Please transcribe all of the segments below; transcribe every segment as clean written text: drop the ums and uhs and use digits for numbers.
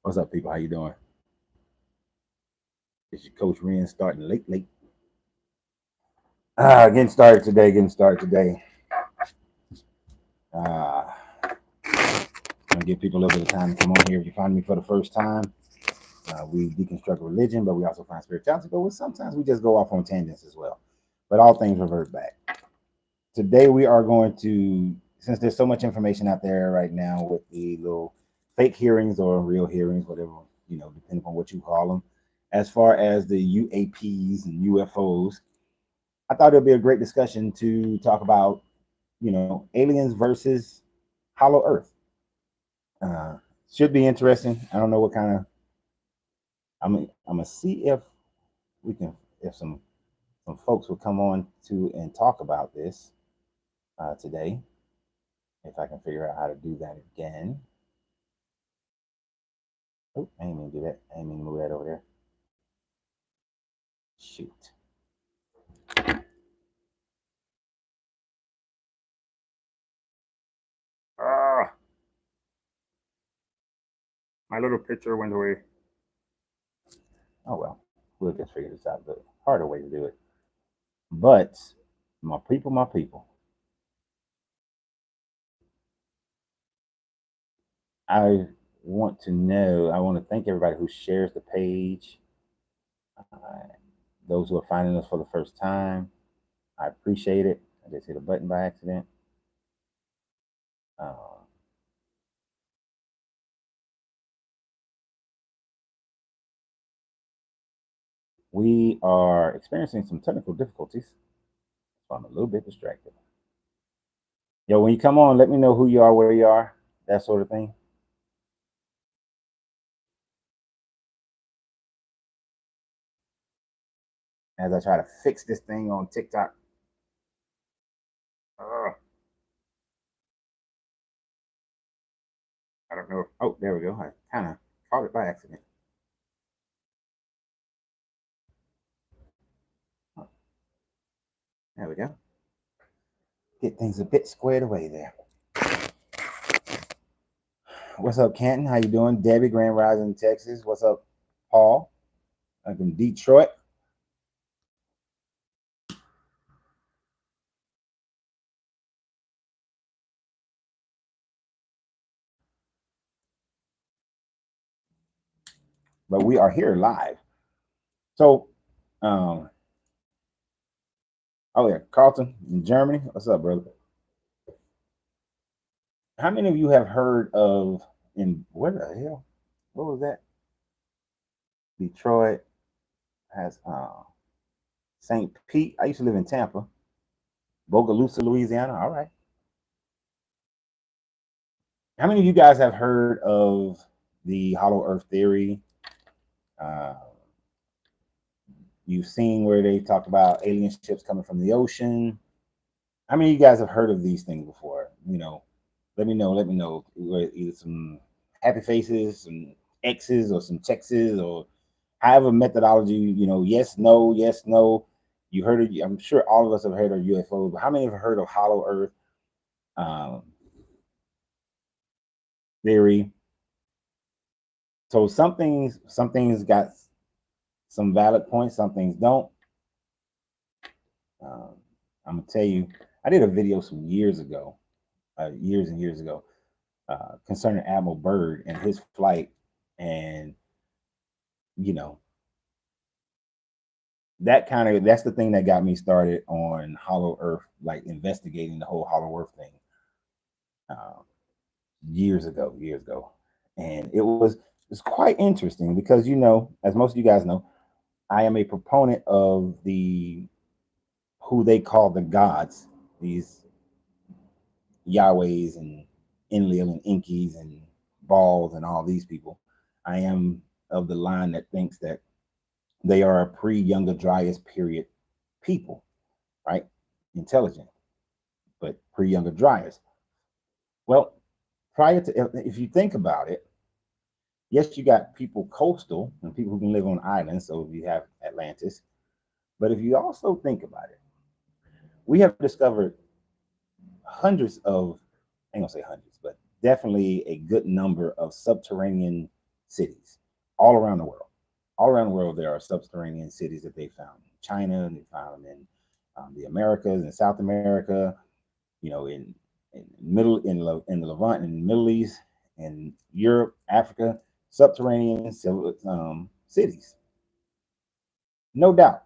What's up, people? How you doing? It's your Coach Renz starting late. Getting started today. Uh, I'm gonna give people a little bit of time to come on here. If you find me for the first time, we deconstruct religion, but we also find spirituality. But sometimes we just go off on tangents as well. But all things revert back. Today we are going to, since there's so much information out there right now with the little fake hearings or real hearings, whatever, depending on what you call them, as far as the UAPs and UFOs, I thought it'd be a great discussion to talk about, aliens versus Hollow Earth. Should be interesting. I don't know what kind of. I'm gonna see if we can, if some folks will come on to and talk about this today. If I can figure out how to do that again. Oh, I ain't mean to do that. I ain't mean to move that over there. Shoot. Ah, my little picture went away. Oh well, we'll just figure this out. The harder way to do it. But my people. I want to know. I want to thank everybody who shares the page. Those who are finding us for the first time, I appreciate it. I just hit a button by accident. Uh, we are experiencing some technical difficulties, so I'm a little bit distracted. Yo, when you come on, let me know who you are, where you are, that sort of thing. As I try to fix this thing on TikTok. I don't know. Oh, there we go. I kind of caught it by accident. There we go. Get things a bit squared away there. What's up, Canton? How you doing? Debbie, Grand Rising, Texas. What's up, Paul? I'm from Detroit. But we are here live. So, oh yeah, Carlton in Germany. What's up, brother? How many of you have heard of in what the hell? What was that? Detroit has St. Pete. I used to live in Tampa, Bogalusa, Louisiana. All right. How many of you guys have heard of the Hollow Earth theory? Uh, you've seen where they talk about alien ships coming from the ocean. How many of you guys have heard of these things before? Let me know. Let me know. Either some happy faces, some X's, or some Chexes, or however methodology. Yes, no, yes, no. You heard it. I'm sure all of us have heard of UFOs, but how many have heard of Hollow Earth um, theory? So some things got some valid points, some things don't. Um, I'm gonna tell you, I did a video some years ago, years and years ago, concerning Admiral Byrd and his flight, and you know that's the thing that got me started on Hollow Earth, like investigating the whole Hollow Earth thing, uh, years ago, and it's quite interesting because as most of you guys know, I am a proponent of the who they call the gods, these Yahwehs and Enlil and Inkies and Balls and all these people. I am of the line that thinks that they are a pre-Younger Dryas period people, right? Intelligent, but pre-Younger Dryas. Well, prior to, if you think about it, yes, you got people coastal and people who can live on islands. So you have Atlantis, but if you also think about it, we have discovered hundreds of, I ain't gonna say hundreds, but definitely a good number of subterranean cities all around the world. All around the world, there are subterranean cities that they found in China, and they found them in the Americas and South America, in the Levant, in the Middle East, in Europe, Africa, subterranean cities. No doubt.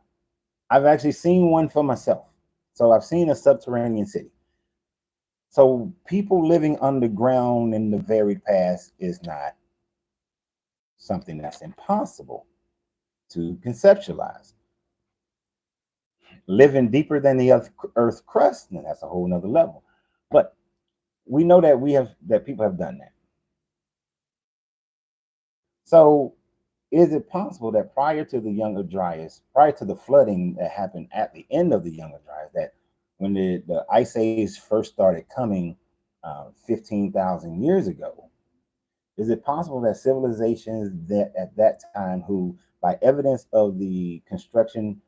I've actually seen one for myself. So I've seen a subterranean city. So people living underground in the very past is not something that's impossible to conceptualize. Living deeper than the earth crust, and that's a whole nother level. But we know that people have done that. So is it possible that prior to the Younger Dryas, prior to the flooding that happened at the end of the Younger Dryas, that when the ice age first started coming 15,000 years ago, is it possible that civilizations that at that time, who by evidence of the construction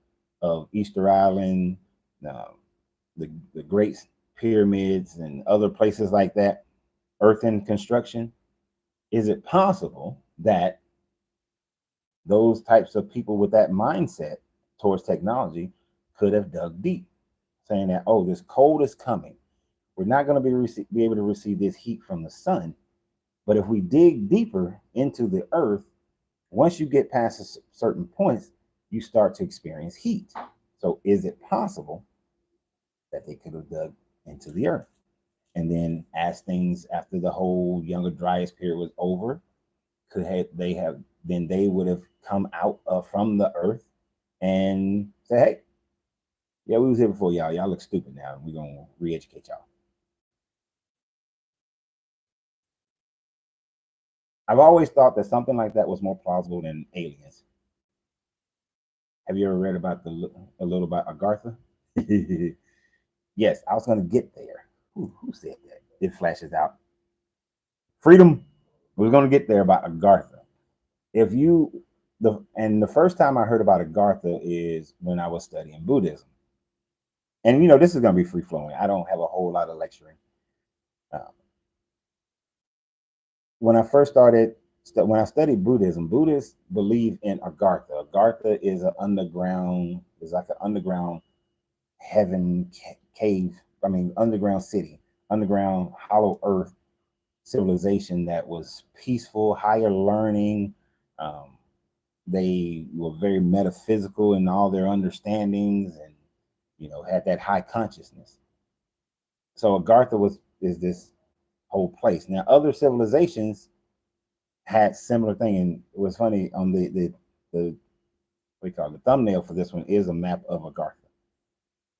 of Easter Island, uh, the Great Pyramids, and other places like that, earthen construction, is it possible that those types of people with that mindset towards technology could have dug deep, saying that, oh, this cold is coming. We're not going to be able to receive this heat from the sun. But if we dig deeper into the earth, once you get past certain points, you start to experience heat. So is it possible that they could have dug into the earth? And then as things after the whole Younger Dryas period was over, then they would have come out from the earth and say, hey, yeah, we was here before y'all. Y'all look stupid now. We're going to re-educate y'all. I've always thought that something like that was more plausible than aliens. Have you ever read about a little about Agartha? Yes, I was going to get there. Who said that? It flashes out. Freedom. We're going to get there about Agartha. The first time I heard about Agartha is when I was studying Buddhism. And this is going to be free flowing. I don't have a whole lot of lecturing. When I first started, when I studied Buddhism, Buddhists believe in Agartha. Agartha is like an underground heaven cave. I mean, underground city, underground hollow earth civilization that was peaceful, higher learning. They were very metaphysical in all their understandings, and had that high consciousness. So Agartha is this whole place. Now, other civilizations had similar thing, and it was funny on the what we call the thumbnail for this one is a map of Agartha.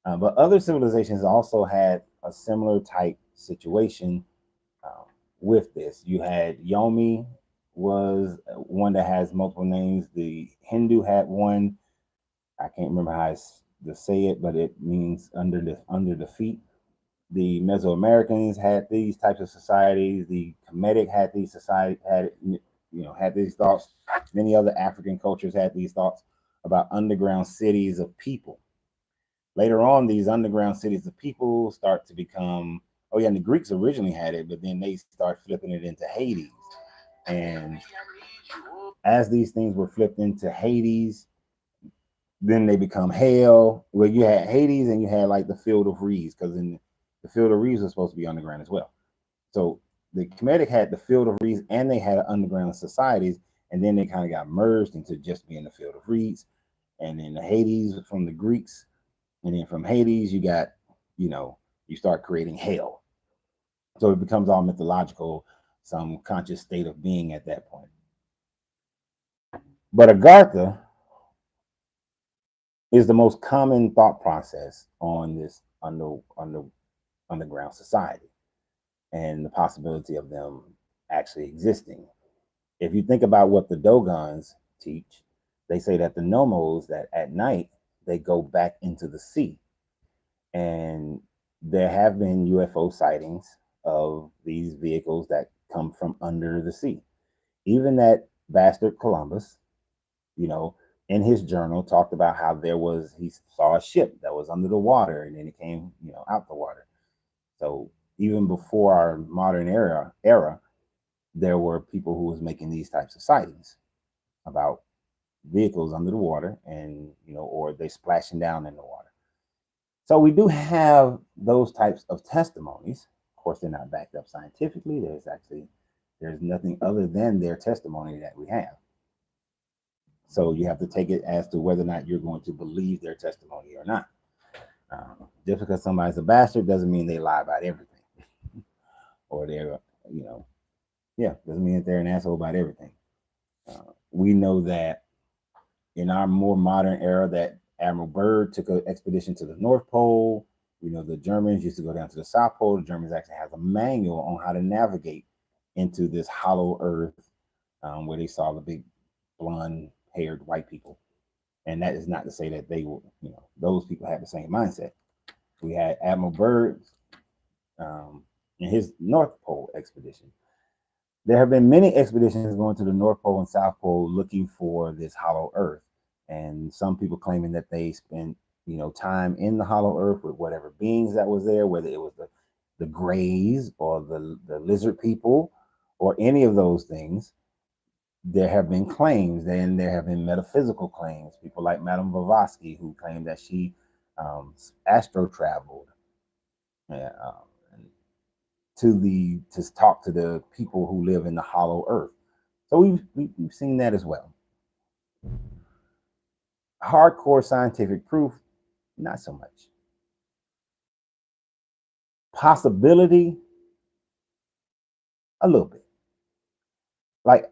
But other civilizations also had a similar type situation with this. You had Yomi was one that has multiple names. The Hindu had one. I can't remember how to say it, but it means under the feet. The Mesoamericans had these types of societies. The Hermetic had these had these thoughts. Many other African cultures had these thoughts about underground cities of people. Later on, these underground cities of people start to become, oh yeah, and the Greeks originally had it, but then they start flipping it into Hades. And as these things were flipped into Hades, then they become hell. Well, you had Hades and you had like the field of reeds, because in the field of reeds was supposed to be underground as well. So the Kemetic had the field of reeds and they had underground societies, and then they kind of got merged into just being the field of reeds. And then the Hades from the Greeks, and then from Hades you got, you start creating hell. So it becomes all mythological, some conscious state of being at that point. But Agartha is the most common thought process on this underground society and the possibility of them actually existing. If you think about what the Dogons teach, they say that the Nomos, that at night they go back into the sea. And there have been UFO sightings of these vehicles that come from under the sea. Even that bastard Columbus, in his journal talked about how he saw a ship that was under the water and then it came, out the water. So even before our modern era, there were people who was making these types of sightings about vehicles under the water, and or they splashing down in the water. So we do have those types of testimonies. Of course, they're not backed up scientifically. There's nothing other than their testimony that we have. So you have to take it as to whether or not you're going to believe their testimony or not. Just because somebody's a bastard doesn't mean they lie about everything, or they're, doesn't mean that they're an asshole about everything. We know that in our more modern era, that Admiral Byrd took an expedition to the North Pole. We know the Germans used to go down to the South Pole. The Germans actually have a manual on how to navigate into this hollow earth, where they saw the big blonde-haired white people. And that is not to say that they will, those people had the same mindset. We had Admiral Byrd in his North Pole expedition. There have been many expeditions going to the North Pole and South Pole looking for this hollow earth. And some people claiming that they spent, time in the hollow earth with whatever beings that was there, whether it was the Greys or the lizard people or any of those things. There have been claims, and there have been metaphysical claims. People like Madame Blavatsky, who claimed that she astro traveled to talk to the people who live in the hollow earth. So we've seen that as well. Hardcore scientific proof, not so much. Possibility, a little bit. Like,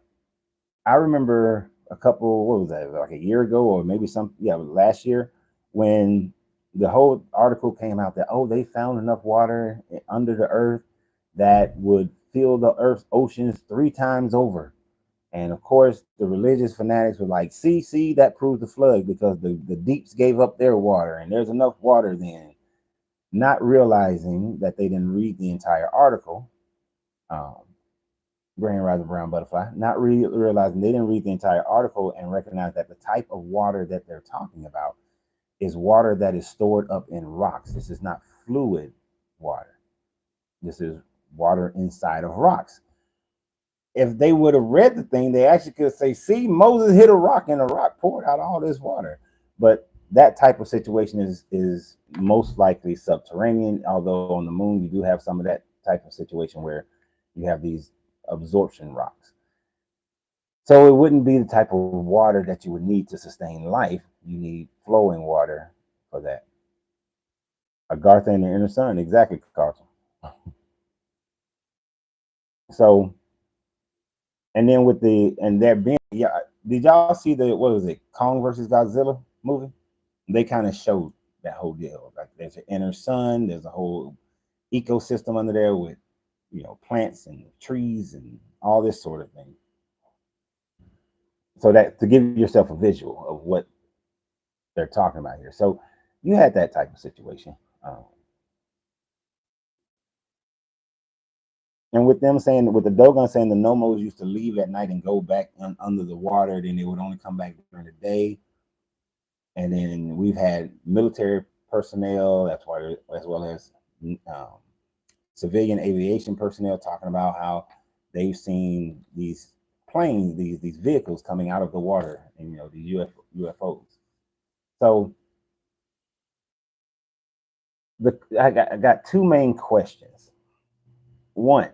I remember what was that, like a year ago, or maybe last year, when the whole article came out that, they found enough water under the earth that would fill the earth's oceans 3 times over. And of course, the religious fanatics were like, see, that proves the flood, because the deeps gave up their water, and there's enough water then. Not realizing that they didn't read the entire article. Grand Rising Brown Butterfly, not realizing they didn't read the entire article and recognize that the type of water that they're talking about is water that is stored up in rocks. This is not fluid water. This is water inside of rocks. If they would have read the thing, they actually could say, see, Moses hit a rock and the rock poured out all this water. But that type of situation is most likely subterranean, although on the moon you do have some of that type of situation where you have these absorption rocks. So it wouldn't be the type of water that you would need to sustain life. You need flowing water for that. Agartha and the inner sun, exactly, Carlton. So, and then did y'all see what was it, Kong versus Godzilla movie? They kind of showed that whole deal. Like, there's an inner sun, there's a whole ecosystem under there with, plants and trees and all this sort of thing. So that, to give yourself a visual of what they're talking about here. So you had that type of situation. And with the Dogon saying the Nomos used to leave at night and go back under the water, then they would only come back during the day. And then we've had military personnel, as well as civilian aviation personnel, talking about how they've seen these planes, these vehicles coming out of the water, and the UFOs. So I got 2 main questions. One,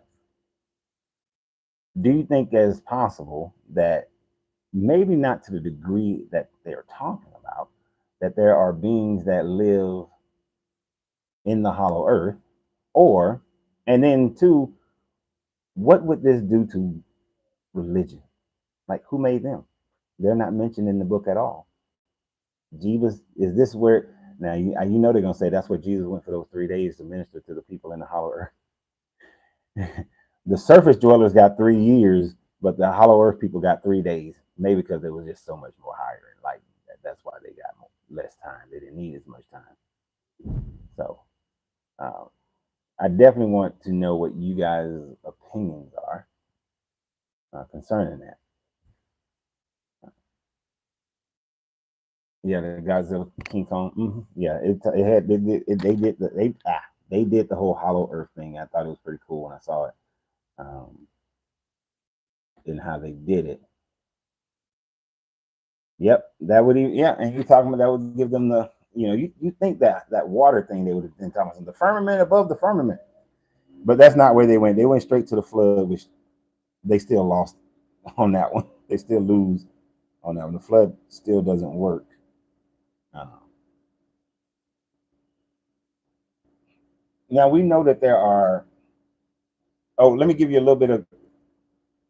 do you think that it's possible that, maybe not to the degree that they're talking about, that there are beings that live in the hollow earth? And then 2, what would this do to religion? Like, who made them? They're not mentioned in the book at all. Jesus, is this where, now they're going to say that's where Jesus went for those 3 days to minister to the people in the hollow earth. The surface dwellers got 3 years, but the hollow earth people got 3 days, maybe because it was just so much more higher in light. That's why they got less time. They didn't need as much time. So I definitely want to know what you guys' opinions are concerning that. Yeah, the Godzilla, King Kong. Mm-hmm. Yeah, they did the whole hollow earth thing. I thought it was pretty cool when I saw it. in how they did it. Yep, that would even, yeah, and you talking about that would give them the, you think that water thing they would have been talking about the firmament above the firmament, but that's not where they went. They went straight to the flood, which they still lost on that one. They still lose on that one. The flood still doesn't work. Uh, Now we know that there are. Oh, let me give you a little bit of.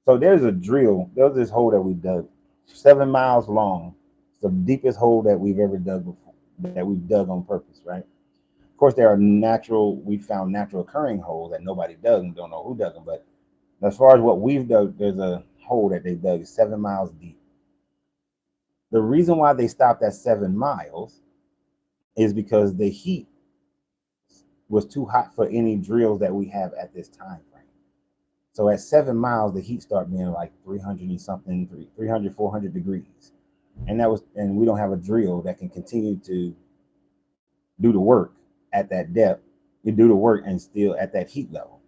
So there's a drill. There was this hole that we dug, 7 miles long. It's the deepest hole that we've ever dug before. That we've dug on purpose, right? Of course, there are natural. We found natural occurring holes that nobody dug and don't know who dug them. But as far as what we've dug, there's a hole that they dug 7 miles deep. The reason why they stopped at 7 miles is because the heat was too hot for any drills that we have at this time frame. So at 7 miles, the heat started being like 300 and something, 300, 400 degrees. And we don't have a drill that can continue to do the work at that depth. You do the work and still at that heat level.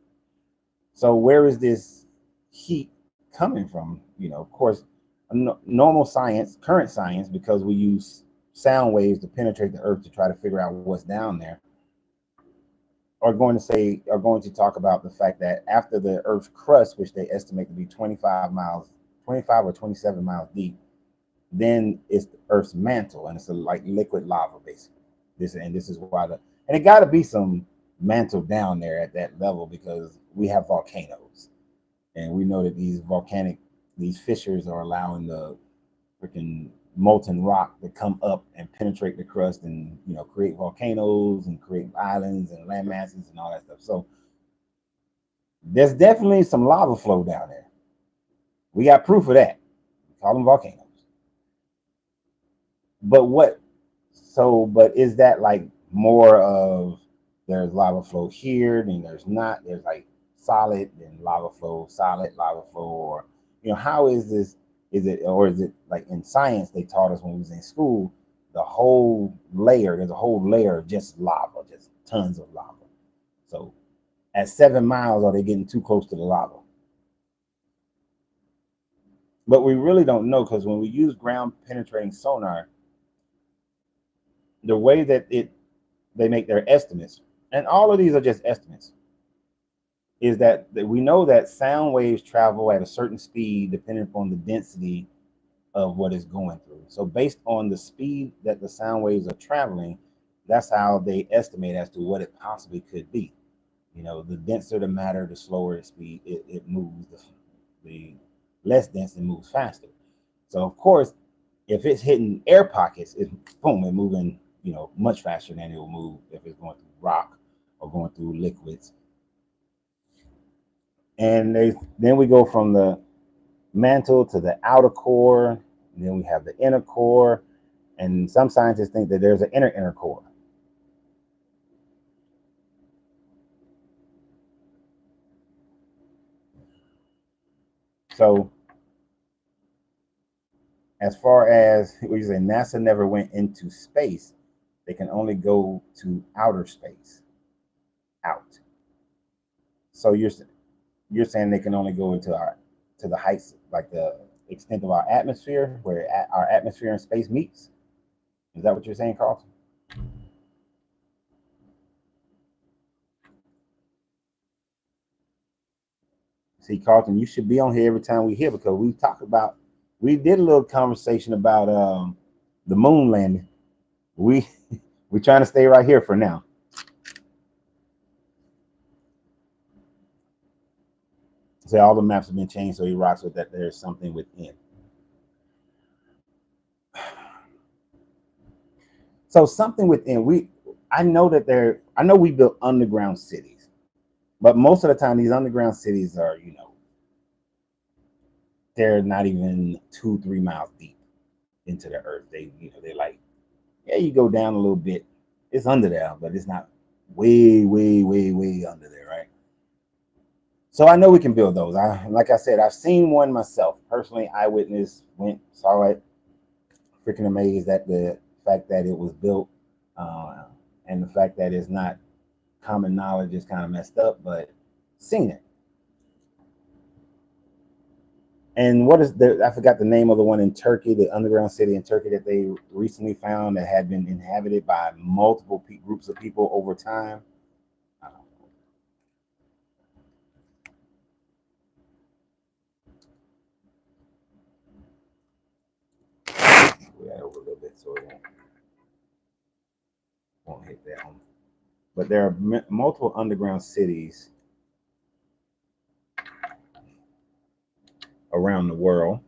So where is this heat coming from? Of course, normal science, current science, because we use sound waves to penetrate the earth to try to figure out what's down there, are going to talk about the fact that after the Earth's crust, which they estimate to be 25 or 27 miles deep, then it's the Earth's mantle, and it's like liquid lava, basically. This is why and it got to be some mantle down there at that level because we have volcanoes, and we know that these fissures are allowing the freaking molten rock to come up and penetrate the crust and create volcanoes and create islands and land masses and all that stuff. So there's definitely some lava flow down there. We got proof of that. We call them volcanoes. But but is that like more of there's lava flow here, then there's not, there's like solid, then lava flow, solid, lava flow, or how is this? Is it like in science they taught us when we was in school, there's a whole layer of just lava, just tons of lava. So at 7 miles, are they getting too close to the lava? But we really don't know because when we use ground penetrating sonar, the way that they make their estimates, and all of these are just estimates, is that we know that sound waves travel at a certain speed depending upon the density of what is going through. So based on the speed that the sound waves are traveling, that's how they estimate as to what it possibly could be. The denser the matter, the slower its speed it moves. The less dense it moves faster. So of course, if it's hitting air pockets, it's boom, it's moving, much faster than it will move if it's going through rock or going through liquids. And then we go from the mantle to the outer core, and then we have the inner core, and some scientists think that there's an inner core. So as far as what you say, NASA never went into space, they can only go to outer space, out. So you're saying they can only go to the heights, like the extent of our atmosphere, where our atmosphere and space meets. Is that what you're saying, Carlton? See, Carlton, you should be on here every time we hear because we did a little conversation about the moon landing. We we're trying to stay right here for now. So all the maps have been changed, so he rocks with that. There's something within. So something within. I know that I know we built underground cities, but most of the time these underground cities are, they're not even 2, 3 miles deep into the earth. They're like, yeah, you go down a little bit, it's under there, but it's not way, way, way, way under there, right? So I know we can build those. Like I said, I've seen one myself personally. Eyewitness went, saw it, freaking amazed at the fact that it was built, uh, and the fact that it's not common knowledge, is kind of messed up, but seen it. And what is the, I forgot the name of the one in Turkey, the underground city in Turkey that they recently found that had been inhabited by multiple groups of people over time. We got over a little bit so it won't hit that one. But there are multiple underground cities around the world.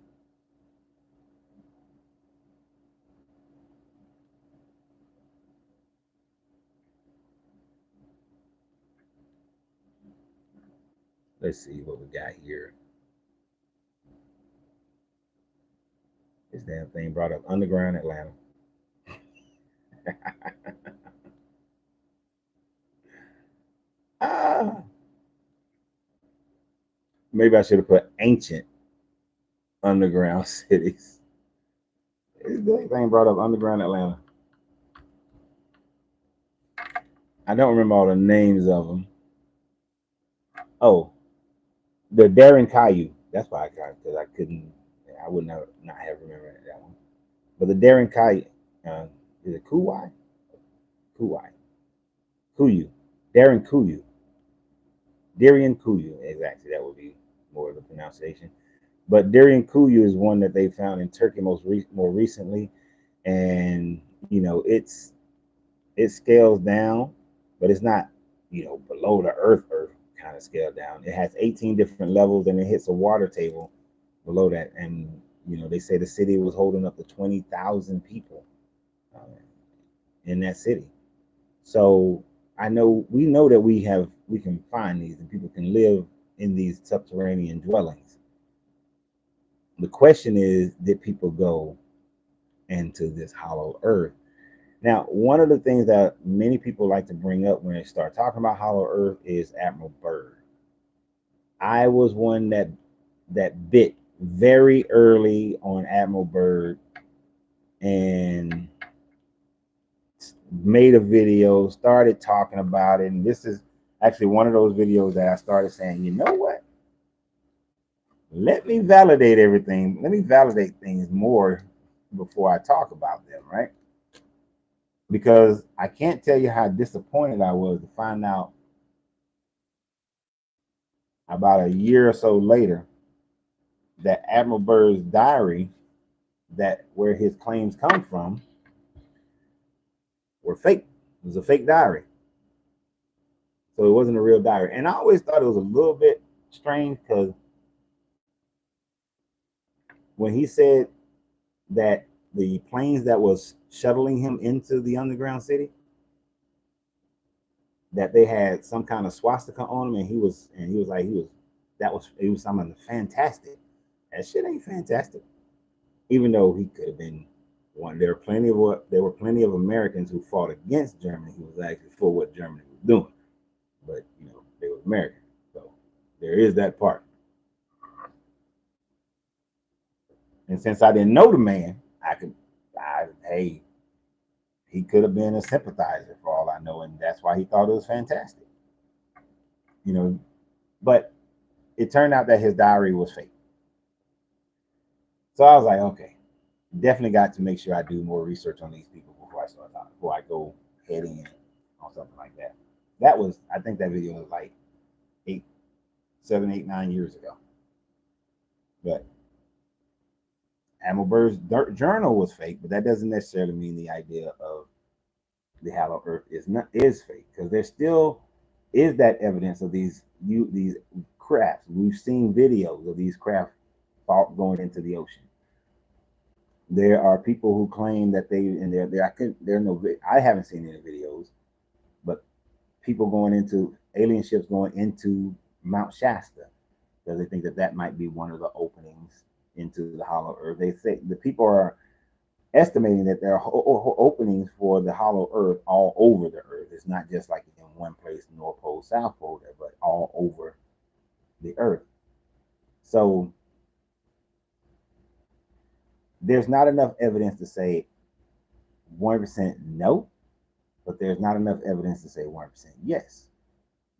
Let's see what we got here. This damn thing brought up underground Atlanta. Ah, maybe I should have put ancient underground cities. This thing brought up underground Atlanta. I don't remember all the names of them. Oh, the Darren Caillou. That's why I got, because I couldn't. I would not have remembered that one. But the Darren Caillou, is it Kuwai? Kuwai. Kuyu. Darren Kuyu. Darian Kuyu. Exactly. That would be more of the pronunciation. But Darian Kuyu is one that they found in Turkey more recently, and it scales down, but it's not below the earth kind of scale down. It has 18 different levels, and it hits a water table below that, and they say the city was holding up to 20,000 people uh, in that city. So we know that we can find these, and people can live in these subterranean dwellings. The question is, did people go into this hollow earth? Now, one of the things that many people like to bring up when they start talking about hollow earth is Admiral Byrd. I was one that bit very early on Admiral Byrd and made a video, started talking about it. And this is actually one of those videos that I started saying, you know what? Let me validate everything. Let me validate things more before I talk about them, right? Because I can't tell you how disappointed I was to find out about a year or so later that Admiral Byrd's diary, that where his claims come from, were fake. It was a fake diary. So it wasn't a real diary. And I always thought it was a little bit strange because when he said that the planes that was shuttling him into the underground city, that they had some kind of swastika on them, and he was like, it was something fantastic. That shit ain't fantastic. Even though he could have been one. There were plenty of Americans who fought against Germany who was actually for what Germany was doing. But they were American. So there is that part. And since I didn't know the man, hey, he could have been a sympathizer for all I know, and that's why he thought it was fantastic. But it turned out that his diary was fake. So I was like, okay, definitely got to make sure I do more research on these people before I go heading in on something like that. I think that video was like 7, 8, 9 years ago. But Admiral Byrd's journal was fake, but that doesn't necessarily mean the idea of the hollow earth is fake, because there still is that evidence of these crafts. We've seen videos of these craft going into the ocean. There are people who claim that I haven't seen any videos, but people going into alien ships going into Mount Shasta because they think that might be one of the openings into the hollow earth. They say the people are estimating that there are openings for the hollow earth all over the earth. It's not just like in one place, North Pole, South Pole, but all over the earth. So there's not enough evidence to say 100% no, but there's not enough evidence to say 100% yes.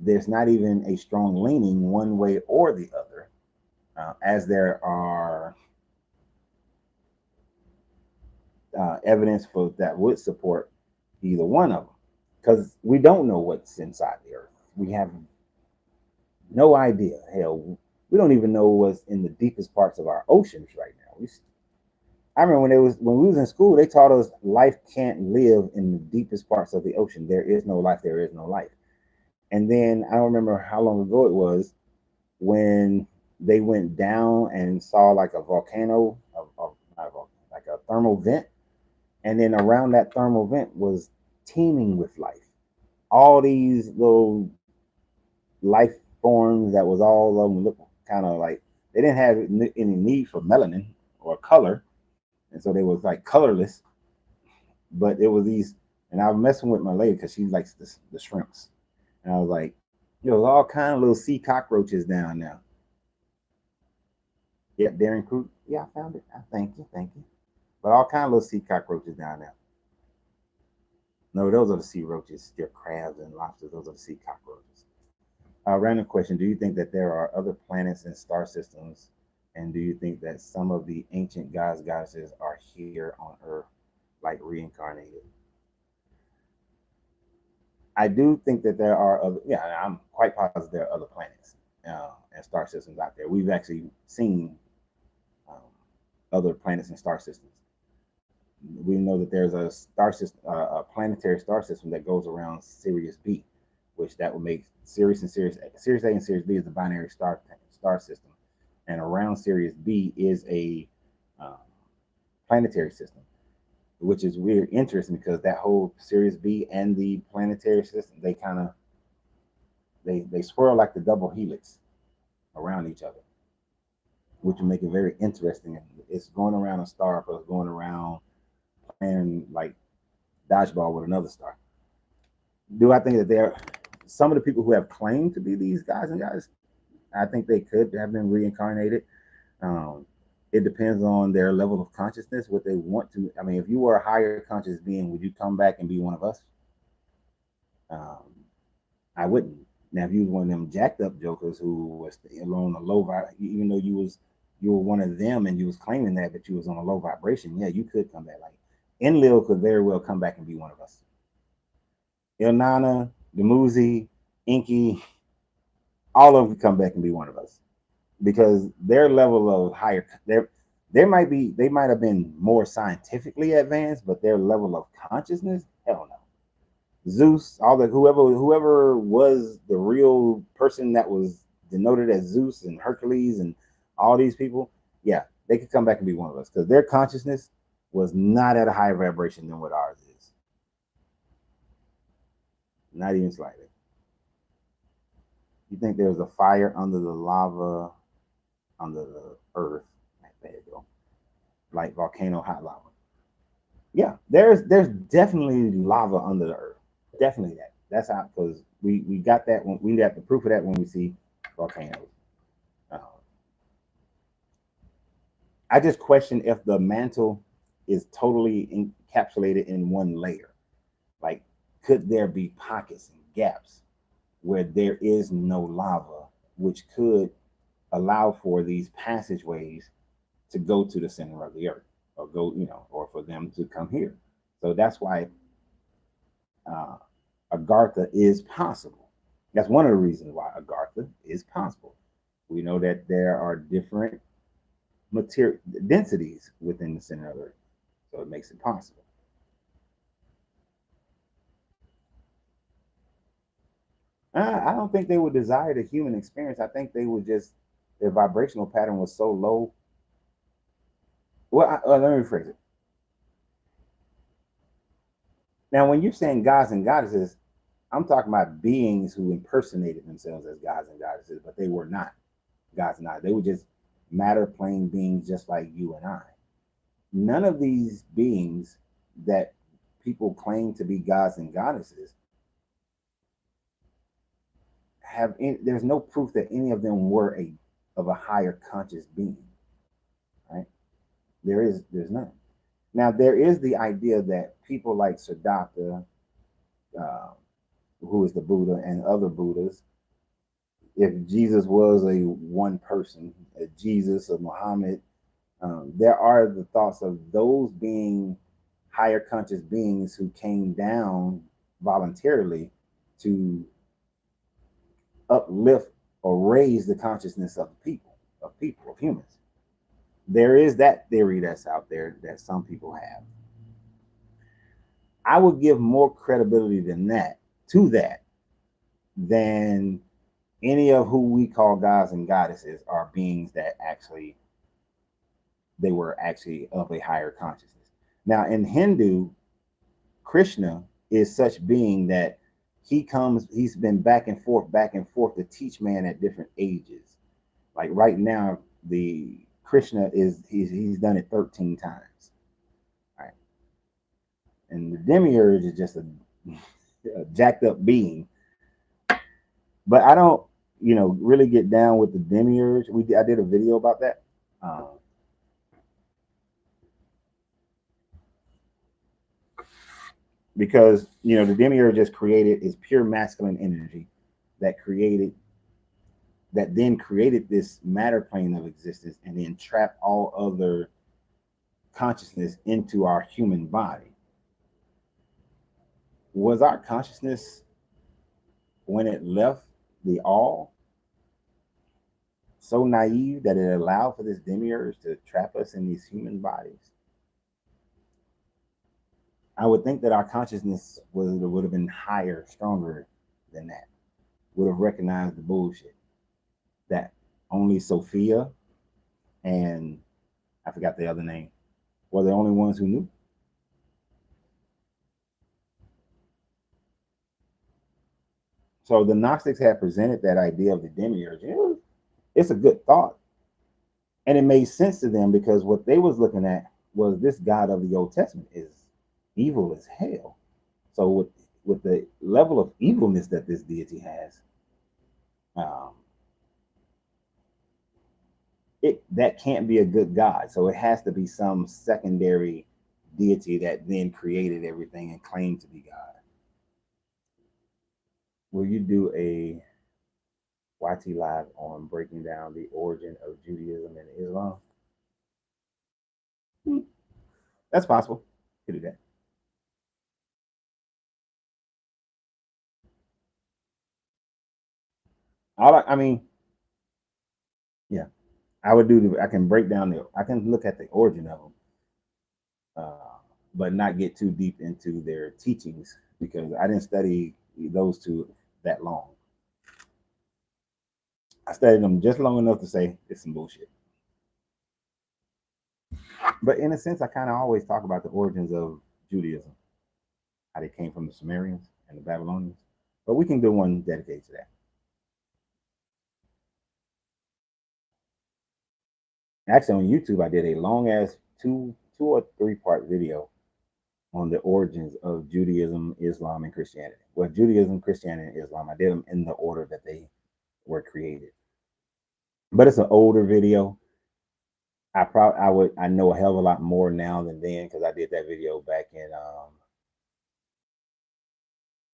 There's not even a strong leaning one way or the other. as there are evidence for that would support either one of them, because we don't know what's inside the earth. We have no idea. Hell, we don't even know what's in the deepest parts of our oceans right now. I remember when we was in school, they taught us life can't live in the deepest parts of the ocean. There is no life. There is no life. And then I don't remember how long ago it was when they went down and saw like a volcano, like a thermal vent, and then around that thermal vent was teeming with life. All these little life forms that was all of them look kind of like they didn't have any need for melanin or color, and so they was like colorless. But it was these, and I was messing with my lady because she likes the shrimps, and I was like, there was all kind of little sea cockroaches down there. Yep, Darren Crew. Yeah, I found it. Thank you, thank you. But all kind of little sea cockroaches down there. No, those are the sea roaches. They're crabs and lobsters. Those are the sea cockroaches. Random question: do you think that there are other planets and star systems, and do you think that some of the ancient gods goddesses are here on Earth, like reincarnated? I do think that there are other. Yeah, I'm quite positive there are other planets and star systems out there. We've actually seen um, other planets and star systems. We know that there's a star system, a planetary star system that goes around Sirius B, which that would make Sirius and Sirius A and Sirius B is the binary star system, and around Sirius B is a um, planetary system, which is weird, interesting because that whole Sirius B and the planetary system they kind of they swirl like the double helix around each other, which would make it very interesting. It's going around a star, but it's going around playing like dodgeball with another star. Do I think that there some of the people who have claimed to be these guys and guys? I think they could have been reincarnated. Um, it depends on their level of consciousness, what they want to. I mean, if you were a higher conscious being, would you come back and be one of us? Um, I wouldn't. Now, if you was one of them jacked up jokers who was on a low vibe, even though you were one of them and you was claiming that, but you was on a low vibration, yeah, you could come back. Like Enlil could very well come back and be one of us. Ilnana, Demuzi, Inky, all of them could come back and be one of us because their level of higher they might have been more scientifically advanced, but their level of consciousness, hell no. Zeus, all the whoever was the real person that was denoted as Zeus and Hercules and all these people, yeah, they could come back and be one of us because their consciousness was not at a higher vibration than what ours is. Not even slightly. You think there's a fire under the lava, under the earth? There you go. Like volcano hot lava. Yeah, there's definitely lava under the earth. Definitely that. That's how because we got that when we got the proof of that when we see volcanoes. Uh, I just question if the mantle is totally encapsulated in one layer. Like, could there be pockets and gaps where there is no lava, which could allow for these passageways to go to the center of the earth or go, or for them to come here. So that's why uh, Agartha is possible. That's one of the reasons why Agartha is possible. We know that there are different material densities within the center of the earth, so it makes it possible. I don't think they would desire the human experience. I think they would just their vibrational pattern was so low. Well, let me rephrase it. Now, when you're saying gods and goddesses, I'm talking about beings who impersonated themselves as gods and goddesses, but they were not gods and goddesses. They were just matter plane beings just like you and I. None of these beings that people claim to be gods and goddesses there's no proof that any of them were of a higher conscious being, right? There's none. Now there is the idea that people like Siddhartha, uh, who is the Buddha, and other Buddhas if Jesus was a one person, a Jesus or Muhammad, there are the thoughts of those being higher conscious beings who came down voluntarily to uplift or raise the consciousness of of humans. There is that theory that's out there that some people have. I would give more credibility than that to that than any of who we call gods and goddesses are beings that actually they were actually of a higher consciousness. Now in Hindu, Krishna is such being that he's been back and forth to teach man at different ages. Like right now, the Krishna he's done it 13 times. All right. And the Demiurge is just a jacked up being. But I don't, really get down with the Demiurge. I did a video about that. Because the Demiurge just created is pure masculine energy that then created this matter plane of existence and then trapped all other consciousness into our human body. Was our consciousness, when it left the all, so naive that it allowed for this Demiurge to trap us in these human bodies? I would think that our consciousness would have been higher, stronger than that. Would have recognized the bullshit that only Sophia and I forgot the other name were the only ones who knew. So the Gnostics had presented that idea of the Demiurge. It's a good thought. And it made sense to them because what they was looking at was this God of the Old Testament is evil as hell. So with the level of evilness that this deity has, that can't be a good God. So it has to be some secondary deity that then created everything and claimed to be God. Will you do a YT live on breaking down the origin of Judaism and Islam? That's possible. Could do that. I mean, yeah, I would do. I can break down I can look at the origin of them, but not get too deep into their teachings because I didn't study those two that long. I studied them just long enough to say it's some bullshit. But in a sense, I kind of always talk about the origins of Judaism, how they came from the Sumerians and the Babylonians. But we can do one dedicated to that. Actually, on YouTube, I did a long ass two or three part video on the origins of Judaism, Islam, and Christianity. Well, Judaism, Christianity, and Islam. I did them in the order that they were created. But it's an older video. I know a hell of a lot more now than then because I did that video back in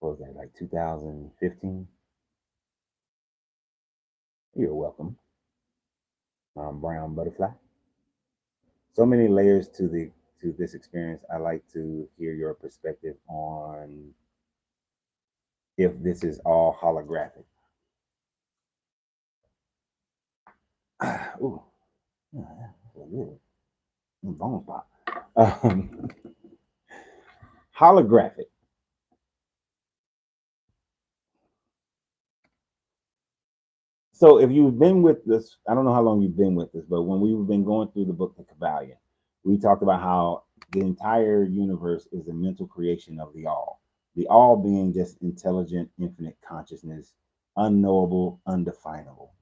what was that, like 2015? You're welcome. Brown butterfly. So many layers to this experience. I like to hear your perspective on if this is all holographic. Ooh, yeah, good. Bone pop. Holographic. So if you've been with this, I don't know how long you've been with this, but when we've been going through the book The Kabbalion, we talked about how the entire universe is a mental creation of the all being just intelligent, infinite consciousness, unknowable, undefinable.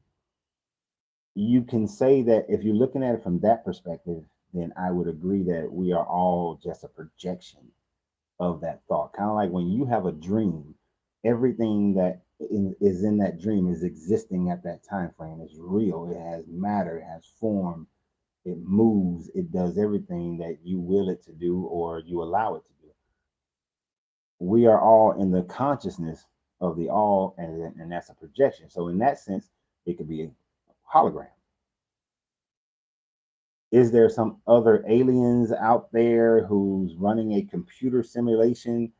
You can say that if you're looking at it from that perspective, then I would agree that we are all just a projection of that thought. Kind of like when you have a dream, everything that is in that dream is existing at that time frame. It's real. It has matter. It has form. It moves. It does everything that you will it to do or you allow it to do. We are all in the consciousness of the all, and that's a projection. So in that sense, it could be a hologram. Is there some other aliens out there who's running a computer simulation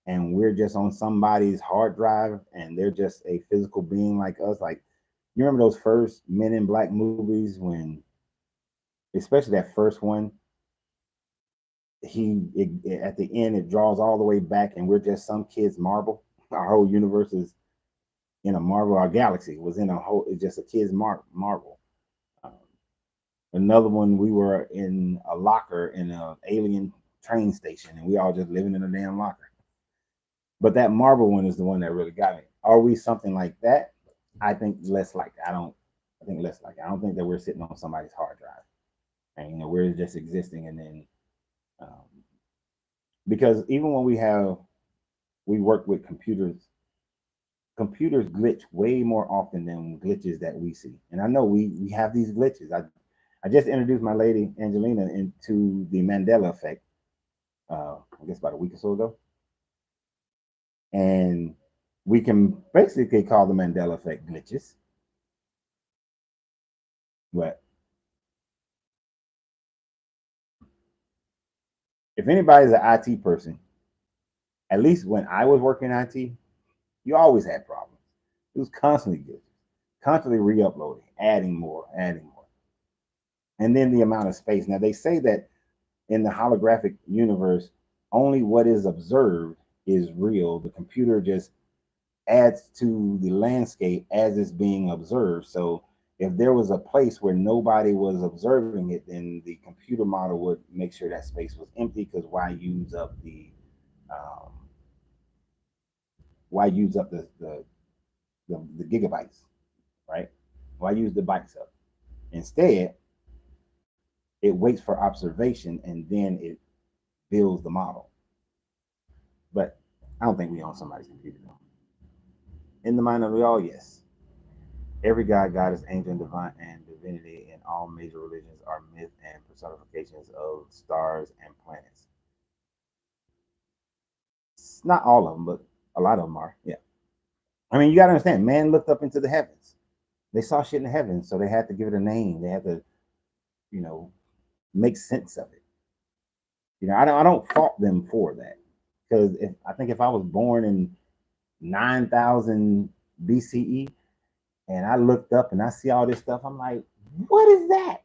and we're just on somebody's hard drive and they're just a physical being like us? Like, you remember those first Men in Black movies when, especially that first one, at the end it draws all the way back and we're just some kid's marble. Our whole universe is in a marble. Our galaxy was in a whole, it's just a kid's marble. Um, Another one, we were in a locker in an alien train station and we all just living in a damn locker. But that marble one is the one that really got me. Are we something like that? I think less like I think less like I don't think that we're sitting on somebody's hard drive and we're just existing. And then um, because even when we work with computers glitch way more often than glitches that we see. And I know we have these glitches. I just introduced my lady Angelina into the Mandela effect. I guess about a week or so ago, and we can basically call the Mandela effect glitches. But if anybody's an IT person, at least when I was working in IT, you always had problems. It was constantly glitches, constantly re-uploading, adding more, and then the amount of space. Now they say that in the holographic universe, only what is observed is real. The computer just adds to the landscape as it's being observed. So if there was a place where nobody was observing it, then the computer model would make sure that space was empty. Because um, why use up the gigabytes, right? Why use the bytes up? Instead, it waits for observation and then it builds the model. But I don't think we own somebody's computer though. In the mind of we all, yes. Every god, goddess, angel, and divine and divinity in all major religions are myth and personifications of stars and planets. It's not all of them, but a lot of them are. Yeah. I mean, you got to understand, man looked up into the heavens. They saw shit in the heavens, so they had to give it a name. They had to, you know, make sense of it. I don't fault them for that because if I think if I was born in 9,000 BCE and I looked up and I see all this stuff, I'm like, what is that?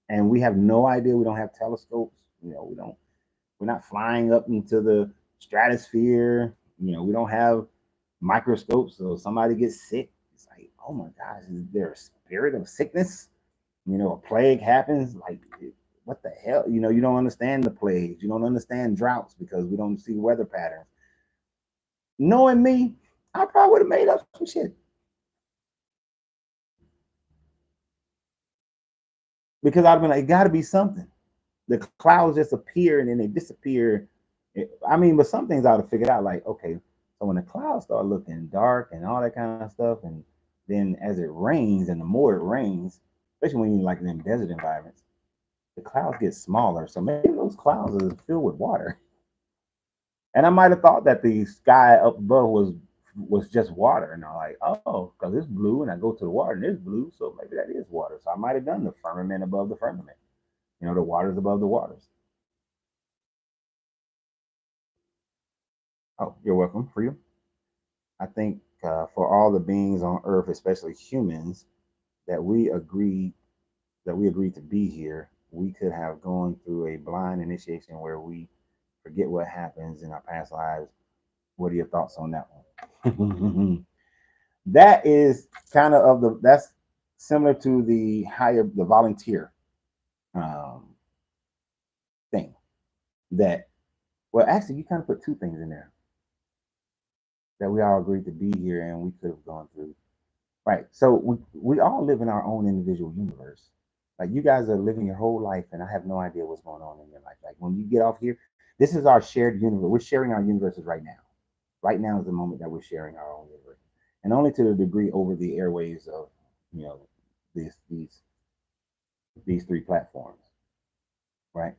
And we have no idea. We don't have telescopes. We're not flying up into the stratosphere. We don't have microscopes. So somebody gets sick. It's like, oh my gosh, is there a spirit of sickness? A plague happens. Like, what the hell? You don't understand the plagues. You don't understand droughts because we don't see weather patterns. Knowing me, I probably would have made up some shit. Because I'd been like, it got to be something. The clouds just appear and then they disappear. But some things I would have figured out, like, okay, so when the clouds start looking dark and all that kind of stuff, and then as it rains, and the more it rains, especially when you're like in them desert environments, the clouds get smaller. So maybe those clouds are filled with water. And I might have thought that the sky up above was just water, and I'm like, oh, because it's blue, and I go to the water and it's blue, so maybe that is water. So I might have done the firmament above the firmament. The waters above the waters. Oh, you're welcome. For you. I think for all the beings on Earth, especially humans, that we agreed to be here, we could have gone through a blind initiation where we forget what happens in our past lives. What are your thoughts on that one? That is kind of that's similar to the volunteer um, thing. That well, actually, you kind of put two things in there that we all agreed to be here and we could have gone through. Right. So we all live in our own individual universe. Like you guys are living your whole life, and I have no idea what's going on in your life. Like when you get off here, this is our shared universe. We're sharing our universes right now. Right now is the moment that we're sharing our own universe, and only to the degree over the airwaves of you know these these these three platforms, right?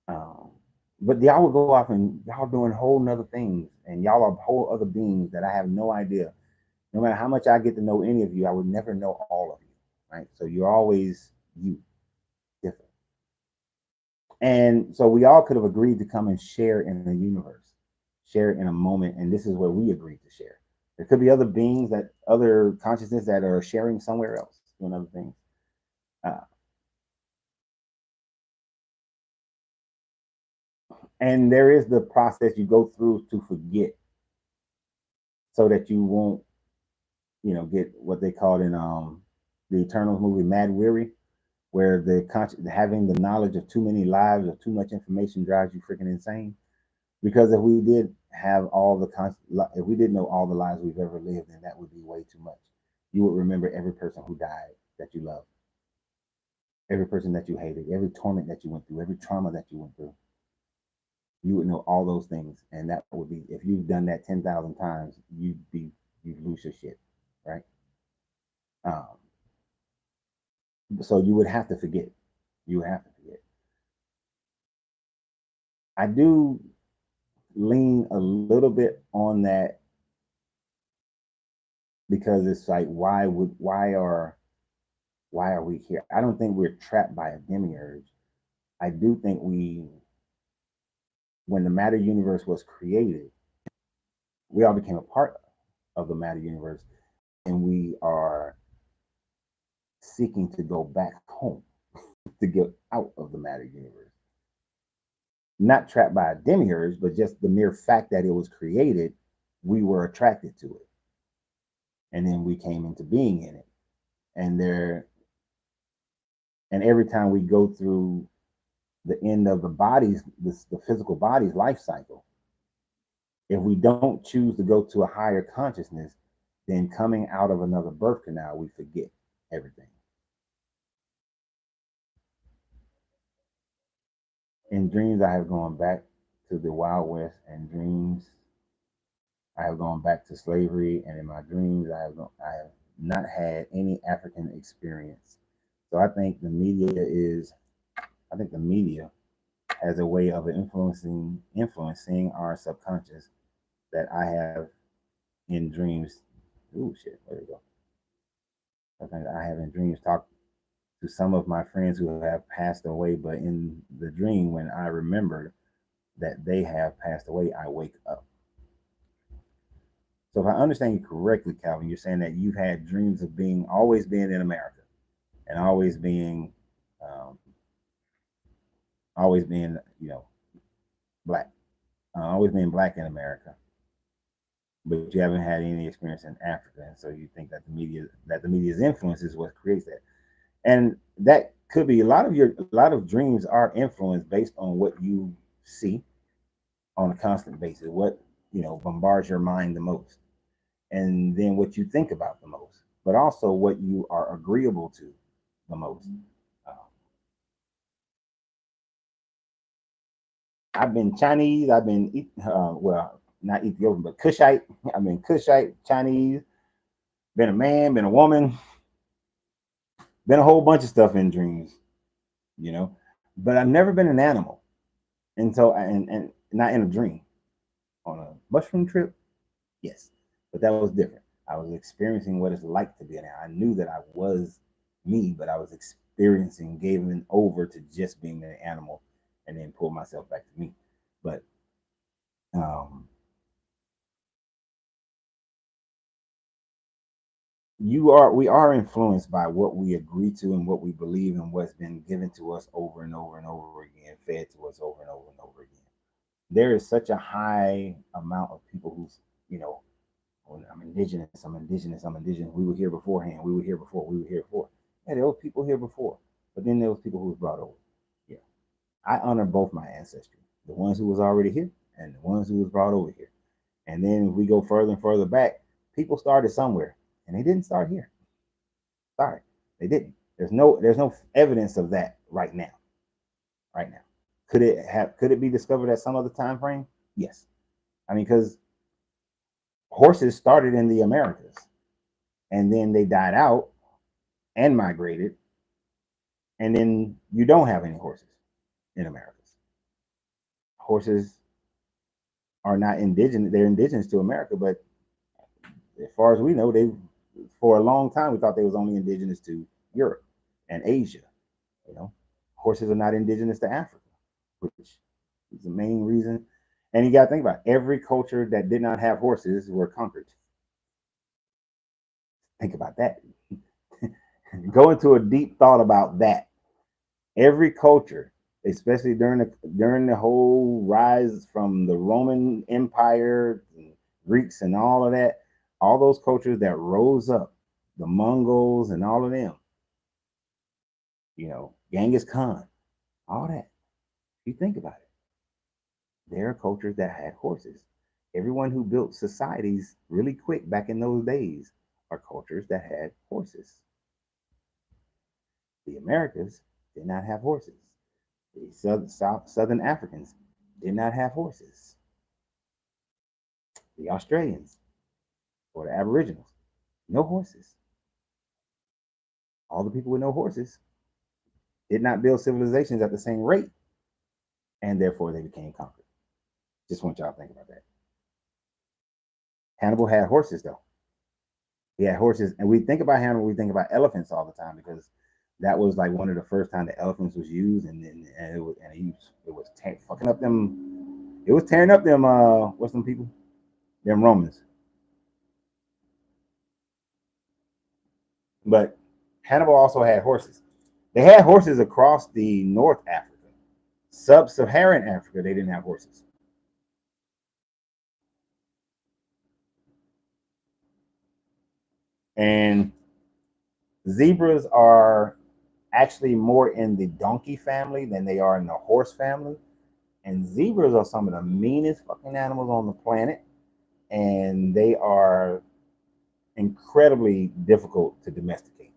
Um, But y'all would go off and y'all doing whole nother things, and y'all are whole other beings that I have no idea. No matter how much I get to know any of you, I would never know all of you, right? So you're always you, different. And so we all could have agreed to come and share in the universe, share in a moment, and this is where we agreed to share. There could be other beings, that other consciousness that are sharing somewhere else, doing other things. Uh, and there is the process you go through to forget, so that you won't, get what they called in the Eternals movie Mad Weary, where having the knowledge of too many lives or too much information drives you freaking insane. Because if we did have if we did know all the lives we've ever lived, then that would be way too much. You would remember every person who died that you loved, every person that you hated, every torment that you went through, every trauma that you went through. You would know all those things, and that would be, if you've done that 10,000 times, you'd lose your shit, right? Um, so you would have to forget. You would have to forget. I do lean a little bit on that, because it's like, why are we here? I don't think we're trapped by a demiurge. I do think when the matter universe was created, we all became a part of the matter universe, and we are seeking to go back home, to get out of the matter universe. Not trapped by a demiurge, but just the mere fact that it was created, we were attracted to it. And then we came into being in it. And every time we go through the end of the physical body's life cycle, if we don't choose to go to a higher consciousness, then coming out of another birth canal, we forget everything. In dreams, I have gone back to the Wild West. And dreams, I have gone back to slavery. And in my dreams, I have not had any African experience. So I think the media has a way of influencing our subconscious, that I have in dreams. Ooh, shit, there we go. I have in dreams talked to some of my friends who have passed away, but in the dream, when I remember that they have passed away, I wake up. So if I understand you correctly, Calvin, you're saying that you've had dreams of always being in America, and um, always being, black, always being black in America, but you haven't had any experience in Africa, and so you think that the media's influence is what creates that. And that could be, a lot of dreams are influenced based on what you see on a constant basis, what bombards your mind the most, and then what you think about the most, but also what you are agreeable to the most. uh, I've been Chinese, I've been well, not Ethiopian, but Kushite. I've been Kushite, Chinese, been a man, been a woman, been a whole bunch of stuff in dreams, you know but I've never been an animal until and not in a dream. On a mushroom trip, yes, but that was different. I was experiencing what it's like to be an animal. I knew that I was me, but I was experiencing, giving over to just being an animal, and then pull myself back to me. But um, we are influenced by what we agree to and what we believe, and what's been given to us over and over and over again, fed to us over and over again. There is such a high amount of people who's, you know, "Oh, I'm indigenous, I'm indigenous, I'm indigenous. We were here beforehand. We were here before. We were here before." Yeah, there were people here before, but then there was people who was brought over. Yeah, I honor both my ancestry, the ones who was already here and the ones who was brought over here. And then if we go further and further back, people started somewhere, and they didn't start here. Sorry, they didn't. There's no evidence of that right now. Right now, could it be discovered at some other time frame? Yes. I mean, because horses started in the Americas, and then they died out and migrated, and then you don't have any horses in Americas. horses are not indigenous. They're indigenous to America, but as far as we know, they for a long time we thought they was only indigenous to Europe and Asia. You know, horses are not indigenous to Africa, which is the main reason. And you got to think about it. Every culture that did not have horses were conquered. Think about that. Go into a deep thought about that. Every culture, especially during the whole rise from the Roman Empire, Greeks, and all of that, all those cultures that rose up, the Mongols and all of them, you know, Genghis Khan, all that. You think about it. There are cultures that had horses. Everyone who built societies really quick back in those days are cultures that had horses. The Americas did not have horses. The Southern Africans did not have horses. The Australians or the Aboriginals, no horses. All the people with no horses did not build civilizations at the same rate, and therefore they became conquered. Just want y'all to think about that. Hannibal had horses, though. He had horses, and we think about Hannibal, we think about elephants all the time because that was like one of the first time the elephants was used, and it was fucking up them. It was tearing up them. What's them people? Them Romans. But Hannibal also had horses. They had horses across the North Africa. Sub-Saharan Africa, they didn't have horses. And zebras are actually more in the donkey family than they are in the horse family. And zebras are some of the meanest fucking animals on the planet. And they are incredibly difficult to domesticate.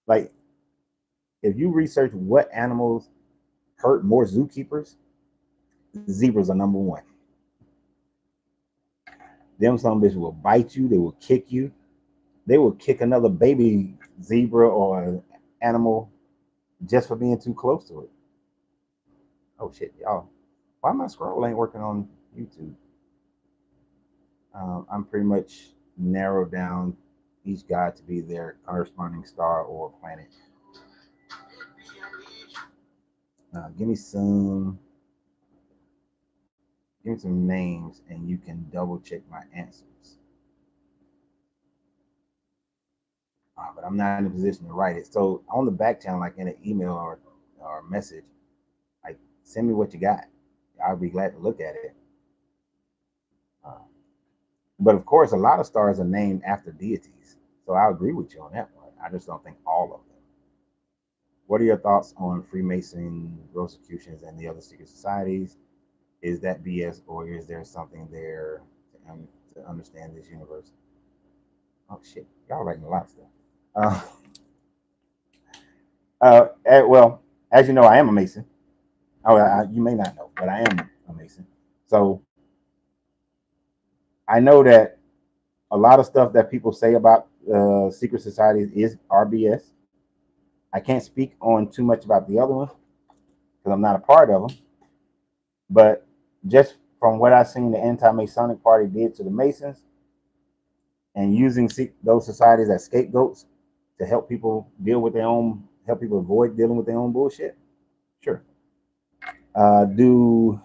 Like, if you research what animals hurt more zookeepers, zebras are number one. Them some bitches will bite you, they will kick you, they will kick another baby zebra or animal just for being too close to it. Oh shit, y'all. Why my scroll ain't working on YouTube? I'm pretty much narrowed down each guy to be their corresponding star or planet. Give me some names and you can double check my answers. But I'm not in a position to write it. So on the back channel, like in an email or a message, like send me what you got. I'll be glad to look at it. But of course, a lot of stars are named after deities. So I agree with you on that one. I just don't think all of them. What are your thoughts on Freemason, Rosicrucians, and the other secret societies? Is that BS, or is there something there to understand this universe? Oh shit, y'all writing a lot of stuff. Well, as you know, I am a Mason. You may not know, but I am a Mason. So I know that a lot of stuff that people say about secret societies is RBS. I can't speak on too much about the other ones because I'm not a part of them. But just from what I've seen the anti-Masonic party did to the Masons and using those societies as scapegoats to help people help people avoid dealing with their own bullshit. Sure. Do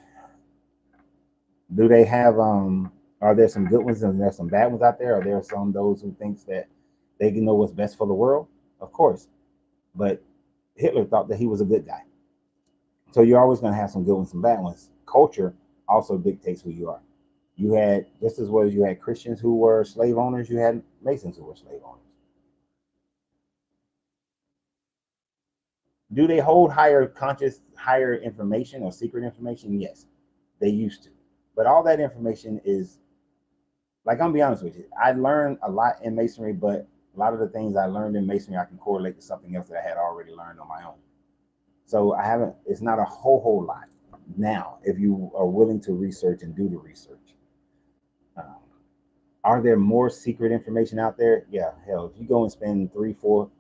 they have are there some good ones and there's some bad ones out there? Are there some those who thinks that they can know what's best for the world? Of course. But Hitler thought that he was a good guy. So you're always going to have some good ones and bad ones. Culture also dictates who you are. You had, just as well as you had Christians who were slave owners, you had Masons who were slave owners. Do they hold higher information or secret information? Yes, they used to. But all that information is, like, I'm gonna be honest with you, I learned a lot in Masonry, but a lot of the things I learned in Masonry, I can correlate to something else that I had already learned on my own. So it's not a whole lot now if you are willing to research and do the research. Are there more secret information out there? Yeah, hell, if you go and spend 3, 4,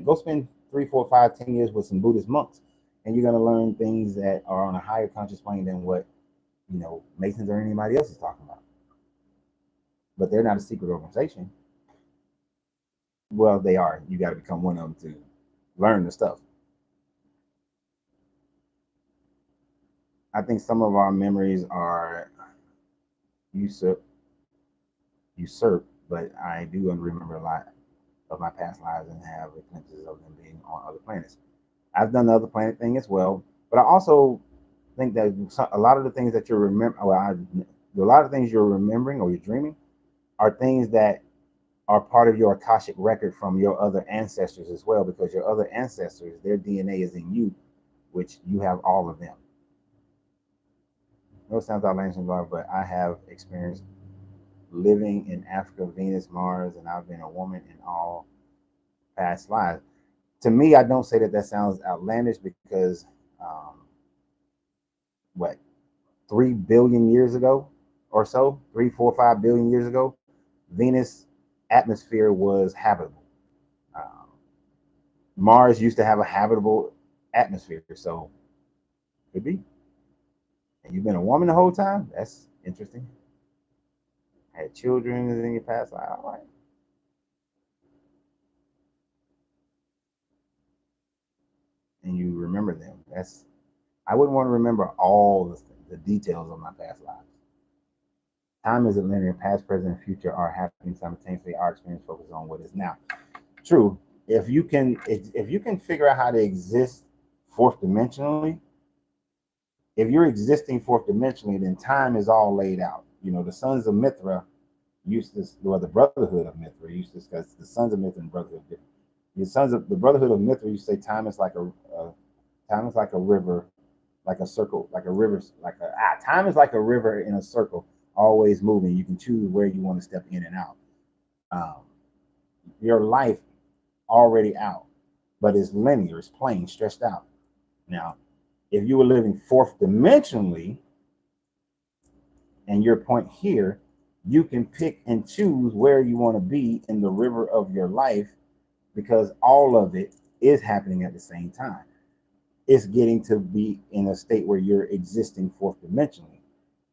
go spend 3, 4, 5, 10 years with some Buddhist monks, and you're going to learn things that are on a higher conscious plane than what Masons or anybody else is talking about. But they're not a secret organization. Well, they are. You got to become one of them to learn the stuff. I think some of our memories are usurped, but I do remember a lot of my past lives and have glimpses of them being on other planets. I've done the other planet thing as well, but I also think that a lot of the things that you're remembering, a lot of things you're remembering or you're dreaming, are things that are part of your Akashic record from your other ancestors as well, because your other ancestors, their DNA is in you, which you have all of them. No sounds outlandish, but I have experienced living in Africa, Venus, Mars, and I've been a woman in all past lives. To me, I don't say that sounds outlandish because, what, 3 billion years ago or so, 3, 4, 5 billion years ago, Venus atmosphere was habitable. Mars used to have a habitable atmosphere, so could be. And you've been a woman the whole time? That's interesting. Had children in your past life? All right. And you remember them. I wouldn't want to remember all the details of my past lives. Time isn't linear. Past, present, and future are happening simultaneously. Our experience focuses on what is now. True. If you can figure out how to exist fourth dimensionally, if you're existing fourth dimensionally, then time is all laid out. The sons of Mithra used to, well, the Brotherhood of Mithra used to discuss the sons of Mithra and Brotherhood of different. The Brotherhood of Mithra used to say time is like a river, like a circle, like a river, time is like a river in a circle, always moving. You can choose where you want to step in and out. Your life already out, but it's linear, it's plain, stretched out. Now, if you were living fourth dimensionally and your point here, you can pick and choose where you want to be in the river of your life, because all of it is happening at the same time. It's getting to be in a state where you're existing fourth dimensionally.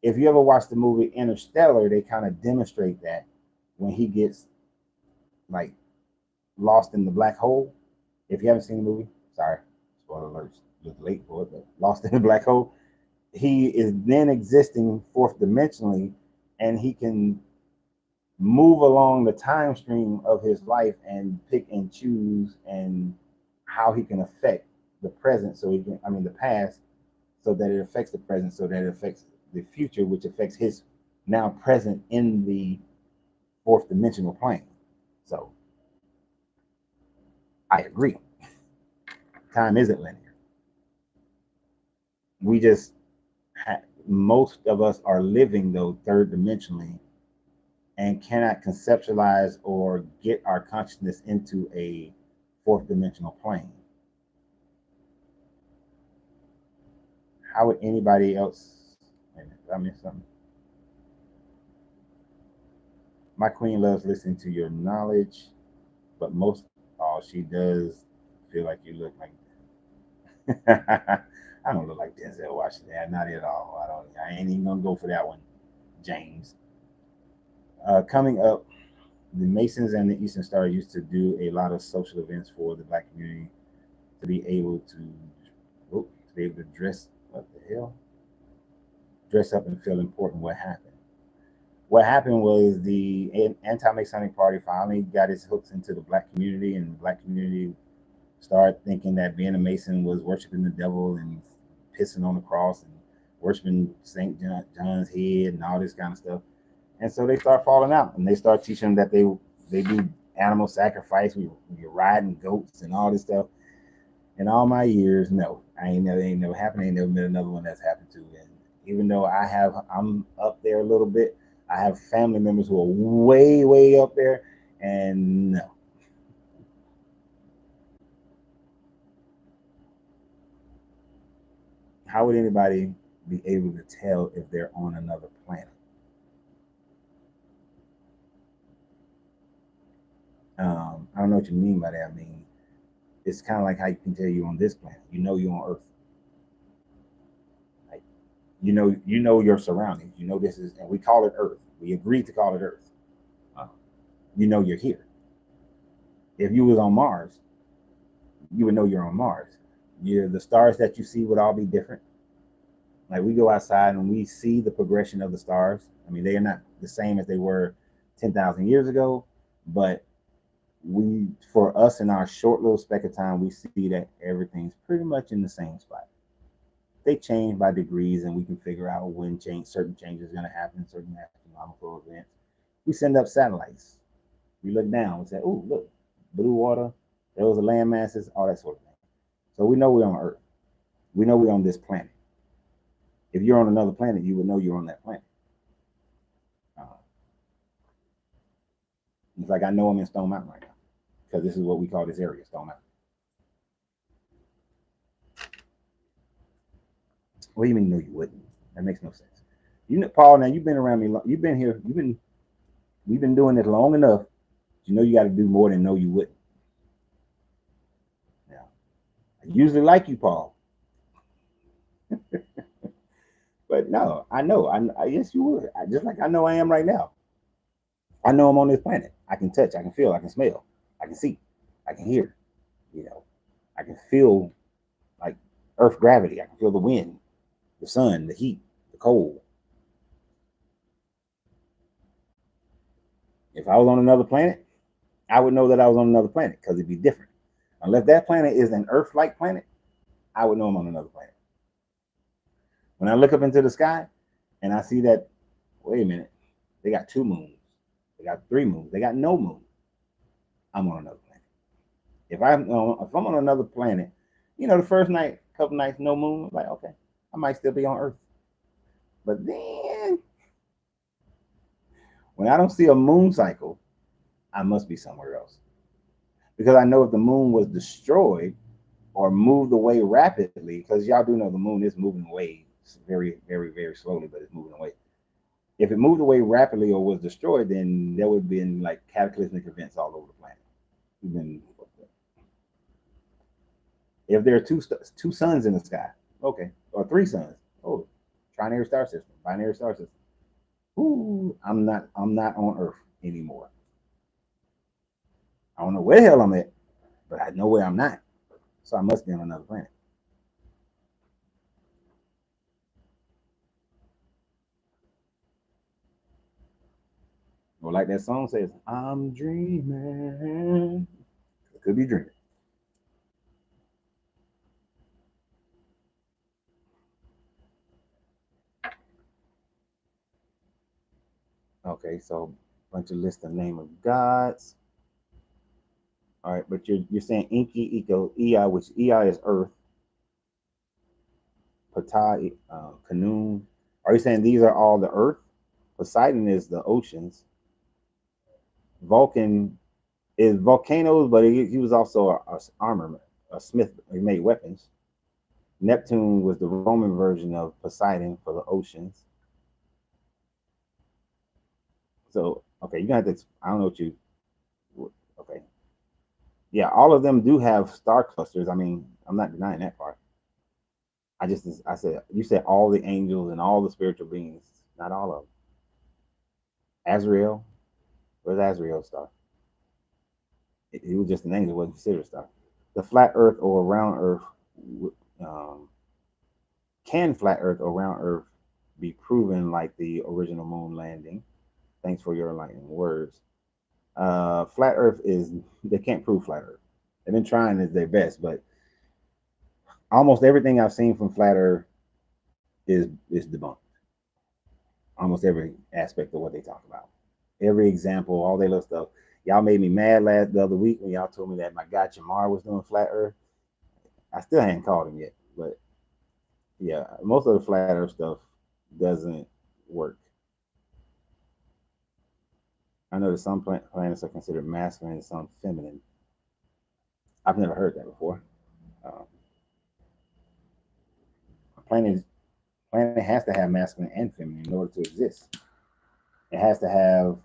If you ever watch the movie Interstellar, they kind of demonstrate that when he gets like lost in the black hole. If you haven't seen the movie, sorry, spoiler alerts, just late for it, but lost in the black hole, he is then existing fourth dimensionally, and he can move along the time stream of his life and pick and choose and how he can affect the present, so he can, the past, so that it affects the present, so that it affects the future, which affects his now present in the fourth dimensional plane. So I agree. Time isn't linear. We just most of us are living though third dimensionally and cannot conceptualize or get our consciousness into a fourth dimensional plane. How would anybody else? Did I miss something? My queen loves listening to your knowledge, but most all she does feel like you look like. I don't look like Denzel Washington, not at all. I ain't even gonna go for that one, James. Coming up, the Masons and the Eastern Star used to do a lot of social events for the Black community to be able to dress. What the hell? Dress up and feel important. What happened? What happened was the anti-Masonic party finally got its hooks into the Black community, and the Black community started thinking that being a Mason was worshiping the devil and pissing on the cross and worshiping St. John's head and all this kind of stuff. And so they start falling out, and they start teaching them that they do animal sacrifice. We're riding goats and all this stuff. In all my years, no, ain't never happened. Ain't never met another one that's happened to. And even though I'm up there a little bit, I have family members who are way, way up there, and no. How would anybody be able to tell if they're on another planet? I don't know what you mean by that. I mean, it's kind of like how you can tell you on this planet. You're on Earth. You know your surroundings. You know this is, and we call it Earth. We agreed to call it Earth. Uh, you know you're here. If you was on Mars, you would know you're on Mars. The stars that you see would all be different. Like we go outside and we see the progression of the stars. I mean, they are not the same as they were 10,000 years ago, but for us in our short little speck of time, we see that everything's pretty much in the same spot. They change by degrees, and we can figure out when certain changes are going to happen, certain astronomical events. We send up satellites. We look down. We say, "Oh, look, blue water. Those are land masses, all that sort of thing." So we know we're on Earth. We know we're on this planet. If you're on another planet, you would know you're on that planet. Uh, it's like I know I'm in Stone Mountain right now because this is what we call this area, Stone Mountain. What do you mean? No, you wouldn't. That makes no sense. You know, Paul. Now you've been around me. You've been here. We've been doing this long enough. You know you got to do more than no, you wouldn't. Now, I usually like you, Paul, but no, I know. Yes, you would. Just like I know I am right now. I know I'm on this planet. I can touch. I can feel. I can smell. I can see. I can hear. You know, I can feel like Earth gravity. I can feel the wind, the sun, the heat, the cold. If I was on another planet, I would know that I was on another planet because it'd be different. Unless that planet is an Earth-like planet, I would know I'm on another planet. When I look up into the sky and I see that, wait a minute, they got 2 moons, they got 3 moons, they got no moon. I'm on another planet. If I'm on another planet, the first night, couple nights, no moon, I'm like, okay, I might still be on Earth. But then when I don't see a moon cycle, I must be somewhere else. Because I know if the moon was destroyed or moved away rapidly, because y'all do know the moon is moving away very, very, very slowly, but it's moving away. If it moved away rapidly or was destroyed, then there would have been like cataclysmic events all over the planet. Even if there are two suns in the sky, okay, or 3 suns, oh, trinary star system, binary star system. Ooh, I'm not on Earth anymore. I don't know where the hell I'm at, but I know where I'm not. So I must be on another planet. Or like that song says, I'm dreaming. It could be dreaming. Okay, so bunch of list of name of gods. All right, but you're saying Inki, Eco, Ei, which Ei is Earth, Ptah, Canaan. Are you saying these are all the Earth? Poseidon is the oceans. Vulcan is volcanoes, but he was also a armor, a smith. He made weapons. Neptune was the Roman version of Poseidon for the oceans. So okay, you got to. I don't know what you. Okay, yeah, all of them do have star clusters. I mean, I'm not denying that part. I said you said all the angels and all the spiritual beings, not all of them. Azrael, where's Azrael's star? He was just an angel, wasn't considered a star. The flat Earth or round Earth, um, can flat Earth or round Earth be proven like the original moon landing? Thanks for your enlightening words. Flat Earth is they can't prove flat Earth. They've been trying their best, but almost everything I've seen from flat Earth is debunked. Almost every aspect of what they talk about, every example, all their little stuff. Y'all made me mad the other week when y'all told me that my guy Jamar was doing flat Earth. I still hadn't called him yet, but yeah, most of the flat Earth stuff doesn't work. I know that some planets are considered masculine and some feminine. I've never heard that before. Um, a planet has to have masculine and feminine in order to exist. It has to have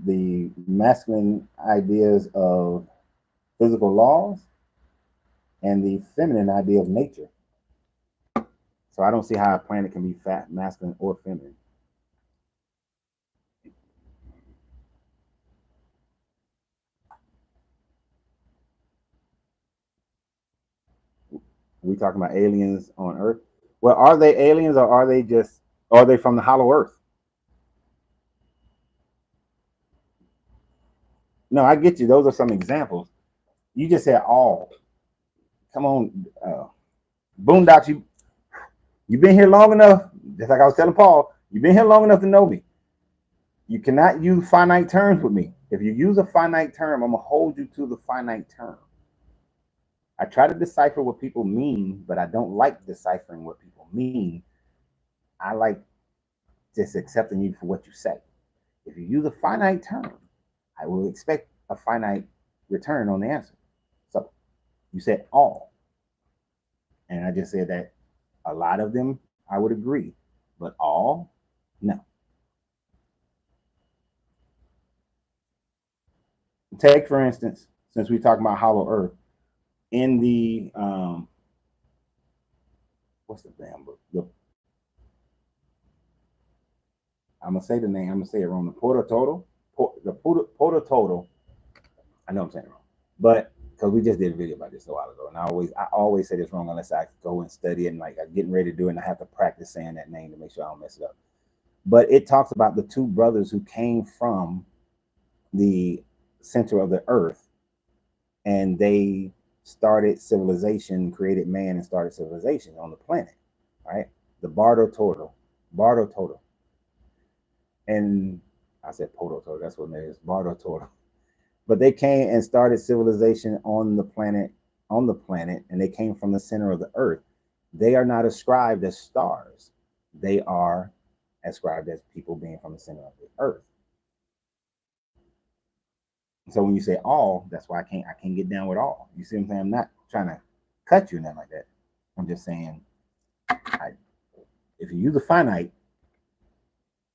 the masculine ideas of physical laws and the feminine idea of nature. So I don't see how a planet can be fat, masculine, or feminine. We talking about aliens on Earth? Well, are they aliens or are they from the hollow Earth? No, I get you. Those are some examples. You just said all. Come on, Boondocks. You've been here long enough. Just like I was telling Paul, you've been here long enough to know me. You cannot use finite terms with me. If you use a finite term, I'm gonna hold you to the finite term. I try to decipher what people mean, but I don't like deciphering what people mean. I like just accepting you for what you say. If you use a finite term, I will expect a finite return on the answer. So you said all. And I just said that a lot of them I would agree, but all, no. Take, for instance, since we talk about hollow earth, in the what's the damn book? I'm gonna say the name. I'm gonna say it wrong. The Porta Total. Porta Total. I know I'm saying it wrong, but because we just did a video about this a while ago, and I always say this wrong unless I go and study it and like I'm getting ready to do it, and I have to practice saying that name to make sure I don't mess it up. But it talks about the two brothers who came from the center of the earth, and they started civilization, created man, and started civilization on the planet, right? The Bardo Total, and I said Poto Total. That's what it is, Bardo Total. But they came and started civilization on the planet, and they came from the center of the earth. They are not ascribed as stars. They are ascribed as people being from the center of the earth. So when you say all, that's why I can't get down with all. You see what I'm saying? I'm not trying to cut you or nothing like that. I'm just saying, if you use a finite,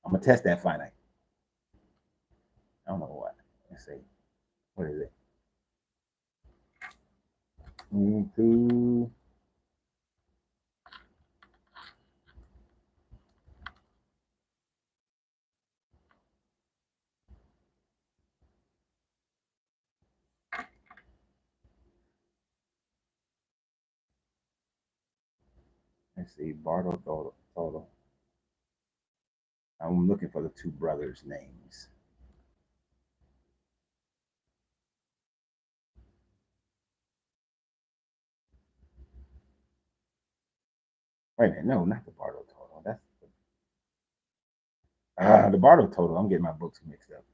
I'm gonna test that finite. I don't know what. Let's see. What is it? Into let's see, Bardo Total. I'm looking for the two brothers' names. Wait a minute, no, not the Bardo Total. That's the Bardo Total. I'm getting my books mixed up.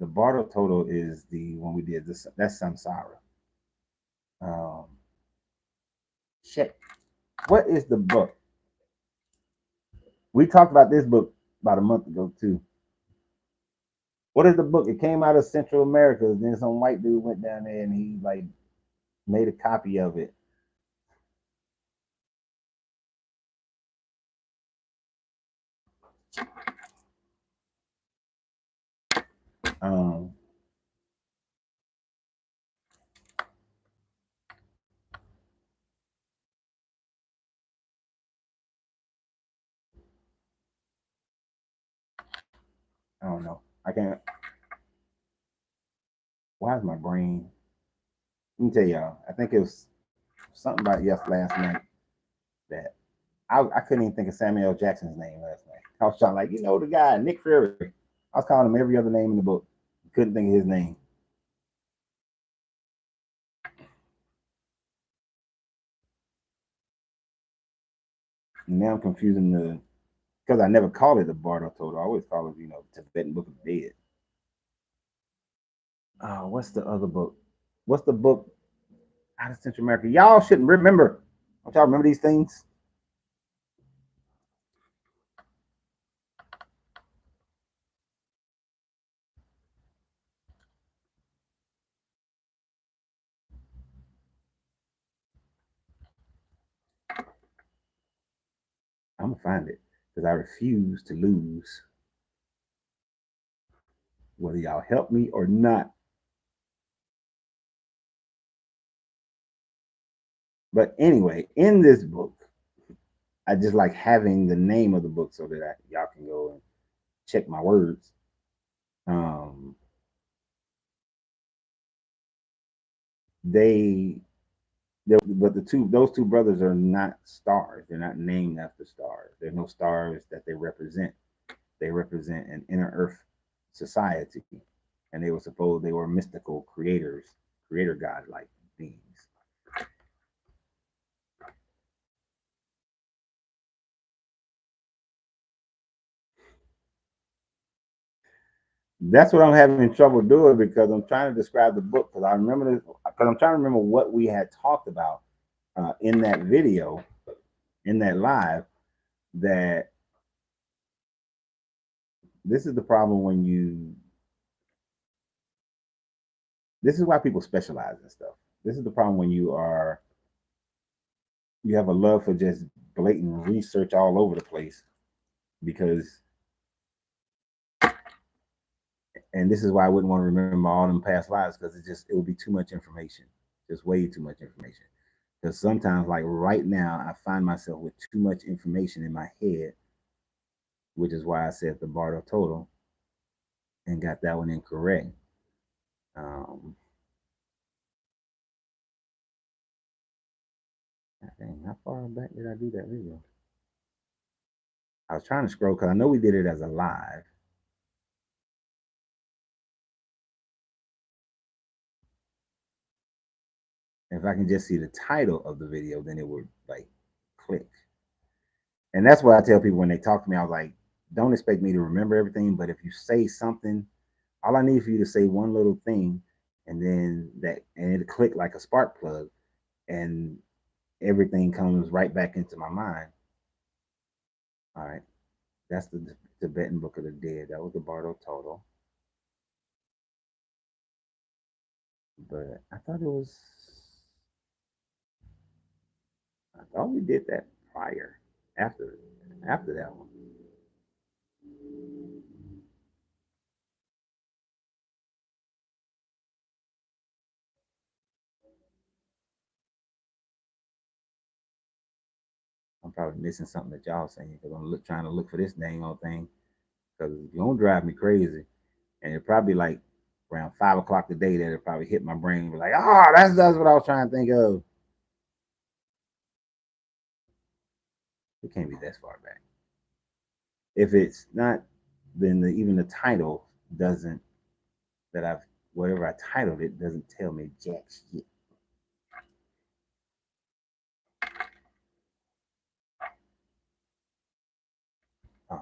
The Bardo Total is the one we did. This that's Samsara. Um, shit. What is the book? We talked about this book about a month ago too. What is the book? It came out of Central America. Then some white dude went down there and he like made a copy of it. Um, I don't know. I can't. Why is my brain? Let me tell y'all. I think it was something about last night that I couldn't even think of Samuel Jackson's name last night. I was trying like, the guy, Nick Fury. I was calling him every other name in the book. Couldn't think of his name. And now I'm confusing because I never call it the Bardo Total. I always call it, Tibetan Book of the Dead. What's the other book? What's the book out of Central America? Y'all shouldn't remember. Don't y'all remember these things? I'm gonna find it because I refuse to lose, whether y'all help me or not. But anyway, in this book, I just like having the name of the book so that y'all can go and check my words. They but those two brothers are not stars. They're not named after stars. There's no stars that they represent. They represent an inner earth society, and they were mystical creator god like beings. That's what I'm having trouble doing because I'm trying to describe the book because I'm trying to remember what we had talked about in that video, in that live. That this is the problem when you. This is why people specialize in stuff. This is the problem when you have a love for just blatant research all over the place because and this is why I wouldn't want to remember all them past lives because it would be too much information, just way too much information. Because sometimes, like right now, I find myself with too much information in my head, which is why I said the Bardo total and got that one incorrect. Dang, how far back did I do that video? I was trying to scroll because I know we did it as a live. If I can just see the title of the video, then it would like click. And that's what I tell people when they talk to me. I was like, don't expect me to remember everything, but if you say something, all I need for you to say one little thing, and then it'll click like a spark plug, and everything comes right back into my mind. All right, that's the Tibetan Book of the Dead. That was the Bardo total, but I thought we did that prior, after that one. I'm probably missing something that y'all saying because trying to look for this dang old thing because it's gonna drive me crazy. And it probably like around 5 o'clock today that it probably hit my brain and be like, oh, that's what I was trying to think of. It can't be that far back. If it's not, then even the title doesn't that I've whatever I titled it doesn't tell me jack shit.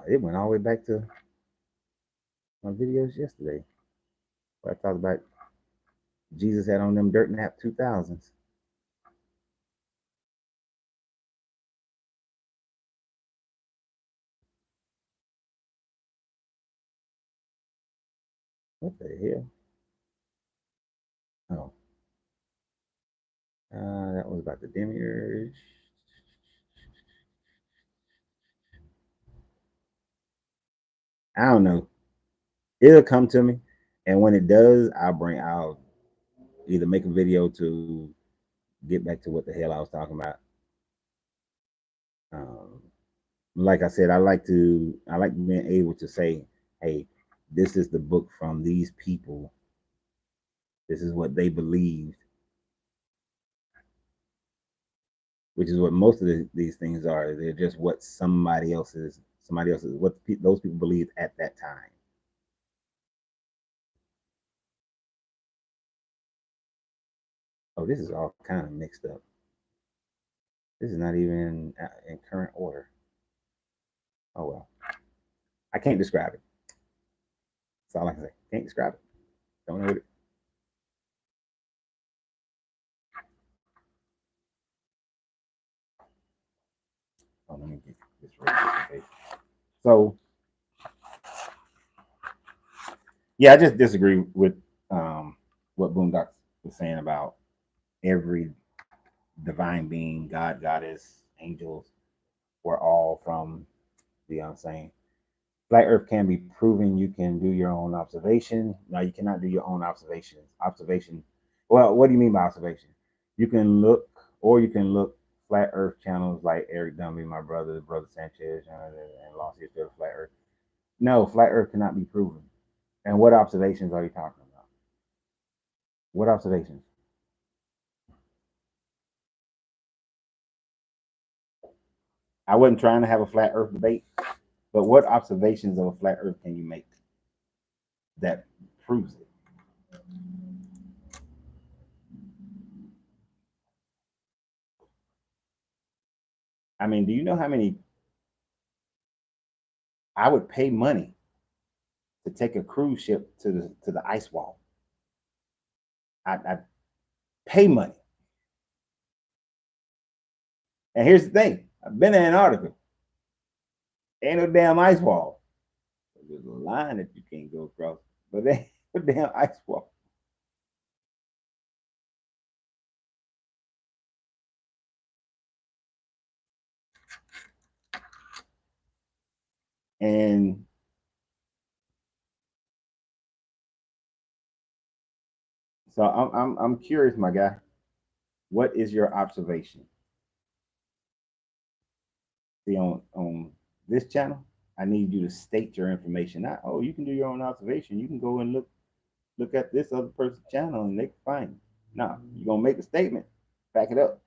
It went all the way back to my videos yesterday. Where I talked about Jesus had on them dirt nap 2000s. What the hell? Oh, that was about the Demiurge. I don't know. It'll come to me, and when it does, I'll either make a video to get back to what the hell I was talking about. Um, like I said, I like being able to say, hey, this is the book from these people. This is what they believed, which is what most of these things are. They're just what those people believed at that time. Oh, this is all kind of mixed up. This is not even in current order. Oh well, I can't describe it. That's all I can say. Can't describe it. Don't know it. Oh, let me get this right. So, yeah, I just disagree with what Boondock was saying about every divine being, God, goddess, angels, were all from the unseen. Flat Earth can be proven. You can do your own observation. No, you cannot do your own observation. Observation. Well, what do you mean by observation? You can look, or you can look flat Earth channels like Eric Dumby, my brother Sanchez, and Lost History of Flat Earth. No, flat Earth cannot be proven. And what observations are you talking about? What observations? I wasn't trying to have a flat Earth debate, but what observations of a flat Earth can you make that proves it? I mean, do you know how many? I would pay money to take a cruise ship to the ice wall. I pay money. And here's the thing: I've been in Antarctica. Ain't no damn ice wall. There's a line that you can't go across, but there ain't no damn ice wall. And so I'm curious, my guy. What is your observation? See, on this channel, I need you to state your information. Not, oh, you can do your own observation. You can go and look at this other person's channel and they can find you. No, you're gonna make a statement. Back it up.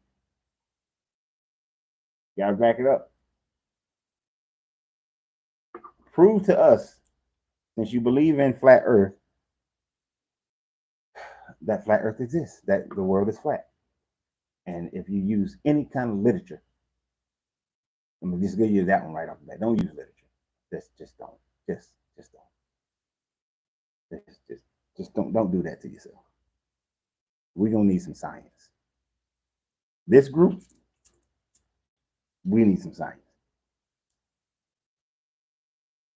You gotta back it up. Prove to us, since you believe in flat Earth, that flat Earth exists, that the world is flat. And if you use any kind of literature, I'm gonna just give you that one right off the bat. Don't use literature. Just don't. Just don't. Just don't do that to yourself. We're gonna need some science. This group, we need some science.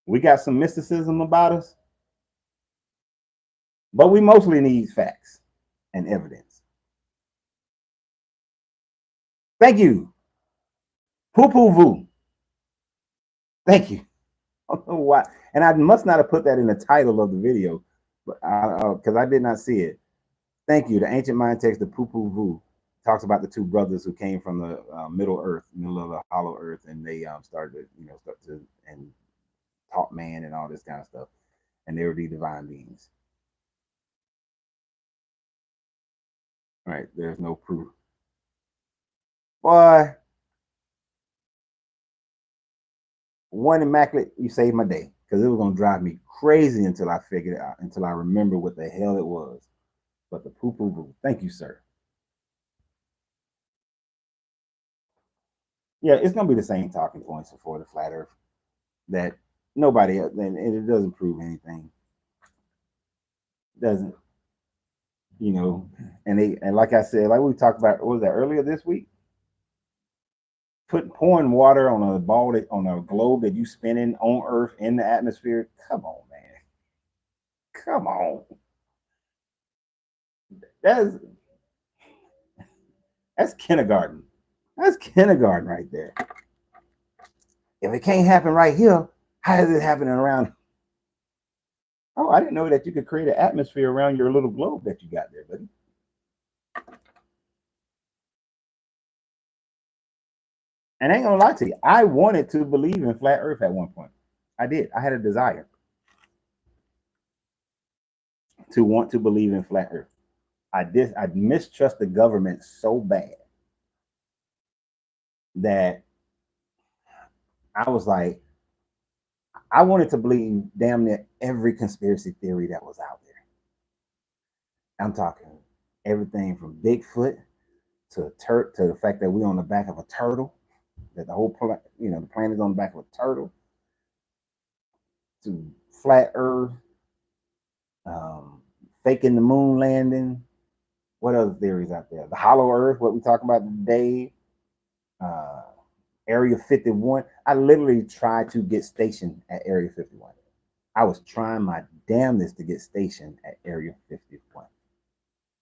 We got some mysticism about us, but we mostly need facts and evidence. Thank you. Poo poo voo. Thank you. I don't know why. And I must not have put that in the title of the video, but because I did not see it. Thank you. The ancient mind text, the poo poo voo, talks about the two brothers who came from the Middle Earth, middle of the Hollow Earth, and they started, start to and taught man and all this kind of stuff, and they were the divine beings. All right, there's no proof. Boy, one immaculate, you saved my day because it was gonna drive me crazy until I figured it out, until I remember what the hell it was. But the poo poo voo. Thank you, sir. Yeah, it's gonna be the same talking points for the flat Earth that nobody else, and it doesn't prove anything. It doesn't, and like I said, like we talked about, what was that earlier this week? Pouring water on a ball on a globe that you spinning on Earth in the atmosphere. Come on, man. Come on. That's that's kindergarten. That's kindergarten right there. If it can't happen right here, how is it happening around? Oh, I didn't know that you could create an atmosphere around your little globe that you got there, buddy. And I ain't gonna lie to you, I wanted to believe in flat Earth at one point. I did. I had a desire to want to believe in flat Earth. I mistrust the government so bad that I was like, I wanted to believe damn near every conspiracy theory that was out there. I'm talking everything from Bigfoot to the fact that we're on the back of a turtle, that the whole the planet's on the back of a turtle, to flat Earth, faking the moon landing. What other theories out there? The hollow Earth, what we talk about today. Area 51. I literally tried to get stationed at Area 51. I was trying my damnedest to get stationed at Area 51.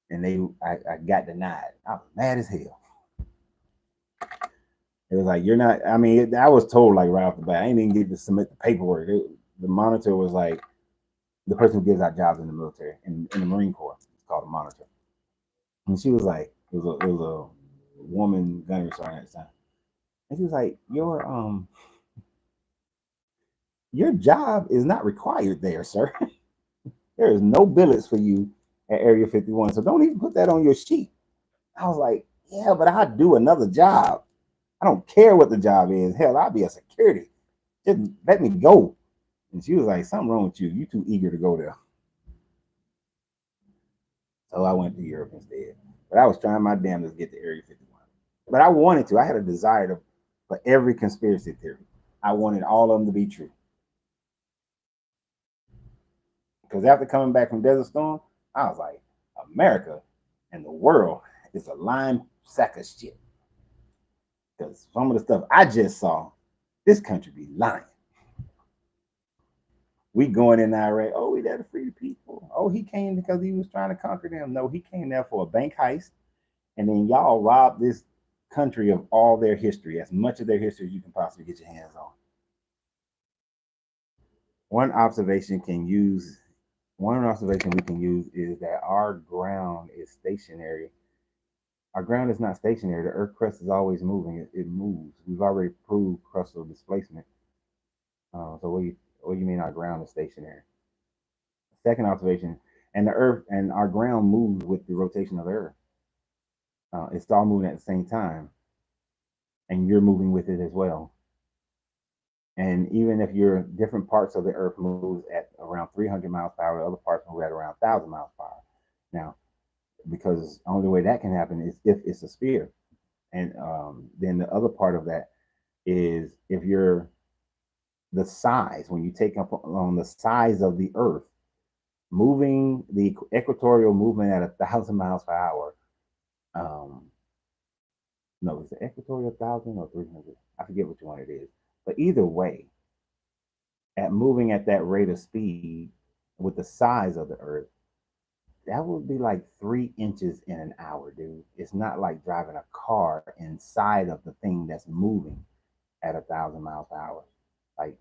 And I got denied. I was mad as hell. It was like, you're not, I mean, I was told like right off the bat, I didn't even get to submit the paperwork. The monitor was like, the person who gives out jobs in the military, in the Marine Corps, it's called a monitor. And she was like, it was woman gunnery sergeant at the time. And she was like, your job is not required there, sir. There is no billets for you at Area 51. So don't even put that on your sheet. I was like, yeah, but I do another job. I don't care what the job is. Hell, I'll be a security. Just let me go. And she was like, something wrong with you. You too eager to go there. So I went to Europe instead. But I was trying my damnedest to get to Area 51. But I wanted to. I had a desire for every conspiracy theory. I wanted all of them to be true. Because after coming back from Desert Storm, I was like, America and the world is a lying sack of shit. Because some of the stuff I just saw, this country be lying. We going in Iraq, oh, we there to free the people. Oh, he came because he was trying to conquer them. No, he came there for a bank heist. And then y'all robbed this country of all their history, as much of their history as you can possibly get your hands on. One observation we can use is that our ground is stationary. Our ground is not stationary. The Earth crust is always moving. It moves. We've already proved crustal displacement. So what do you mean our ground is stationary? Second observation, and the Earth and our ground moves with the rotation of the Earth. It's all moving at the same time, and you're moving with it as well. And even if your different parts of the Earth moves at around 300 miles per hour, the other parts move at around 1,000 miles per hour. Now, because the only way that can happen is if it's a sphere. And then the other part of that is if you're the size, when you take up on the size of the Earth, moving the equatorial movement at 1,000 miles per hour. No, is it equatorial 1,000 or 300? I forget which one it is. But either way, at moving at that rate of speed with the size of the Earth, that would be like 3 inches in an hour, dude. It's not like driving a car inside of the thing that's moving at 1,000 miles per hour. Like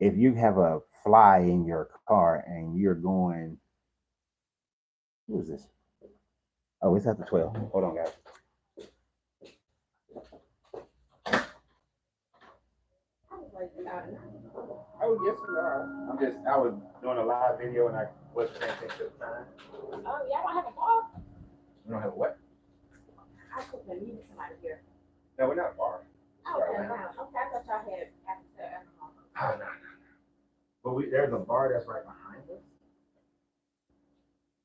if you have a fly in your car and you're going, who is this? Oh, it's after 12. Hold on, guys. Oh, yes, we are. I was doing a live video and I wasn't paying attention to the time. Oh, y'all don't have a bar? You don't have a what? I couldn't have needed somebody here. No, we're not a bar. Oh, okay, okay. I thought y'all had after alcohol. Oh, no. But there's a bar that's right behind us.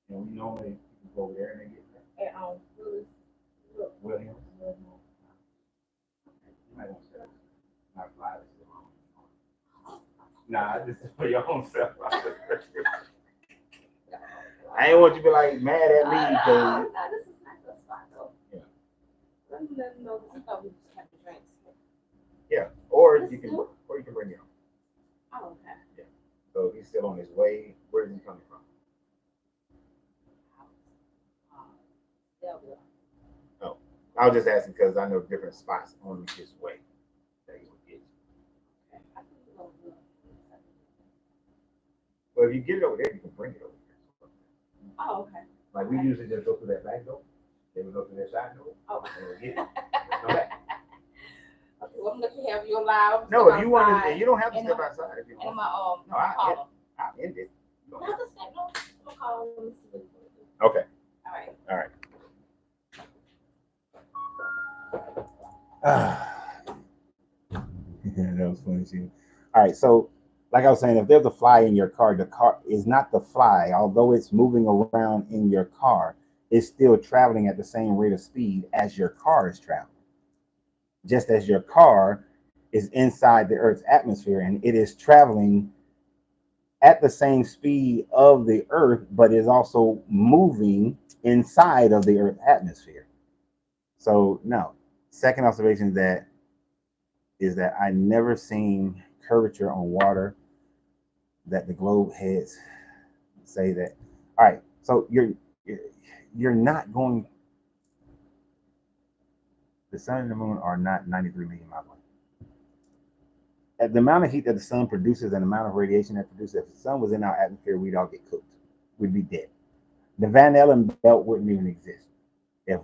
And we normally go over there and they get that. And Williams. You might want to say not fly this. Nah, this is for your own self. I ain't want you to be like mad at me because. No, this is not the spot though. Yeah. Let me know this is we just have the drinks. Yeah, or you can bring it on. Oh, okay. Yeah. So he's still on his way. Where is he coming from? Oh, I was just asking because I know different spots on his way that he would get. Well, if you get it over there, you can bring it over here. Oh, okay. Like we usually just go through that back door. They would go through their side door. Oh. And we'll get it. Okay. Okay, well, I'm looking to have you allowed. No, if you want to, you don't have to step outside if you want. And my no, I'll end it. No, just step. No, I'm call. Okay. All right. All right. That was funny too. All right, so like I was saying, if there's a fly in your car, the car is not the fly. Although it's moving around in your car, it's still traveling at the same rate of speed as your car is traveling. Just as your car is inside the Earth's atmosphere and it is traveling at the same speed of the Earth, but is also moving inside of the Earth's atmosphere. So no. Second observation is that I never seen curvature on water that the globe heads say that. All right, so you're not going. The sun and the moon are not 93 million miles away. At the amount of heat that the sun produces and the amount of radiation that produces, if the sun was in our atmosphere, we'd all get cooked. We'd be dead. The Van Allen belt wouldn't even exist. If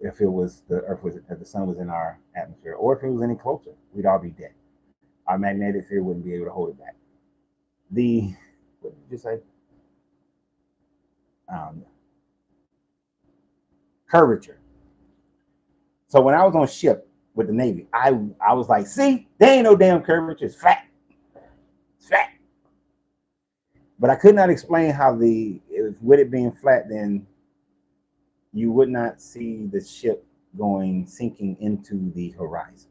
if it was the Earth was if the sun was in our atmosphere, or if it was any closer, we'd all be dead. Our magnetic field wouldn't be able to hold it back. The what did you say? Um, Curvature. So when I was on ship with the Navy, I was like, see, there ain't no damn curvature. It's flat. It's flat. But I could not explain how with it being flat, then you would not see the ship sinking into the horizon.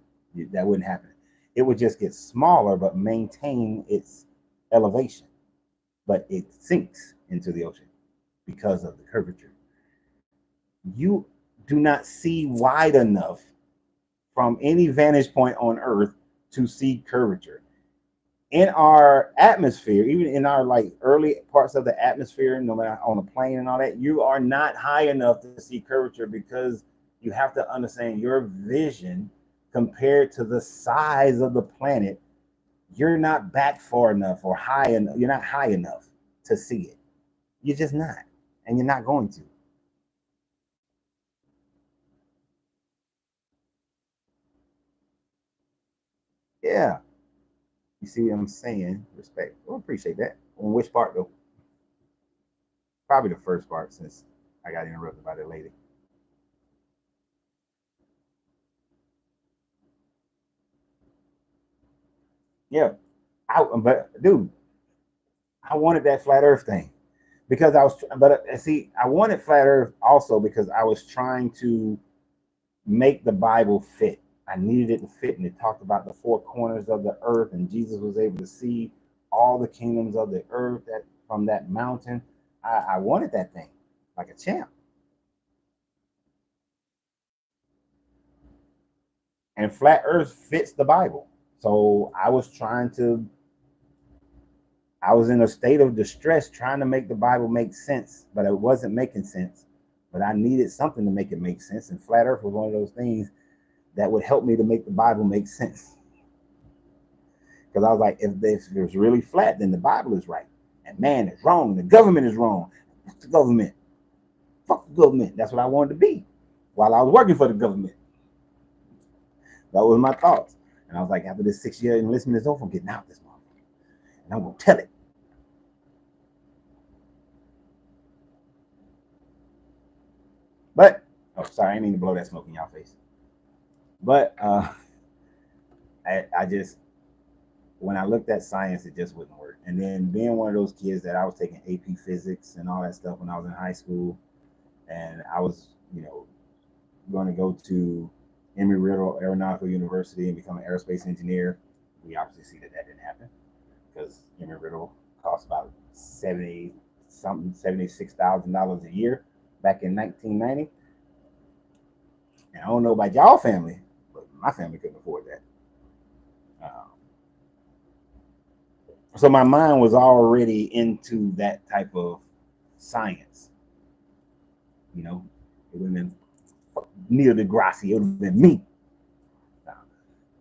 That wouldn't happen. It would just get smaller, but maintain its elevation. But it sinks into the ocean because of the curvature. You do not see wide enough from any vantage point on Earth to see curvature. In our atmosphere, even in our like early parts of the atmosphere, no matter on a plane and all that, you are not high enough to see curvature, because you have to understand your vision compared to the size of the planet. You're not back far enough or high enough. You're not high enough to see it. You're just not, and you're not going to. Yeah. You see what I'm saying? Respect. Well, appreciate that. On which part though? Probably the first part, since I got interrupted by that lady. Yeah. But dude, I wanted that flat earth thing because see, I wanted flat earth also because I was trying to make the Bible fit. I needed it to fit, and it talked about the four corners of the earth, and Jesus was able to see all the kingdoms of the earth that from that mountain. I wanted that thing like a champ. And flat earth fits the Bible. So I was in a state of distress trying to make the Bible make sense, but it wasn't making sense. But I needed something to make it make sense. And flat earth was one of those things that would help me to make the Bible make sense. Because I was like, if it's really flat, then the Bible is right. And man is wrong. The government is wrong. Fuck the government. Fuck the government. That's what I wanted to be while I was working for the government. That was my thoughts. And I was like, after this 6 year enlistment is over, I'm getting out this month. And I'm going to tell it. But, oh, sorry, I didn't mean to blow that smoke in y'all face. But I just, when I looked at science, it just wouldn't work. And then being one of those kids that I was taking AP physics and all that stuff when I was in high school, and I was, going to go to Embry-Riddle Aeronautical University and become an aerospace engineer. We obviously see that didn't happen because Embry-Riddle cost about $76,000 a year back in 1990. And I don't know about y'all family, but my family couldn't afford that. So my mind was already into that type of science. It would have been Neil deGrasse, it would have been me.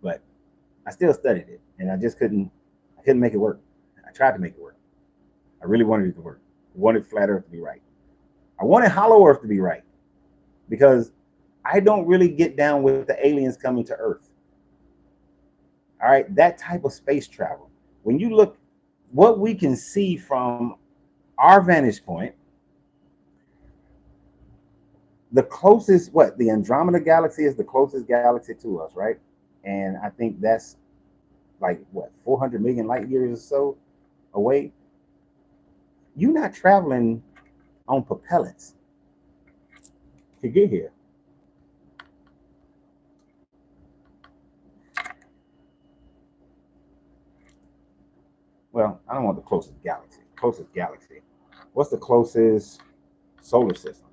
But I still studied it, and I couldn't make it work. I tried to make it work. I really wanted it to work. I wanted flat earth to be right. I wanted hollow earth to be right, because I don't really get down with the aliens coming to Earth. All right, that type of space travel. When you look what we can see from our vantage point, the closest, the Andromeda galaxy is the closest galaxy to us, right? And I think that's like 400 million light years or so away. You're not traveling on propellants to get here. Well, I don't want the closest galaxy. Closest galaxy. What's the closest solar system?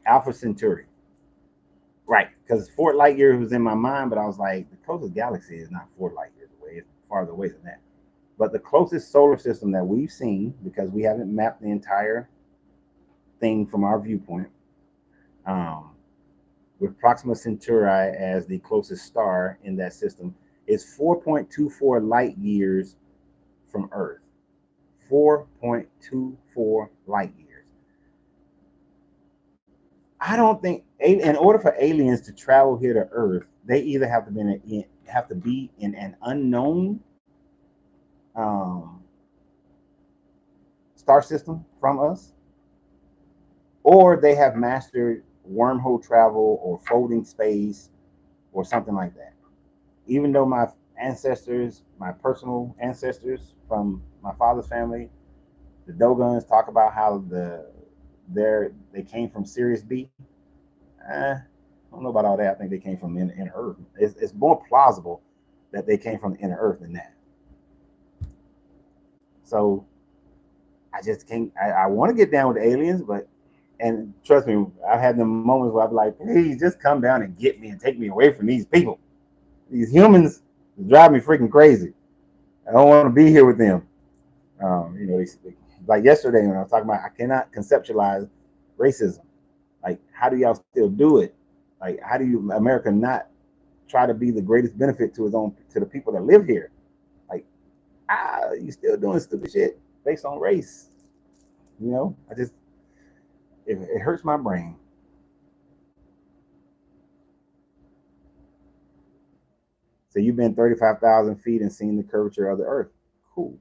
Alpha Centauri. Right, because Fort Light Year was in my mind, but I was like, the closest galaxy is not 4 light years away. It's farther away than that. But the closest solar system that we've seen, because we haven't mapped the entire thing from our viewpoint, with Proxima Centauri as the closest star in that system, is 4.24 light years from Earth. 4.24 light years. I don't think, in order for aliens to travel here to Earth, they either have to be in an unknown star system from us, or they have mastered wormhole travel or folding space or something like that. Even though my ancestors, my personal ancestors from my father's family, the Dogons, talk about how they came from Sirius B. I don't know about all that. I think they came from the inner Earth. It's more plausible that they came from the inner Earth than that. So I just can't. I want to get down with the aliens, and trust me, I've had the moments where I'm like, please just come down and get me and take me away from these people. These humans drive me freaking crazy. I don't want to be here with them. Like yesterday when I was talking about, I cannot conceptualize racism. Like, how do y'all still do it? Like, how do you America not try to be the greatest benefit to the people that live here? Like, you still doing stupid shit based on race. It hurts my brain. So you've been 35,000 feet and seen the curvature of the Earth. Cool.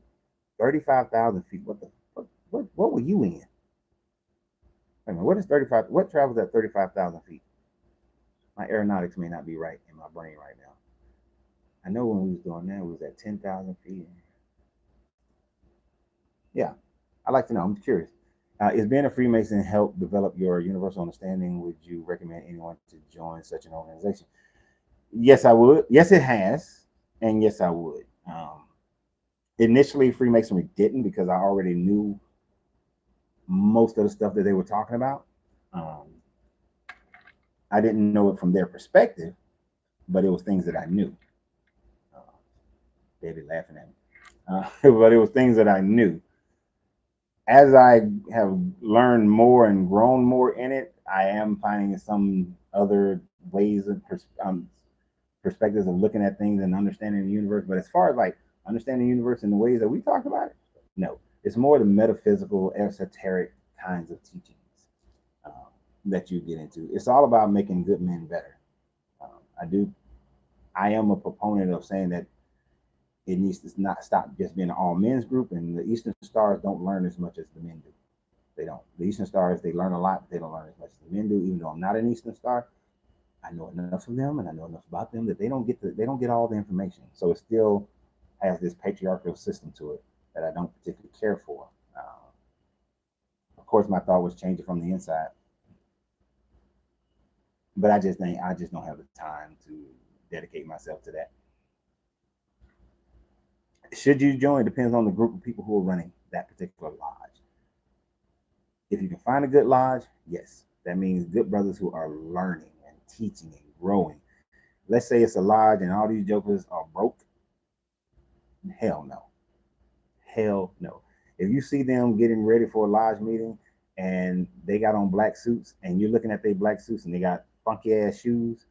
35,000 feet. What were you in? I mean, what is 35? What travels at 35,000 feet? My aeronautics may not be right in my brain right now. I know when we was doing that, we was at 10,000 feet. Yeah, I'd like to know. I'm curious. Is being a Freemason help develop your universal understanding? Would you recommend anyone to join such an organization? Yes, I would. Yes, it has, and yes, I would. Initially, Freemasonry didn't because I already knew most of the stuff that they were talking about. I didn't know it from their perspective, but it was things that I knew. David laughing at me, but it was things that I knew. As I have learned more and grown more in it, I am finding some other ways of perspectives of looking at things and understanding the universe. But as far as like understanding the universe in the ways that we talk about it, no, it's more the metaphysical, esoteric kinds of teachings that you get into. It's all about making good men better. I am a proponent of saying that it needs to not stop just being an all men's group, and the Eastern Stars don't learn as much as the men do. They don't. The Eastern Stars, they learn a lot, but they don't learn as much as the men do. Even though I'm not an Eastern Star, I know enough of them and I know enough about them that they don't get all the information. So it still has this patriarchal system to it that I don't particularly care for. Of course, my thought was change it from the inside, but I just don't have the time to dedicate myself to that. Should you join? It depends on the group of people who are running that particular lodge. If you can find a good lodge, yes, that means good brothers who are learning and teaching and growing. Let's say it's a lodge and all these jokers are broke. Hell no. Hell no. If you see them getting ready for a lodge meeting and they got on black suits and you're looking at their black suits and they got funky ass shoes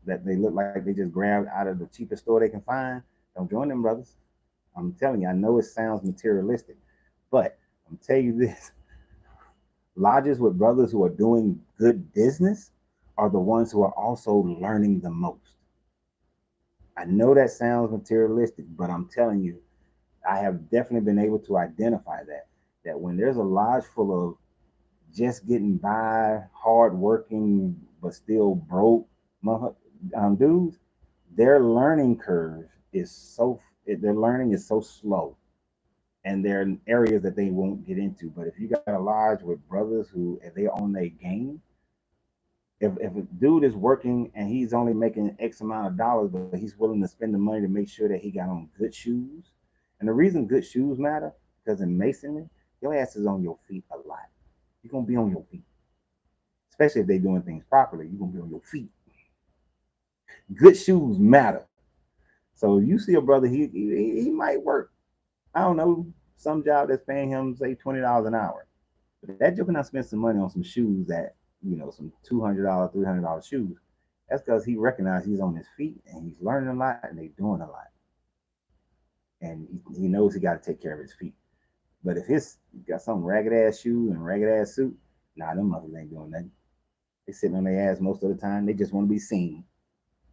that they look like they just grabbed out of the cheapest store they can find, don't join them, brothers. I'm telling you, I know it sounds materialistic, but I'm telling you this: lodges with brothers who are doing good business are the ones who are also learning the most. I know that sounds materialistic, but I'm telling you, I have definitely been able to identify that when there's a lodge full of just getting by, hard working but still broke dudes, their learning curve is their learning is so slow, and there are areas that they won't get into. But if you got a lodge with brothers who, if they own their game, if a dude is working and he's only making X amount of dollars, but he's willing to spend the money to make sure that he got on good shoes. And the reason good shoes matter, because in masonry, your ass is on your feet a lot. You're gonna be on your feet, especially if they're doing things properly. You're gonna be on your feet. Good shoes matter. So if you see a brother, he might work, I don't know, some job that's paying him say $20 an hour. But that joker not spend some money on some shoes that, some $200, $300 shoes. That's because he recognizes he's on his feet and he's learning a lot and they're doing a lot. And he knows he got to take care of his feet. But if it's got some ragged ass shoe and ragged ass suit, nah, them mothers ain't doing nothing. They sitting on their ass most of the time. They just want to be seen.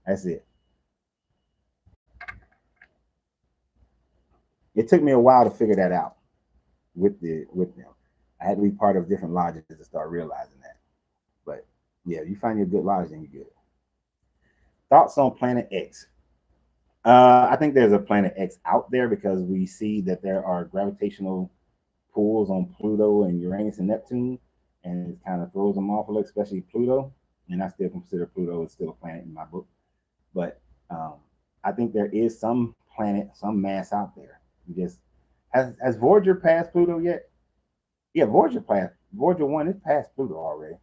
That's it. It took me a while to figure that out with them. I had to be part of different lodges to start realizing that. But yeah, you find your good lodge, then you're good. Thoughts on Planet X? I think there's a Planet X out there because we see that there are gravitational pulls on Pluto and Uranus and Neptune, and it kind of throws them off a little, especially Pluto. And I still consider Pluto is still a planet in my book. But I think there is some planet, some mass out there. You just has Voyager passed Pluto yet? Yeah, Voyager passed. Voyager 1 is past Pluto already,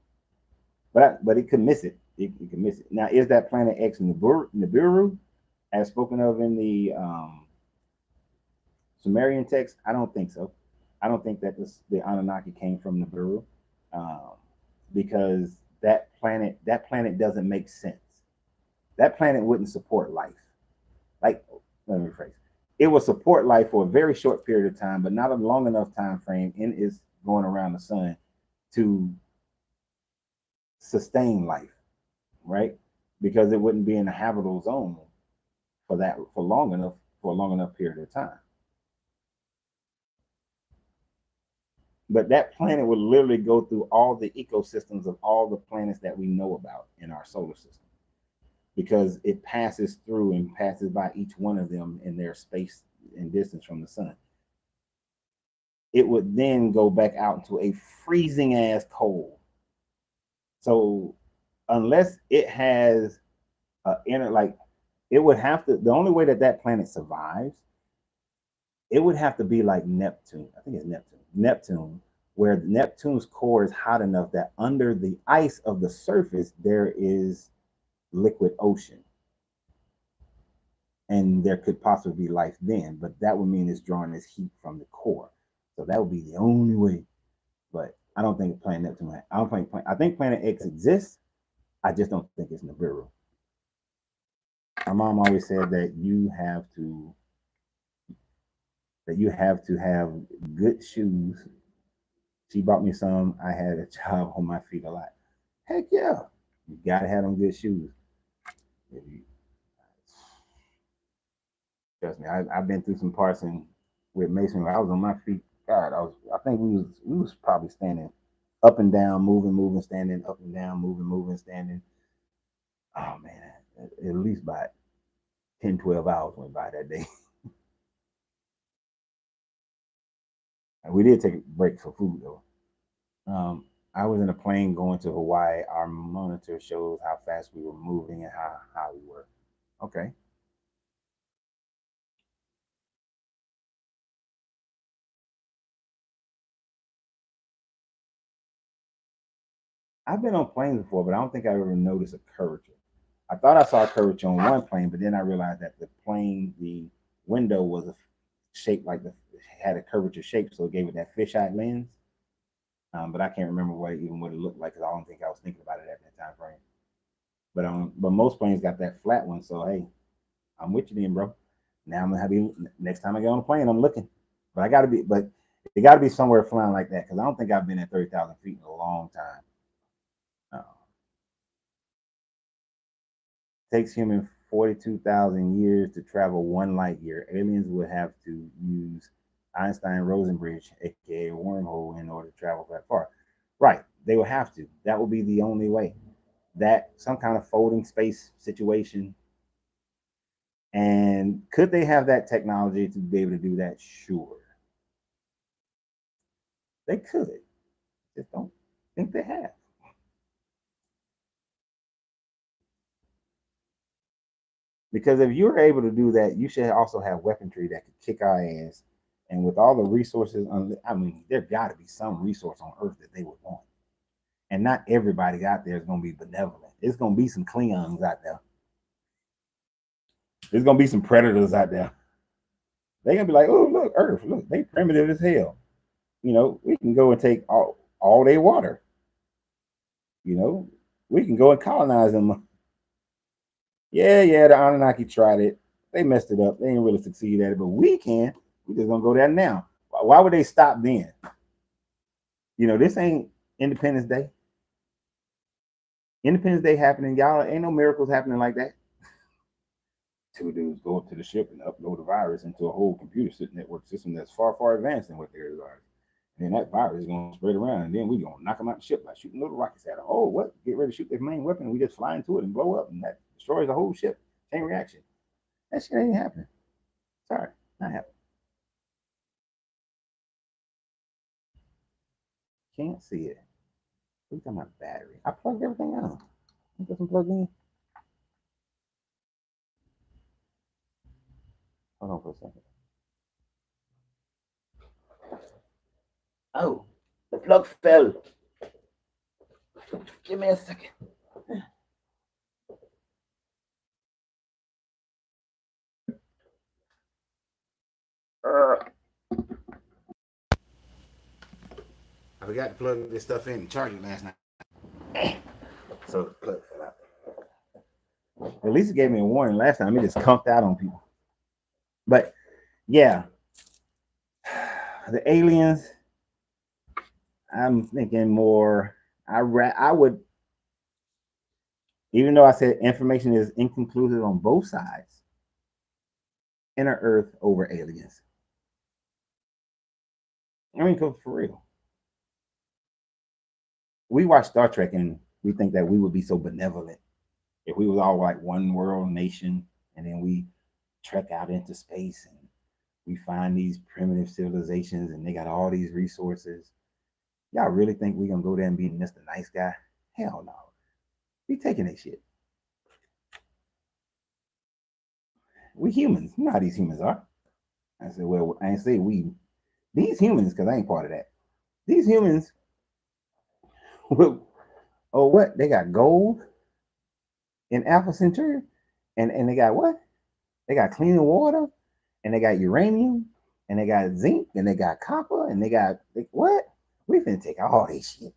but it could miss it. It could miss it. Now, is that Planet X Nibiru, as spoken of in the Sumerian text? I don't think so. I don't think that the Anunnaki came from Nibiru, um, because that planet doesn't make sense. That planet wouldn't support life. Like, let me rephrase. It will support life for a very short period of time, but not a long enough time frame in its going around the sun to sustain life, right? Because it wouldn't be in a habitable zone for a long enough period of time. But that planet would literally go through all the ecosystems of all the planets that we know about in our solar system, because it passes through and passes by each one of them in their space and distance from the sun. It would then go back out into a freezing ass cold. So unless it has a inner, like, it would have to, the only way that that planet survives, it would have to be like Neptune. I think it's Neptune, where Neptune's core is hot enough that under the ice of the surface there is liquid ocean, and there could possibly be life then, but that would mean it's drawing this heat from the core. So that would be the only way. But I don't think Planet Neptune. I think Planet X exists. I just don't think it's Nibiru. My mom always said that you have to have good shoes. She bought me some. I had a job on my feet a lot. Heck yeah, you gotta have them good shoes. If you, trust me, I've been through some parts with masonry. I was on my feet. God, I think we was probably standing up and down, moving, standing, up and down, moving, standing. Oh man, at least about 10, 12 hours went by that day. And we did take a break for food though. I was in a plane going to Hawaii. Our monitor shows how fast we were moving and how we were. Okay. I've been on planes before, but I don't think I ever noticed a curvature. I thought I saw a curvature on one plane, but then I realized that the window was shaped like had a curvature shape, so it gave it that fisheye lens. But I can't remember what it looked like because I don't think I was thinking about it at that time frame. But most planes got that flat one, so hey, I'm with you then, bro. Now I'm gonna have you next time I get on a plane. I'm looking, but it got to be somewhere flying like that because I don't think I've been at 30,000 feet in a long time. Takes human 42,000 years to travel 1 light year. Aliens would have to use Einstein-Rosen bridge, aka a wormhole, in order to travel that far. Right, they will have to. That will be the only way. That some kind of folding space situation. And could they have that technology to be able to do that? Sure, they could. Just don't think they have. Because if you're able to do that, you should also have weaponry that could kick our ass. And with all the resources, I mean, there got to be some resource on Earth that they would want. And not everybody out there is going to be benevolent. There's going to be some Klingons out there. There's going to be some predators out there. They're going to be like, oh, look, Earth, look, they primitive as hell. You know, we can go and take all their water. You know, we can go and colonize them. Yeah, the Anunnaki tried it. They messed it up. They didn't really succeed at it, but we can. We just gonna go there now. Why Why would they stop then? You know, this ain't Independence Day. Independence Day happening, y'all. Ain't no miracles happening like that. Two dudes go up to the ship and upload a virus into a whole computer network system that's far, far advanced than what theirs are. And then that virus is going to spread around, and then we're going to knock them out the ship by shooting little rockets at them. Oh, what? Get ready to shoot their main weapon. We just fly into it and blow up, and that destroys the whole ship. Chain reaction. That shit ain't happening. Sorry, not happening. Can't see it. What are you talking about battery? I plugged everything out. It doesn't plug in. Hold on for a second. Oh, the plug fell. Give me a second. I forgot to plug this stuff in and charge it last night. So the plug fell out. At least it gave me a warning last time. It just conked out on people. But yeah, the aliens, I'm thinking more. I would, even though I said information is inconclusive on both sides, inner Earth over aliens. I mean, for real. We watch Star Trek and we think that we would be so benevolent if we was all like one world nation, and then we trek out into space and we find these primitive civilizations and they got all these resources. Y'all really think we're gonna go there and be Mr. Nice Guy? Hell no. We taking that shit. We humans. You know how these humans are. I said, well, I ain't say we. These humans, because I ain't part of that. These humans, oh, what? They got gold in Alpha Centauri, and they got what? They got clean water, and they got uranium, and they got zinc, and they got copper, and they got what? We finna take all this shit.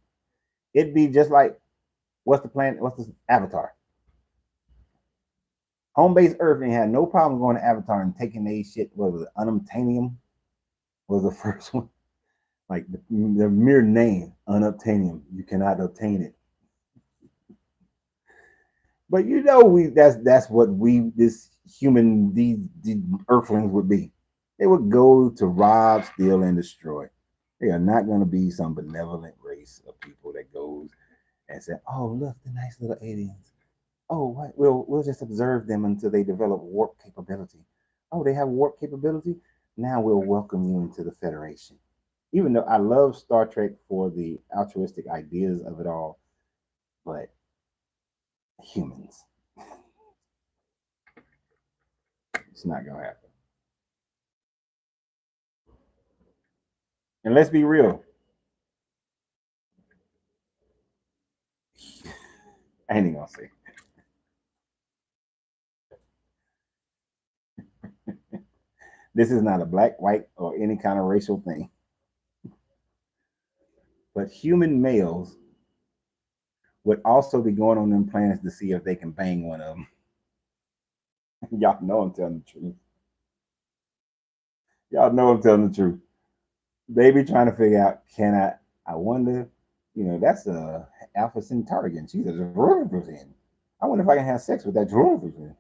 It'd be just like, what's the planet? What's the Avatar? Home base Earth ain't had no problem going to Avatar and taking their shit. What was it? Unobtainium was the first one. Like the mere name, unobtainium. You cannot obtain it. But you know, that's what we, this human, these earthlings would be. They would go to rob, steal, and destroy. They are not going to be some benevolent race of people that goes and say, "Oh, look, the nice little aliens. Oh, what? We'll just observe them until they develop warp capability. Oh, they have warp capability. Now we'll welcome you into the Federation." Even though I love Star Trek for the altruistic ideas of it all, but humans, it's not gonna happen. And let's be real. I ain't even gonna say. This is not a black, white, or any kind of racial thing. But human males would also be going on them planets to see if they can bang one of them. Y'all know I'm telling the truth. Y'all know I'm telling the truth. They be trying to figure out, I wonder, that's a Alpha Centaurian. She's a Druid. I wonder if I can have sex with that Druid.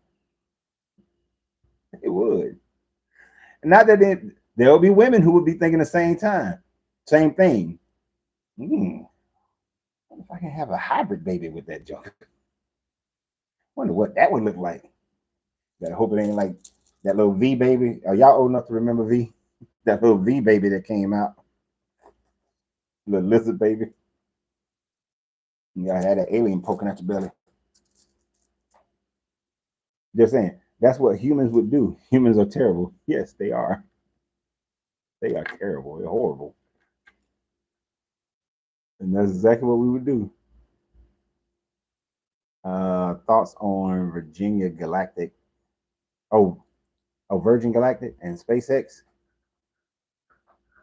It would. Not that there'll be women who would be thinking the same thing. What if I can have a hybrid baby with that junk? Wonder what that would look like. I hope it ain't like that little V baby. Are y'all old enough to remember V? That little V baby that came out. Little lizard baby. Y'all had an alien poking at your belly. Just saying, that's what humans would do. Humans are terrible. Yes, they are. They are terrible. They're horrible. And that's exactly what we would do. Thoughts on Virginia Galactic? Oh, Virgin Galactic and SpaceX.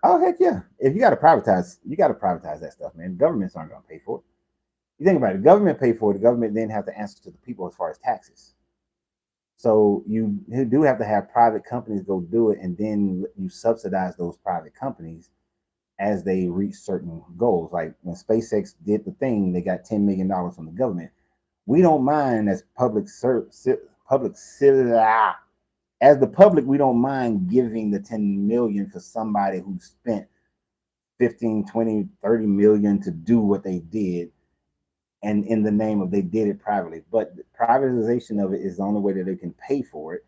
Oh heck yeah! If you got to privatize that stuff, man. Governments aren't going to pay for it. You think about it. The government pay for it. The government then have to answer to the people as far as taxes. So you do have to have private companies go do it, and then you subsidize those private companies as they reach certain goals. Like when SpaceX did the thing, they got $10 million from the government. We don't mind as as the public, we don't mind giving the 10 million for somebody who spent 15, 20, 30 million to do what they did, and in the name of they did it privately. But the privatization of it is the only way that they can pay for it.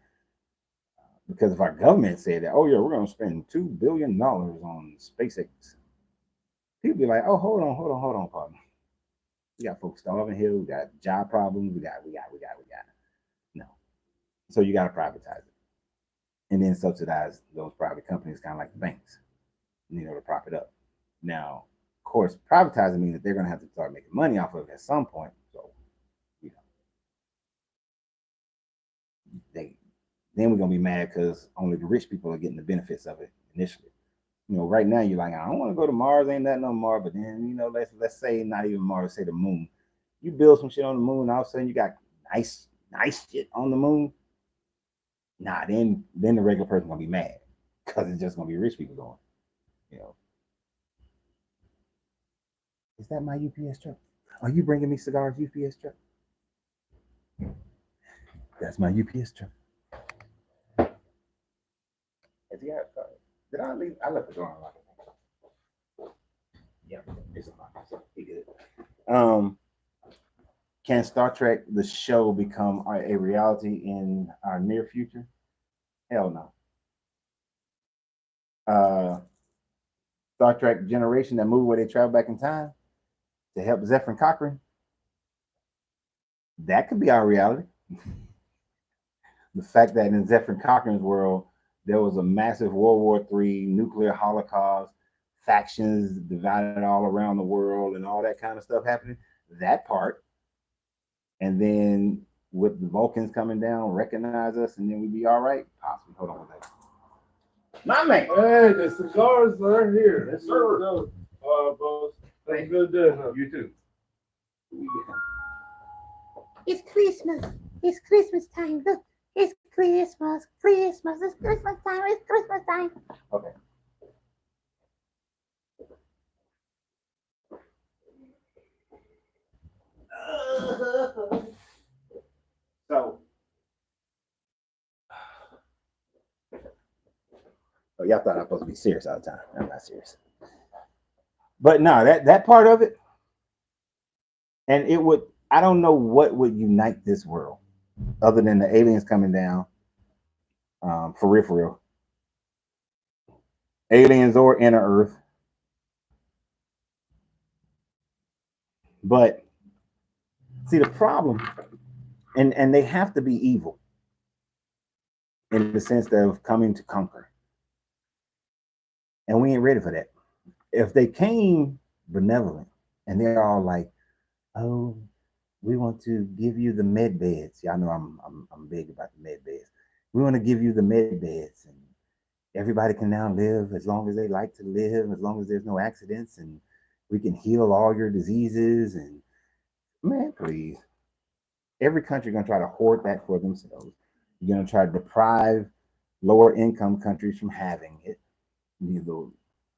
Because if our government said that, oh yeah, we're going to spend $2 billion on SpaceX, people be like, oh, hold on, partner. We got folks starving here. We got job problems. We got. No. So you got to privatize it, and then subsidize those private companies, kind of like the banks, to prop it up. Now, of course, privatizing means that they're going to have to start making money off of it at some point. So, you know, then we're going to be mad because only the rich people are getting the benefits of it initially. Right now you're like, I don't want to go to Mars, ain't that no more. But then, let's say not even Mars, say the moon. You build some shit on the moon, all of a sudden you got nice shit on the moon. Nah, then the regular person gonna be mad because it's just gonna be rich people going. Is that my UPS truck? Are you bringing me cigars, UPS truck? That's my UPS truck. Did I leave? I left the door unlocked. Yeah, it's unlocked. So be good. Can Star Trek the show become a reality in our near future? Hell no. Star Trek Generation, that movie where they travel back in time to help Zephyr Cochrane, that could be our reality. The fact that in Zephyr Cochrane's world, there was a massive World War III, nuclear holocaust, factions divided all around the world, and all that kind of stuff happening, that part. And then with the Vulcans coming down, recognize us, and then we'd be all right. Possibly. Hold on one second. My man. Hey, the cigars are here. Yes, sir. Boss. Have a good day. You too. It's Christmas. It's Christmas time. Look, it's Christmas. Christmas. It's Christmas time. It's Christmas time. Okay. So, y'all thought I was supposed to be serious all the time. I'm not serious. But no, that part of it, and it would, I don't know what would unite this world other than the aliens coming down. For real. Aliens or inner Earth. But see the problem, and they have to be evil in the sense of coming to conquer. And we ain't ready for that. If they came benevolent and they're all like, oh, we want to give you the med beds. Y'all know I'm big about the med beds. We want to give you the med beds, and everybody can now live as long as they like to live, as long as there's no accidents, and we can heal all your diseases. And man, please. Every country gonna try to hoard that for themselves. You're gonna try to deprive lower income countries from having it.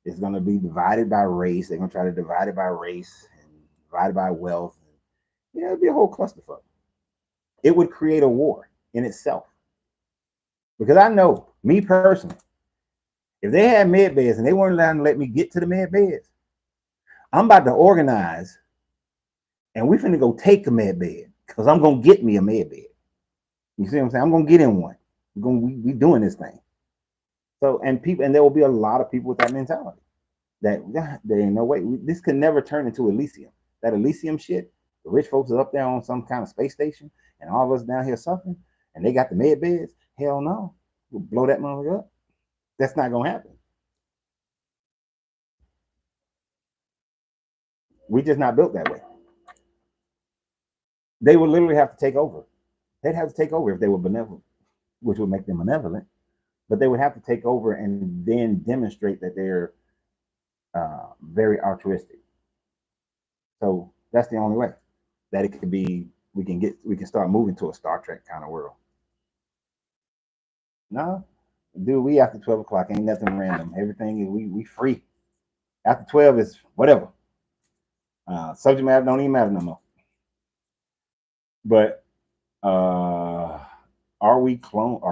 It's gonna be divided by race. They're gonna try to divide it by race and divide it by wealth. It'd be a whole clusterfuck. It would create a war in itself. Because I know, me personally, if they had med beds and they weren't allowed to let me get to the med beds, I'm about to organize and we finna go take a med bed because I'm gonna get me a med bed. You see what I'm saying? I'm gonna get in one. We doing this thing. So and there will be a lot of people with that mentality. That there ain't no way. This could never turn into Elysium. That Elysium shit, the rich folks are up there on some kind of space station, and all of us down here suffering, and they got the med beds. Hell no, we'll blow that motherfucker up. That's not gonna happen. We just not built that way. They would literally have to take over. They'd have to take over if they were benevolent, which would make them malevolent. But they would have to take over and then demonstrate that they're very altruistic. So that's the only way that it could be. We can start moving to a Star Trek kind of world. No, dude, we after 12 o'clock ain't nothing random. Everything is we free. After 12 is whatever. Subject matter don't even matter no more. But are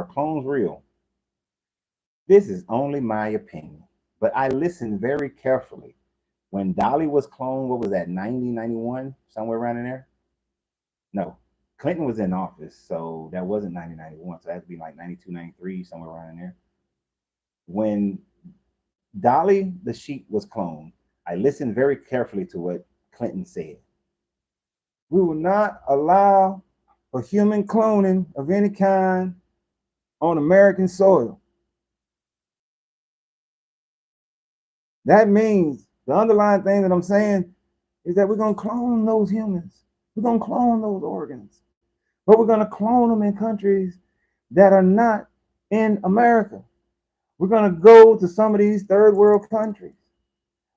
clones real? This is only my opinion. But I listened very carefully. When Dolly was cloned, what was that, 90, 91, somewhere around in there? No. Clinton was in office, so that wasn't 90, 91. So that had to be like 92, 93, somewhere around in there. When Dolly the sheep was cloned, I listened very carefully to what Clinton said. We will not allow for human cloning of any kind on American soil. That means the underlying thing that I'm saying is that we're going to clone those humans. We're going to clone those organs. But we're going to clone them in countries that are not in America. We're going to go to some of these third world countries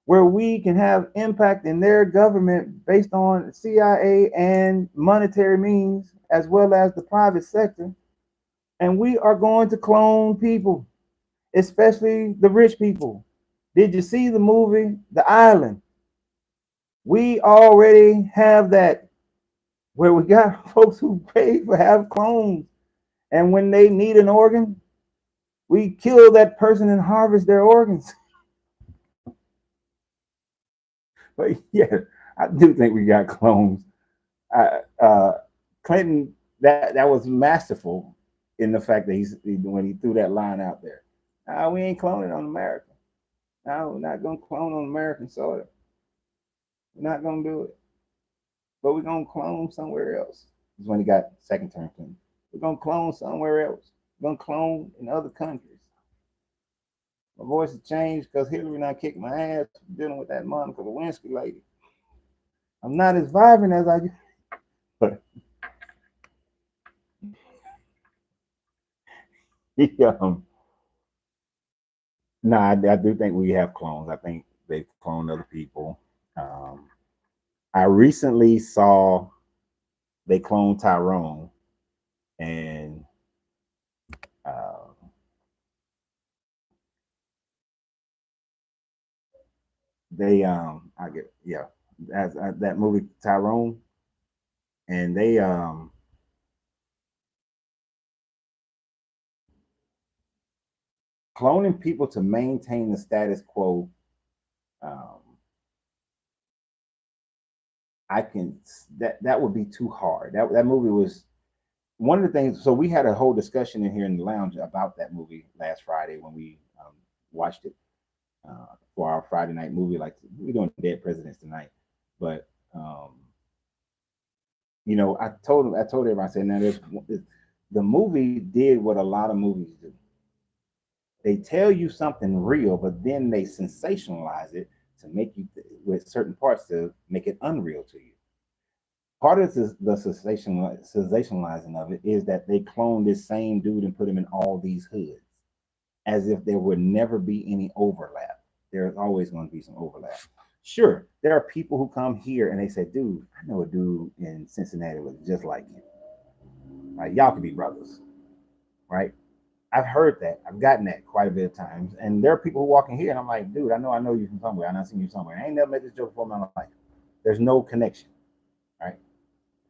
where we can have impact in their government based on CIA and monetary means, as well as the private sector. And we are going to clone people, especially the rich people. Did you see the movie The Island? We already have that, where we got folks who pay for have clones. And when they need an organ, we kill that person and harvest their organs. But yeah, I do think we got clones. Clinton, that was masterful in the fact that when he threw that line out there. We ain't cloning on America. No, we're not gonna clone on American soil. We're not gonna do it. But we're gonna clone somewhere else. Is when he got second term Clinton. We're gonna clone somewhere else. We're gonna clone in other countries. My voice has changed because Hillary not kicked my ass dealing with that Monica Lewinsky lady. I'm not as vibrant as I used, but I do think we have clones. I think they've cloned other people. I recently saw they cloned Tyrone, and they I get yeah, as that movie Tyrone, and they cloning people to maintain the status quo. Um, I can that would be too hard. That movie was one of the things. So we had a whole discussion in here in the lounge about that movie last Friday when we watched it for our Friday night movie. Like we're doing Dead Presidents tonight, but I told everybody, I said, now the movie did what a lot of movies do. They tell you something real, but then they sensationalize it to make you with certain parts to make it unreal to you. Part of the sensationalizing of it is that they cloned this same dude and put him in all these hoods, as if there would never be any overlap. There's always going to be some overlap. Sure, there are people who come here and they say, dude, I know a dude in Cincinnati looks just like you. Like, y'all could be brothers, right? I've heard that. I've gotten that quite a bit of times. And there are people who walk in here and I'm like, dude, I know you from somewhere. I know seen you somewhere. I ain't never made this joke before in my life. There's no connection, right?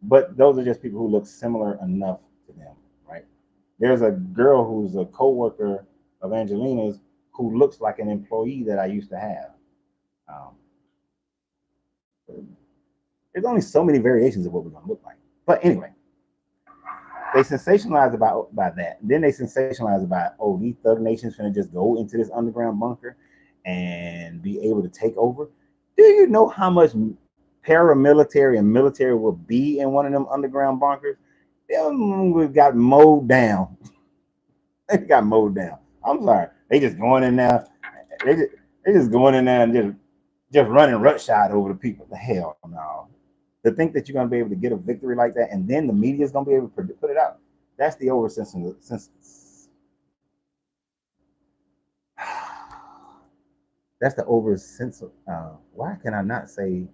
But those are just people who look similar enough to them, right? There's a girl who's a co-worker of Angelina's who looks like an employee that I used to have. Um, there's only so many variations of what we're going to look like. But anyway, they sensationalize about that. Then they sensationalize about, oh, these thug nations finna just go into this underground bunker and be able to take over. Do you know how much paramilitary and military will be in one of them underground bunkers? Them got mowed down. They got mowed down. I'm sorry. They just going in there. They just going in there and just running roughshod over the people. The hell no. To think that you're going to be able to get a victory like that, and then the media is going to be able to put it out. That's the That's the why can I not say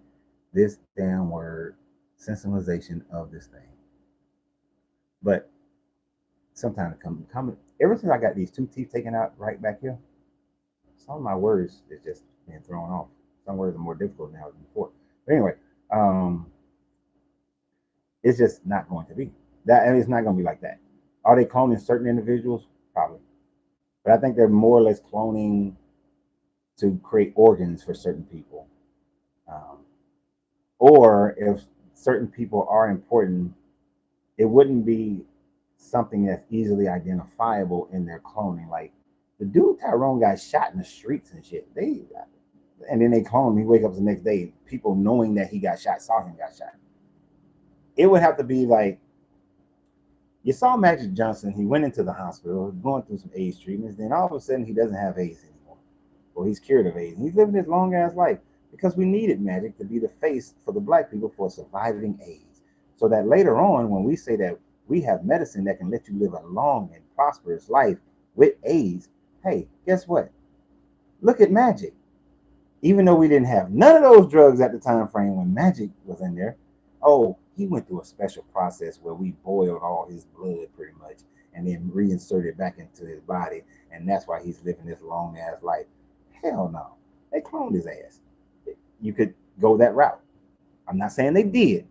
this damn word? Sensationalization of this thing. But sometimes ever since I got these 2 teeth taken out right back here, some of my words is just being thrown off. Some words are more difficult now than before. But anyway, um, it's just not going to be that, and it's not going to be like that. Are they cloning certain individuals? Probably, but I think they're more or less cloning to create organs for certain people, um, or if certain people are important, it wouldn't be something that's easily identifiable in their cloning. Like the dude Tyrone got shot in the streets and shit. And then they clone him. He wake up the next day, people knowing that he got shot saw him got shot. It would have to be like you saw Magic Johnson. He went into the hospital, going through some AIDS treatments. Then all of a sudden, he doesn't have AIDS anymore, or he's cured of AIDS. He's living his long ass life because we needed Magic to be the face for the black people for surviving AIDS, so that later on, when we say that we have medicine that can let you live a long and prosperous life with AIDS, hey, guess what? Look at Magic. Even though we didn't have none of those drugs at the time frame when Magic was in there, oh, he went through a special process where we boiled all his blood pretty much and then reinserted back into his body, and that's why he's living this long ass life. Hell no, they cloned his ass. You could go that route. I'm not saying they did,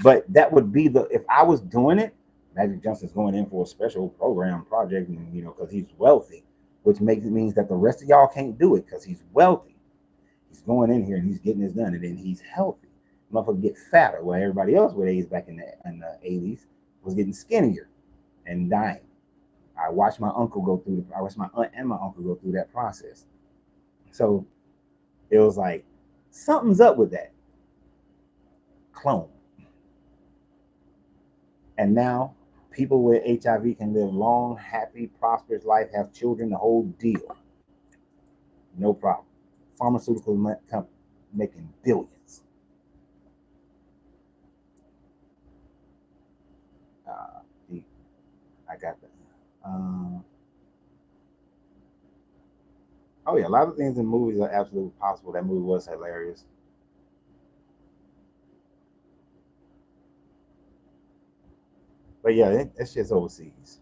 but that would be the if I was doing it. Magic Johnson's going in for a special program project, and because he's wealthy, which means that the rest of y'all can't do it because he's wealthy. He's going in here and he's getting this done, and then he's healthy. Motherfucker get fatter, while everybody else with AIDS back in the 80s was getting skinnier and dying. I watched my aunt and my uncle go through that process. So it was like something's up with that clone. And now people with HIV can live long, happy, prosperous life, have children, the whole deal. No problem. Pharmaceutical company making billions. I got that. Oh yeah, a lot of things in movies are absolutely possible. That movie was hilarious. But yeah, that shit's overseas.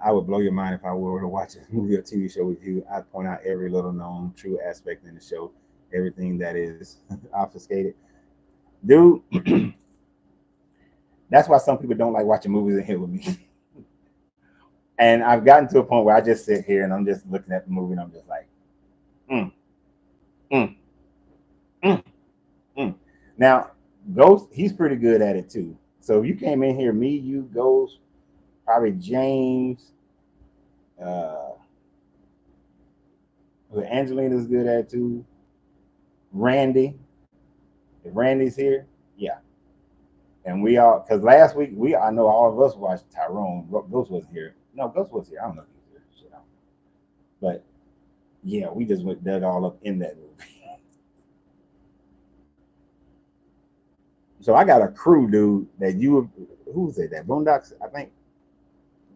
I would blow your mind if I were to watch a movie or TV show with you. I'd point out every little known true aspect in the show, everything that is obfuscated. Dude, that's why some people don't like watching movies in here with me. And I've gotten to a point where I just sit here and I'm just looking at the movie and I'm just like, mm, mm, mm, mm. Now, Ghost, he's pretty good at it too. So if you came in here, me, you, Ghost, probably James, Angelina's good at it too. Randy, if Randy's here, yeah. And we all, because last week I know all of us watched Tyrone. Ghost wasn't here. No, Ghost was here. I don't know if he was here. Shit, but yeah, we just went dug all up in that movie. So I got a crew, dude. Who was it? That Boondocks, I think.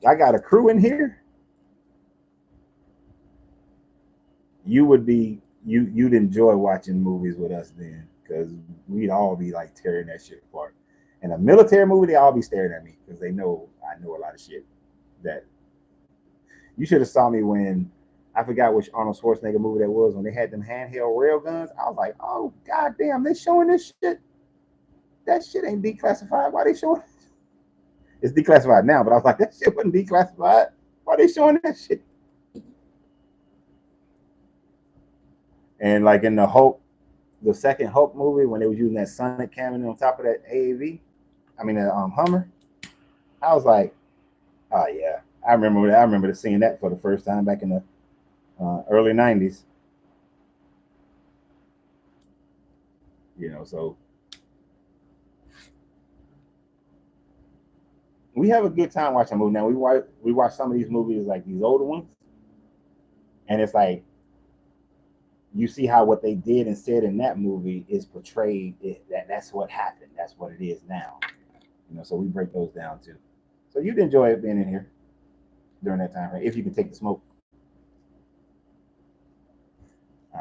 I got a crew in here. You'd enjoy watching movies with us then, because we'd all be like tearing that shit apart. In a military movie, they all be staring at me because they know I know a lot of shit. That you should have saw me when I forgot which Arnold Schwarzenegger movie that was when they had them handheld rail guns. I was like, oh goddamn, they showing this shit. That shit ain't declassified. Why they showing? It's declassified now, but I was like, that shit wasn't declassified. Why they showing that shit? And like in the second Hulk movie, when they was using that Sonic cannon on top of that Hummer, I was like, oh yeah, I remember seeing that for the first time back in the early '90s. So we have a good time watching movies. Now we watch some of these movies, like these older ones, and it's like you see how what they did and said in that movie is portrayed. That's what happened. That's what it is now. So we break those down too. So you'd enjoy it being in here during that time, right? If you can take the smoke.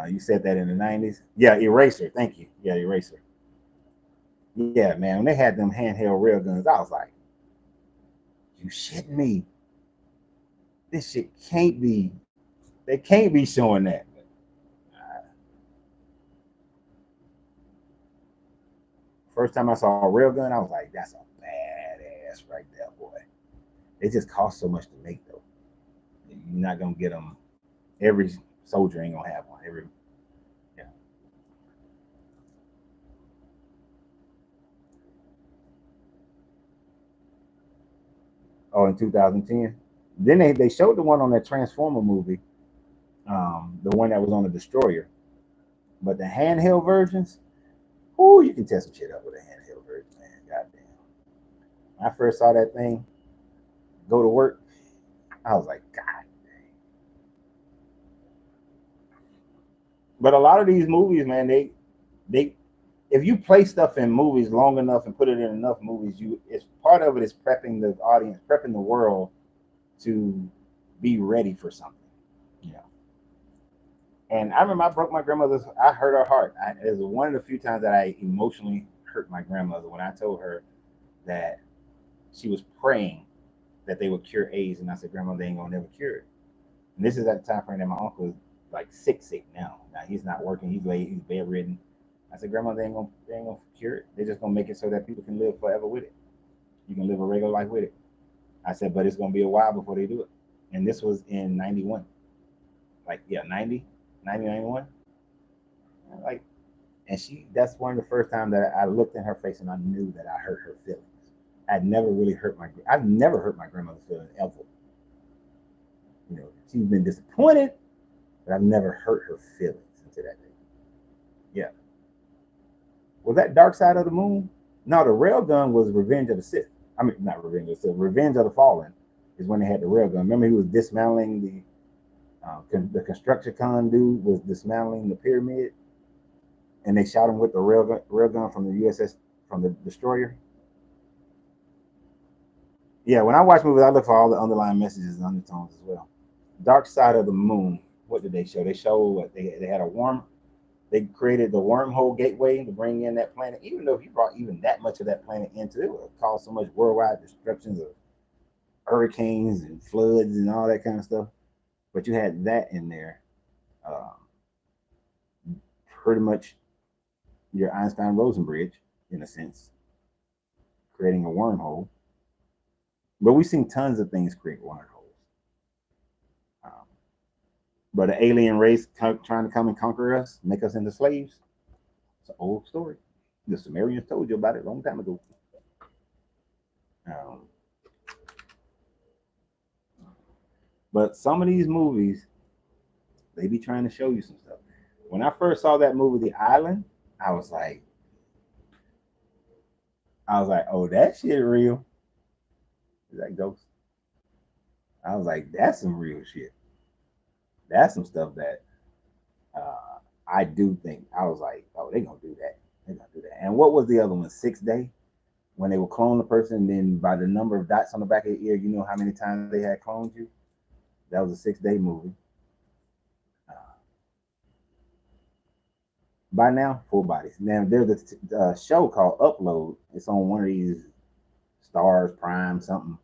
You said that in the '90s. Yeah, Eraser. Thank you. Yeah, Eraser. Yeah, man. When they had them handheld rail guns, I was like, "You shitting me? This shit can't be. They can't be showing that." First time I saw a rail gun, I was like, "That's a badass right there, boy." It just costs so much to make, though. You're not gonna get them. Every soldier ain't gonna have one. Yeah. Oh, in 2010. Then they showed the one on that Transformer movie, the one that was on the destroyer. But the handheld versions, oh, you can test some shit up with a handheld version, man. Goddamn. When I first saw that thing go to work, I was like, God. But a lot of these movies, man, they if you play stuff in movies long enough and put it in enough movies, it's part of it is prepping the audience, prepping the world to be ready for something, you know. And I remember I broke my grandmother's. I hurt her heart. It was one of the few times that I emotionally hurt my grandmother when I told her that she was praying that they would cure AIDS, and I said, "Grandma, they ain't gonna never cure it." And this is at the time frame that my uncle is like sick now. Now he's not working. He's late. He's bedridden. I said, "Grandma, they ain't gonna cure it. They're just gonna make it so that people can live forever with it. You can live a regular life with it." I said, "But it's gonna be a while before they do it." And this was in 91. Like, yeah, 90, 91. Like, and that's one of the first times that I looked in her face and I knew that I hurt her feelings. I've never hurt my grandmother's feelings ever. You know, she's been disappointed, but I've never hurt her feelings until that day. Yeah. Was that Dark Side of the Moon? No, the railgun was Revenge of the Sith. I mean, not Revenge of the Sith. Revenge of the Fallen is when they had the railgun. Remember, he was dismantling the construction con dude was dismantling the pyramid, and they shot him with the railgun from the USS from the destroyer. Yeah, when I watch movies, I look for all the underlying messages and undertones as well. Dark Side of the Moon. What did they show? They showed what they had They created the wormhole gateway to bring in that planet. Even though if you brought even that much of that planet into it, it would cause so much worldwide destructions of hurricanes and floods and all that kind of stuff. But you had that in there, uh, pretty much your Einstein-Rosen bridge, in a sense, creating a wormhole. But we've seen tons of things create wormholes. Um, but an alien race trying to come and conquer us, make us into slaves, it's an old story. The Sumerians told you about it a long time ago. Um, but some of these movies, they be trying to show you some stuff. When I first saw that movie, The Island, I was like, oh, that shit real. Is that ghost? I was like, that's some real shit. That's some stuff that I do think. I was like, oh, they gonna do that. They gonna do that. And what was the other one? 6 Day, when they would clone the person, and then by the number of dots on the back of your ear, you know how many times they had cloned you. That was a 6 Day movie. By now, Full Bodies. Now there's a show called Upload. It's on one of these Stars Prime something,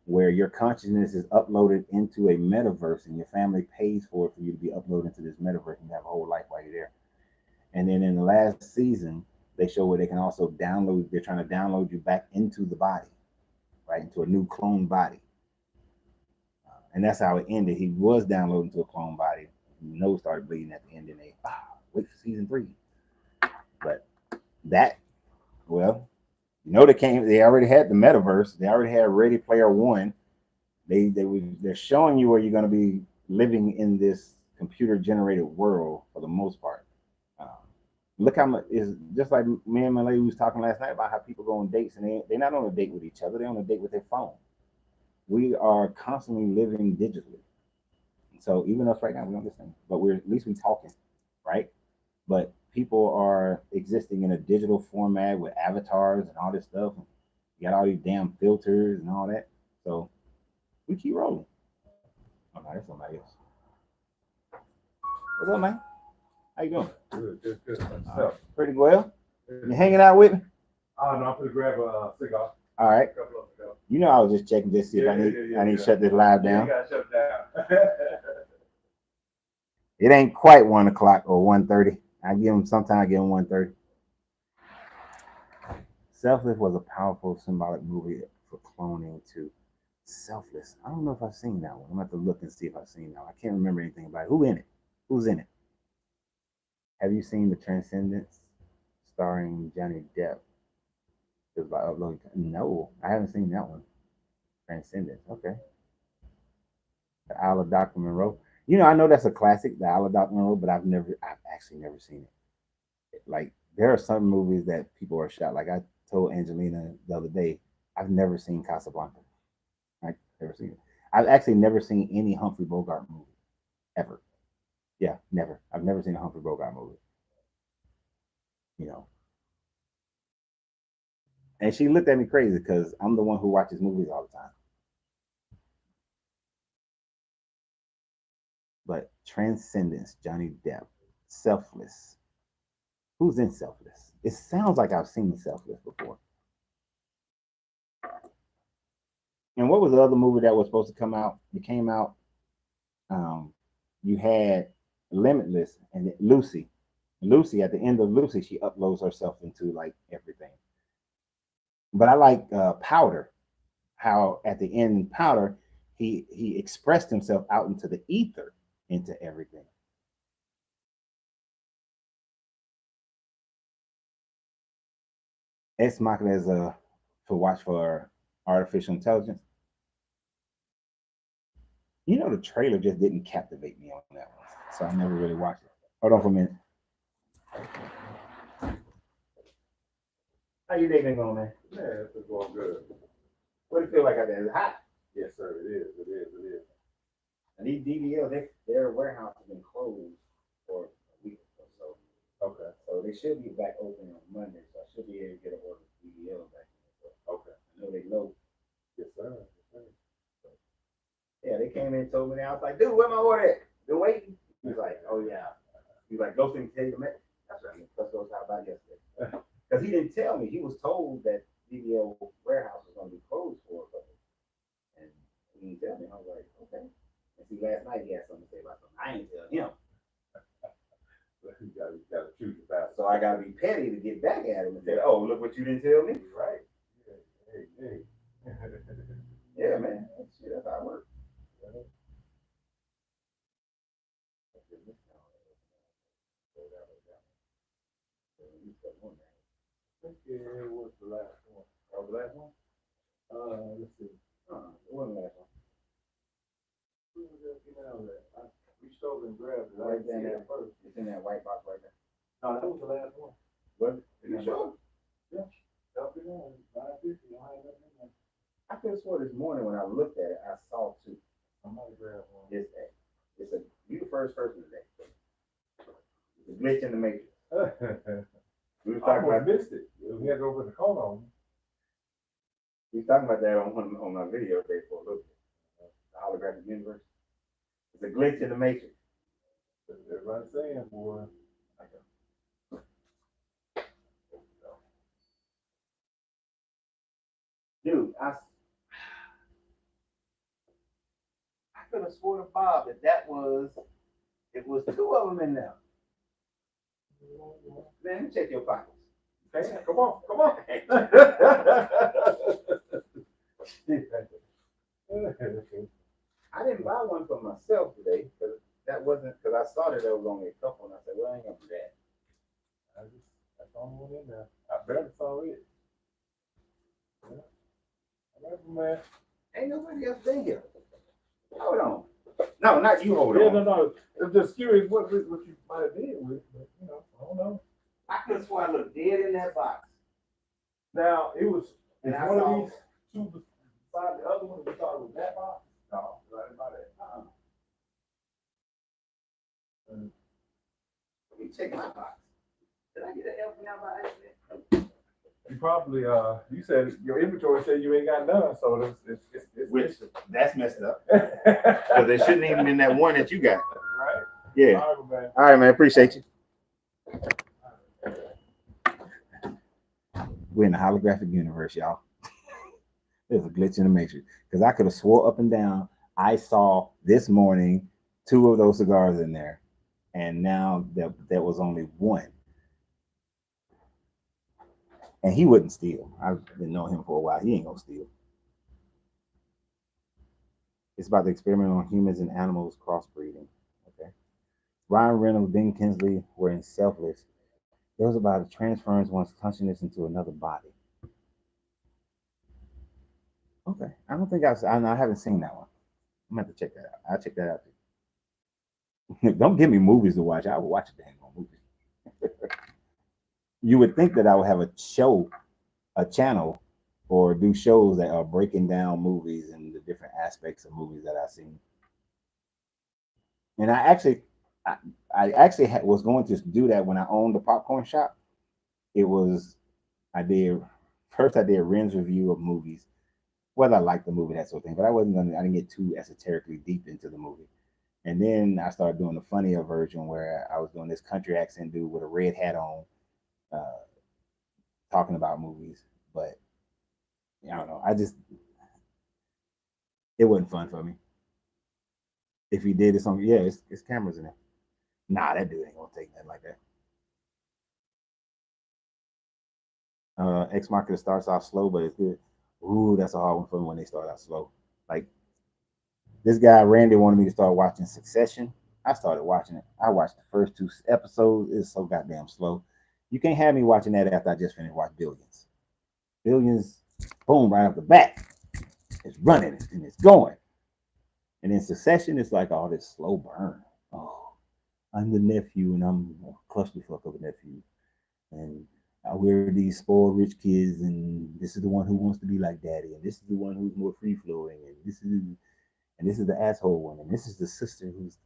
where your consciousness is uploaded into a metaverse, and your family pays for it for you to be uploaded into this metaverse, and you have a whole life while you're there. And then in the last season, they show where they can also download. They're trying to download you back into the body, right, into a new clone body. And that's how it ended. He was downloaded to a clone body. His nose started bleeding at the end, and they wait for season 3. But that, well, they already had the metaverse. They already had Ready Player One. They're showing you where you're going to be living in this computer generated world for the most part. Look how much is just like me and my lady was talking last night about how people go on dates, and they're not on a date with each other. They're on a date with their phone. We are constantly living digitally. So even us right now, we don't listen, but at least we talking, right? But people are existing in a digital format with avatars and all this stuff. You got all these damn filters and all that. So we keep rolling. Oh no, that's somebody else. What's up, man? How you doing? Good. Pretty well. You hanging out with me? Oh, no, I'm going to grab a cigar. All right. A couple of them. You know, I was just checking just to see if I need to shut this live Yeah, down. you got to shut down. It ain't quite 1 o'clock or 1:30. Sometimes I give them 1:30. Selfless was a powerful symbolic movie for cloning to Selfless. I don't know if I've seen that one. I'm gonna have to look and see if I've seen that one. I can't remember anything about it. Who in it? Who's in it? Have you seen The Transcendence, starring Johnny Depp? It was by uploading. No, I haven't seen that one. Transcendence. Okay. The Isle of Dr. Monroe. You know, I know that's a classic, The Isle of Dr. Monroe, but I've actually never seen it. Like, there are some movies that people are shot. Like I told Angelina the other day, I've never seen Casablanca. I've never seen it. I've actually never seen any Humphrey Bogart movie ever. Yeah, never. I've never seen a Humphrey Bogart movie. You know. And she looked at me crazy because I'm the one who watches movies all the time. But Transcendence, Johnny Depp, Selfless. Who's in Selfless? It sounds like I've seen Selfless before. And what was the other movie that was supposed to come out? It came out. You had Limitless and Lucy. Lucy, at the end of Lucy, she uploads herself into like everything. But I like Powder. How at the end Powder, he expressed himself out into the ether, into everything. Ex Machina is for watch for artificial intelligence. You know, the trailer just didn't captivate me on that one, so I never really watched it. Hold on for a minute. How you day been going, man? Man, it's going good. What do you feel like out there? Is it hot? Yes, sir. It is. It is. It is. And these DVLs, their warehouse has been closed for a week or so. Okay. So they should be back open on Monday, so I should be able to get an order of DVL back. Okay. I know they know. Yes, sir. Yes, sir. Yeah, they came in and told me, I was like, dude, where my order at? Been waiting. He's like, oh yeah. He's like, go see me, tell you the message. That's right. Let's go talk about yesterday. Because he didn't tell me. He was told that DVL warehouse was going to be closed for a couple. And he didn't tell me. I was like, okay. And see, last night he had something to say about something. I didn't tell him. You got to choose your battle. So I got to be petty to get back at him and say, oh, look what you didn't tell me. Right. Hey. Yeah, man. Shit, that's how it works. Yeah, what's the last one? Oh, the last one? Let's see. It wasn't the last one. Who was that? Get out of that. I reached over and grabbed it. Right I didn't see there. it first. It's in that white box right there. No, that was the last one. What? You sure? Yeah. Help it on. 550. I ain't nothing in there. I could have swore this morning when I looked at it, I saw two. Somebody grab one. You the first person today. It's a glitch in the matrix. We was I talking about missed it. We had to open the corner on me. we was talking about that on my video today for a little bit. The holographic universe. It's a glitch in the matrix. Everybody's saying, boy. Dude, I could have sworn to Bob that it was two of them in there. Man, check your pockets. Okay, come on. I didn't buy one for myself today because I saw that there was only a couple, and I said, well, I ain't gonna do that. That's the only one in there. I barely saw it. Yeah. Man. Ain't nobody else been here. Hold on. No, not you. Hold on. No. I'm just curious what you might have did with, but I don't know. I could have sworn I looked dead in that box. Now it was And I one saw of these two beside the other one. We thought it was that box. No, I didn't buy that. Let me check my box. Did I get an L now by accident? You probably you said your inventory said you ain't got none, so it's Which that's messed up. Because there shouldn't even been that one that you got. right. Yeah. All All right, man. Appreciate you. We're in the holographic universe, y'all. There's a glitch in the matrix because I could have swore up and down I saw this morning 2 of those cigars in there, and now there was only one. And he wouldn't steal. I've been knowing him for a while. He ain't gonna steal. It's about the experiment on humans and animals crossbreeding. Okay. Ryan Reynolds, Ben Kingsley were in Selfless. It was about transferring one's consciousness into another body. Okay. I don't think I haven't seen that one. I'm gonna have to check that out. I'll check that out too. Don't give me movies to watch. I will watch a dang movie. You would think that I would have a channel, or do shows that are breaking down movies and the different aspects of movies that I've seen. And I actually was going to do that when I owned the popcorn shop. I did Renz review of movies, whether I liked the movie, that sort of thing. But I didn't get too esoterically deep into the movie. And then I started doing the funnier version where I was doing this country accent dude with a red hat on, talking about movies. But I don't know. It wasn't fun for me. If he did it, something, yeah, it's cameras in there. Nah, that dude ain't gonna take nothing like that. Ex Machina starts off slow, but it's good. Ooh, that's a hard one for me when they start out slow. Like this guy Randy wanted me to start watching Succession. I started watching it. I watched the first 2 episodes. It's so goddamn slow. You can't have me watching that after I just finished watching Billions. Billions, boom, right off the bat. It's running and it's going. And in Succession, it's like all this slow burn. Oh, I'm the nephew and I'm a clusterfuck of a nephew. And we're these spoiled rich kids, and this is the one who wants to be like daddy, and this is the one who's more free flowing, and this is the asshole one, and this is the sister who's,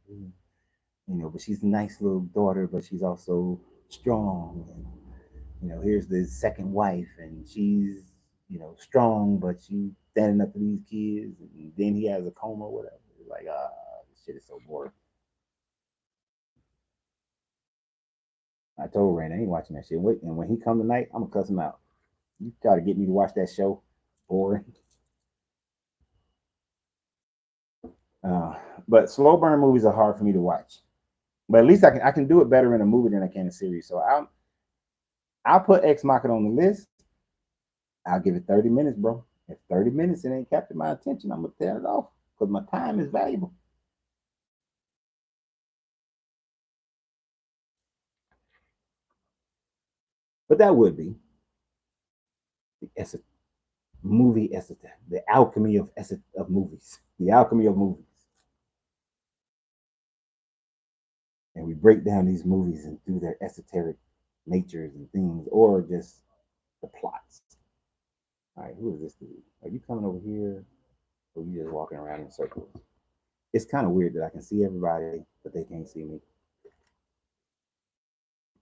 but she's a nice little daughter, but she's also strong. And here's the second wife, and she's strong, but she's standing up for these kids, and then he has a coma or whatever. It's like, this shit is so boring. I told Randy I ain't watching that shit. Wait, and when he come tonight, I'm gonna cuss him out. You try to get me to watch that show, boring. But slow burn movies are hard for me to watch. But at least I can do it better in a movie than I can in a series. So I'll put Ex Machina on the list. I'll give it 30 minutes, bro. If 30 minutes it ain't captured my attention, I'm gonna tear it off because my time is valuable. But that would be the movie esoteric, the alchemy of movies, the alchemy of movies. And we break down these movies and through their esoteric natures and things, or just the plots. All right, who is this dude? Are you coming over here, or are you just walking around in circles? It's kind of weird that I can see everybody, but they can't see me.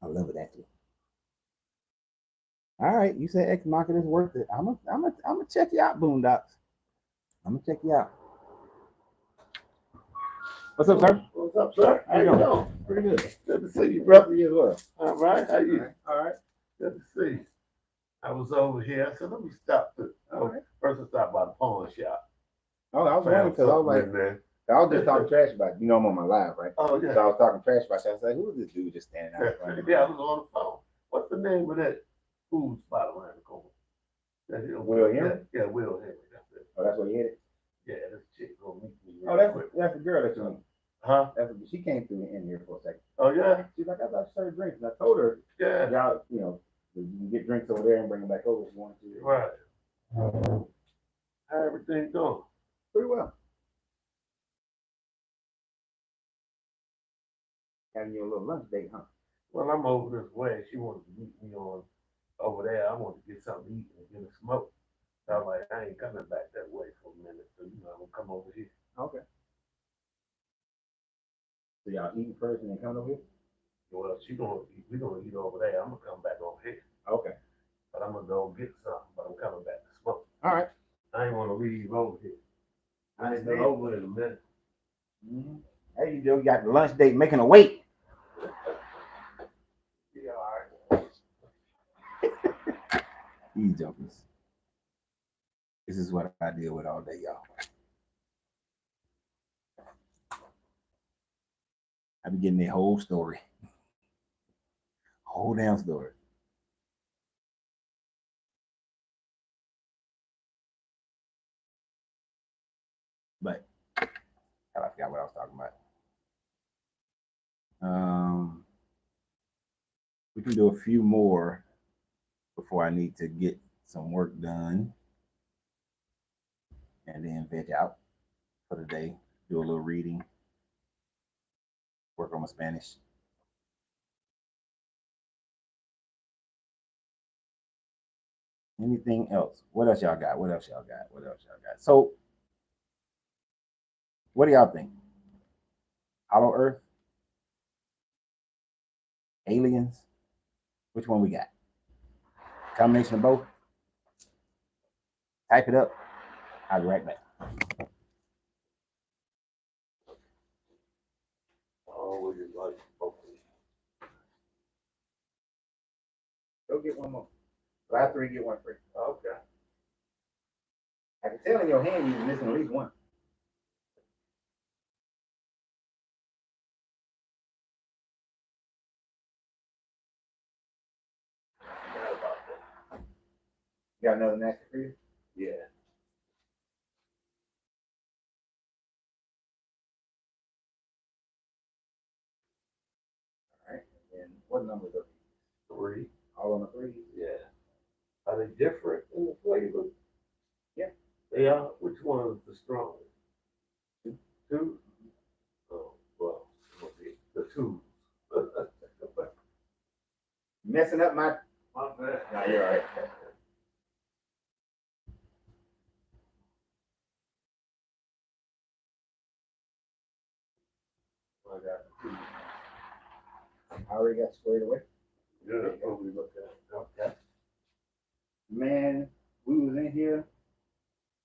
I love it actually. All right, you said Ex Machina is worth it. I'm gonna check you out, Boondocks. I'm gonna check you out. What's up, sir? What's up, sir? How you doing? Pretty good. Good to see you, brother. You as well. All right. How you? All right. Good to see you. I was over here. I said, let me stop. First, I stopped by the pawn shop. Oh, I was wondering because I was like, I was just talking trash about you. I'm on my live, right? Oh, yeah. So I was talking trash about you. I was like, who is this dude just standing out front? Yeah, I was on the phone. What's the name of that food spot around the corner? Will Henry? Yeah, Will Henry. That's it. Oh, that's what he hit it? Yeah, this chick gonna meet me. Oh, that's the girl that you mean. Huh? She came through in here for a second. Oh, yeah? She's like, I thought she started drinks. And I told her, Yeah. y'all, you can get drinks over there and bring them back over if you want to. Right. How everything going? Pretty well. Having you a little lunch date, huh? Well, I'm over this way. She wanted to meet me on over there. I wanted to get something to eat and get a smoke. So I'm like, I ain't coming back that way for a minute. So, I'm going to come over here. Okay. So y'all eating first and then come over here? Well, we're going to eat over there. I'm going to come back over here. Okay. But I'm going to go get something. But I'm coming back to smoke. All right. I ain't want to leave over here. I It's over in a minute. Mm-hmm. Hey, you got the lunch date making a wait. Yeah, all right. These jokers. This is what I deal with all day, y'all. I be getting their whole story. Whole damn story. But I forgot what I was talking about. We can do a few more before I need to get some work done and then veg out for the day, do a little reading, work on my Spanish. Anything else? What else y'all got? What else y'all got? What else y'all got? So, what do y'all think? Hollow Earth? Aliens? Which one we got? Combination of both? Type it up. I'll be right back. Oh, we just like both. Go get one more. Buy 3, get 1 free. Okay. I can tell in your hand you're missing at least one. You got another nasty for you? Yeah. All right. And what numbers are these? 3. All on the 3s? Yeah. Are they different in the flavor? Yeah. They are. Which one is the strongest? 2? Oh, well, the 2. Messing up my. My bad. No, you're all right. I got 2. I already got squared away. Yeah, probably look at it. Okay. Man, we was in here.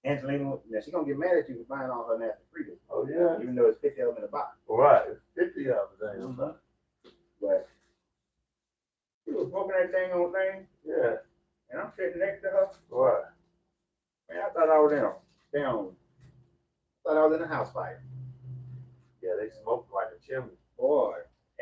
Angelina, now she gonna get mad at you for buying all her nasty freedom. Oh, yeah. Even though it's 50 of them in the box. Right. It's 50 of them. Mm-hmm. But she was poking that dang old thing, Yeah. and I'm sitting next to her. Right. Man, I thought I was down. I thought I was in a house fire. Yeah, they smoke like a chimney. Boy.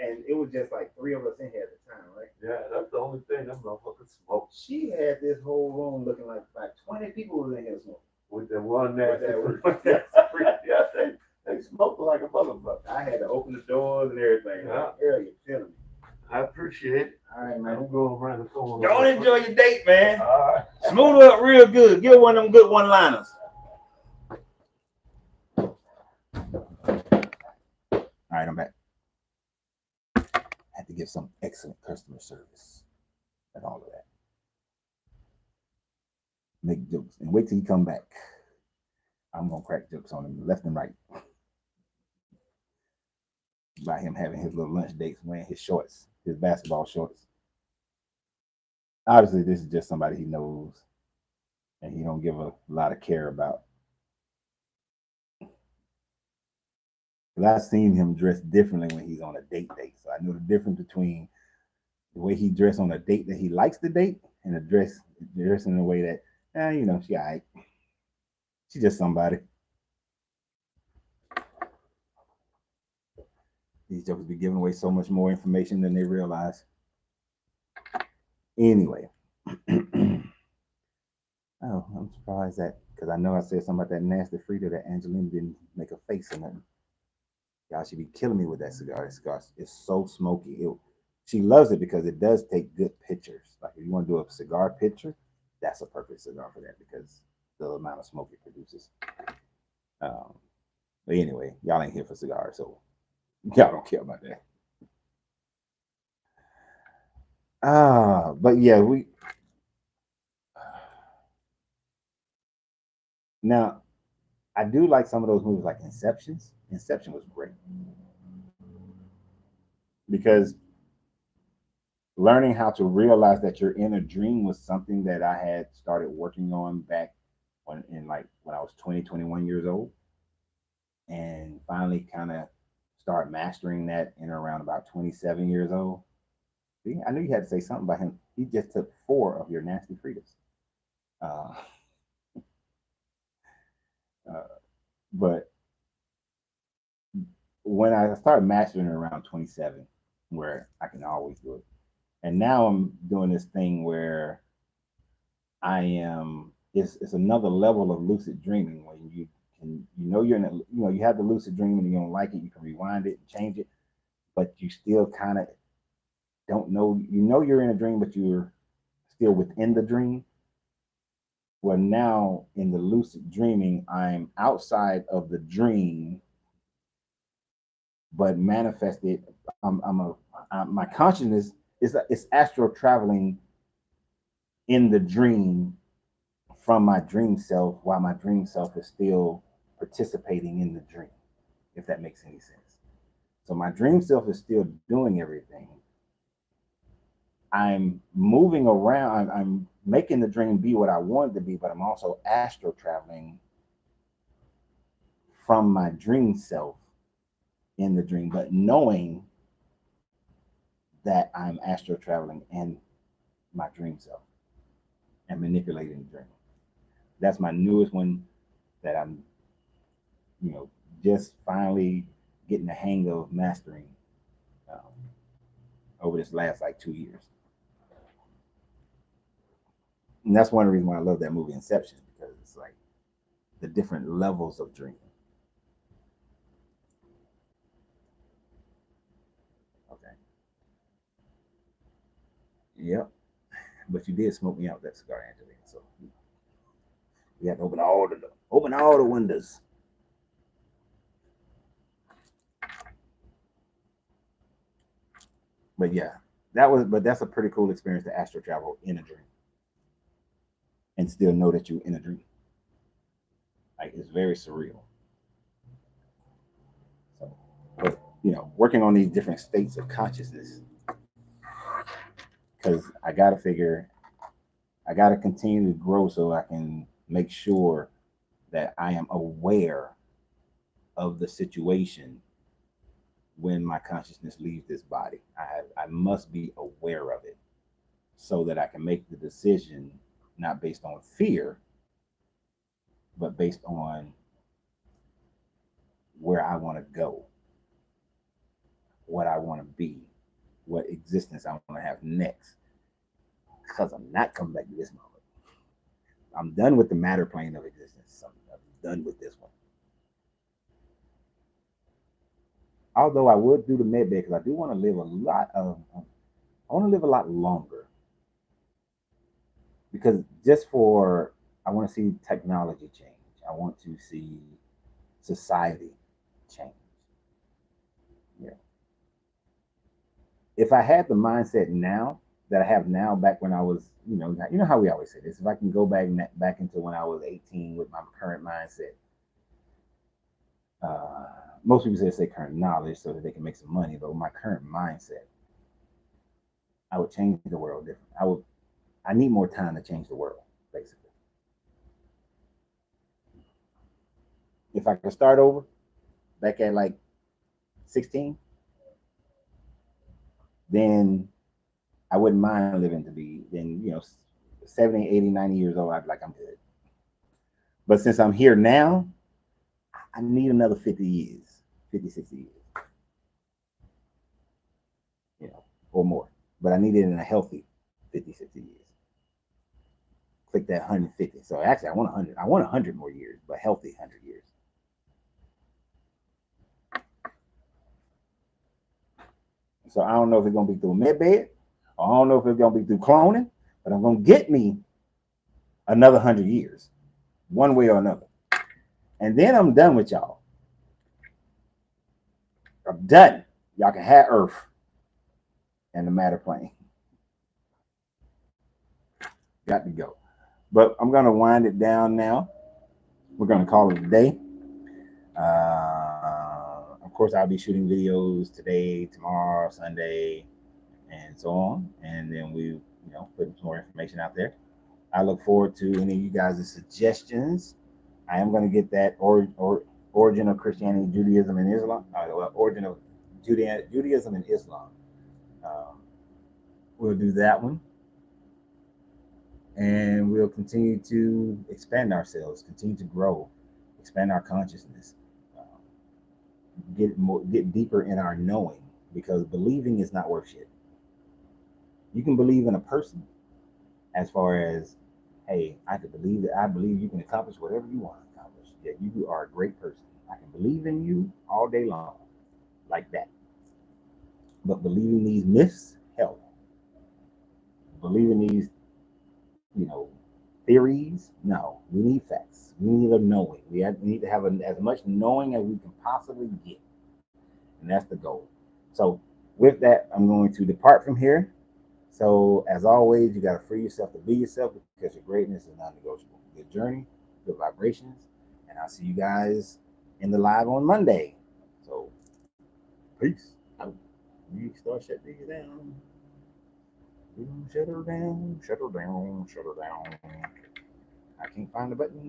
And it was just like 3 of us in here at the time, right? Yeah, that's the only thing them motherfuckers smoke. She had this whole room looking like 20 people was in here smoking. With the one With that that yeah, they smoke like a motherfucker. I had to open the doors and everything. Yeah. Like, girl, you're killing me. I appreciate it. All right, man. I'm going around the corner. Y'all enjoy your date, man. All right. Smooth up real good. Give one of them good one-liners. All right, I'm back. I had to give some excellent customer service and all of that. Make jokes and wait till he come back. I'm gonna crack jokes on him left and right. By him having his little lunch dates, wearing his shorts, his basketball shorts. Obviously, this is just somebody he knows and he don't give a lot of care about. Because I've seen him dress differently when he's on a date. So I know the difference between the way he dressed on a date that he likes to date and dressing in a way that, she all right. She's just somebody. These jokers be giving away so much more information than they realize. Anyway. Oh, I'm surprised that, because I know I said something about that nasty Frida that Angelina didn't make a face or nothing. Y'all should be killing me with that cigar. That cigar is so smoky. She loves it because it does take good pictures. Like if you want to do a cigar picture, that's a perfect cigar for that because the amount of smoke it produces. But anyway, y'all ain't here for cigars, so y'all don't care about that. But yeah, now I do like some of those movies like Inception. Inception was great because learning how to realize that you're in a dream was something that I had started working on back when I was 20, 21 years old, and finally kind of start mastering that in around about 27 years old. See, I knew you had to say something about him. He just took 4 of your nasty Fritas. Uh, but when I started mastering around 27, where I can always do it, and now I'm doing this thing where I am. It's another level of lucid dreaming when you can, you're in a, you have the lucid dream and you don't like it, you can rewind it and change it, but you still kind of don't know. You're in a dream, but you're still within the dream. Well, now in the lucid dreaming, I'm outside of the dream, but manifested. My consciousness is astral traveling in the dream from my dream self, while my dream self is still participating in the dream, if that makes any sense. So my dream self is still doing everything. I'm moving around. I'm making the dream be what I want it to be, but I'm also astral traveling from my dream self in the dream, but knowing that I'm astral traveling in my dream self and manipulating the dream. That's my newest one that I'm, just finally getting the hang of mastering over this last like 2 years. And that's one of the reasons why I love that movie Inception, because it's like the different levels of dreaming. Okay. Yep. But you did smoke me out that cigar, Angelina. So we have to open all the windows. But yeah, that's a pretty cool experience to astral travel in a dream and still know that you're in a dream. Like, it's very surreal. So, but working on these different states of consciousness, because I gotta continue to grow so I can make sure that I am aware of the situation when my consciousness leaves this body. I must be aware of it so that I can make the decision not based on fear, but based on where I want to go, what I want to be, what existence I want to have next. Because I'm not coming back to this moment. I'm done with the matter plane of existence. I'm done with this one. Although I would do the med bed because I do want to live I want to live a lot longer. Because I want to see technology change. I want to see society change. Yeah. If I had the mindset now that I have now, back when I was, how we always say this, if I can go back into when I was 18 with my current mindset, most people say current knowledge so that they can make some money, but with my current mindset, I would change the world different. I need more time to change the world, basically. If I could start over back at like 16, then I wouldn't mind living to be, 70, 80, 90 years old. I'd be like, I'm good. But since I'm here now, I need another 50 years, 50, 60 years, or more. But I need it in a healthy 50, 60 years. Click that 150. So actually, I want 100. I want 100 more years, but healthy 100 years. So I don't know if it's going to be through med bed. I don't know if it's going to be through cloning, but I'm going to get me another 100 years, one way or another. And then I'm done with y'all. I'm done. Y'all can have Earth and the matter plane. Got to go. But I'm going to wind it down now. We're going to call it a day. Of course, I'll be shooting videos today, tomorrow, Sunday, and so on. And then we, put some more information out there. I look forward to any of you guys' suggestions. I am going to get that origin of Christianity, Judaism, and Islam. Origin of Judaism and Islam. We'll do that one. and we'll continue to expand ourselves, continue to grow, expand our consciousness, get deeper in our knowing, because believing is not worth shit. You can believe in a person as far as, hey, I could believe that I believe you can accomplish whatever you want to accomplish. Yeah, you are a great person. I can believe in you all day long, like that. But believing these myths, hell, believing these, you know, theories, no. We need facts. We need a knowing. Need to have as much knowing as we can possibly get, and that's the goal. So, with that, I'm going to depart from here. So, as always, you got to free yourself to be yourself because your greatness is non-negotiable. Good journey, good vibrations, and I'll see you guys in the live on Monday. So, peace. We start shut these down. Shut her down. Shut her down. Shut her down. I can't find the button.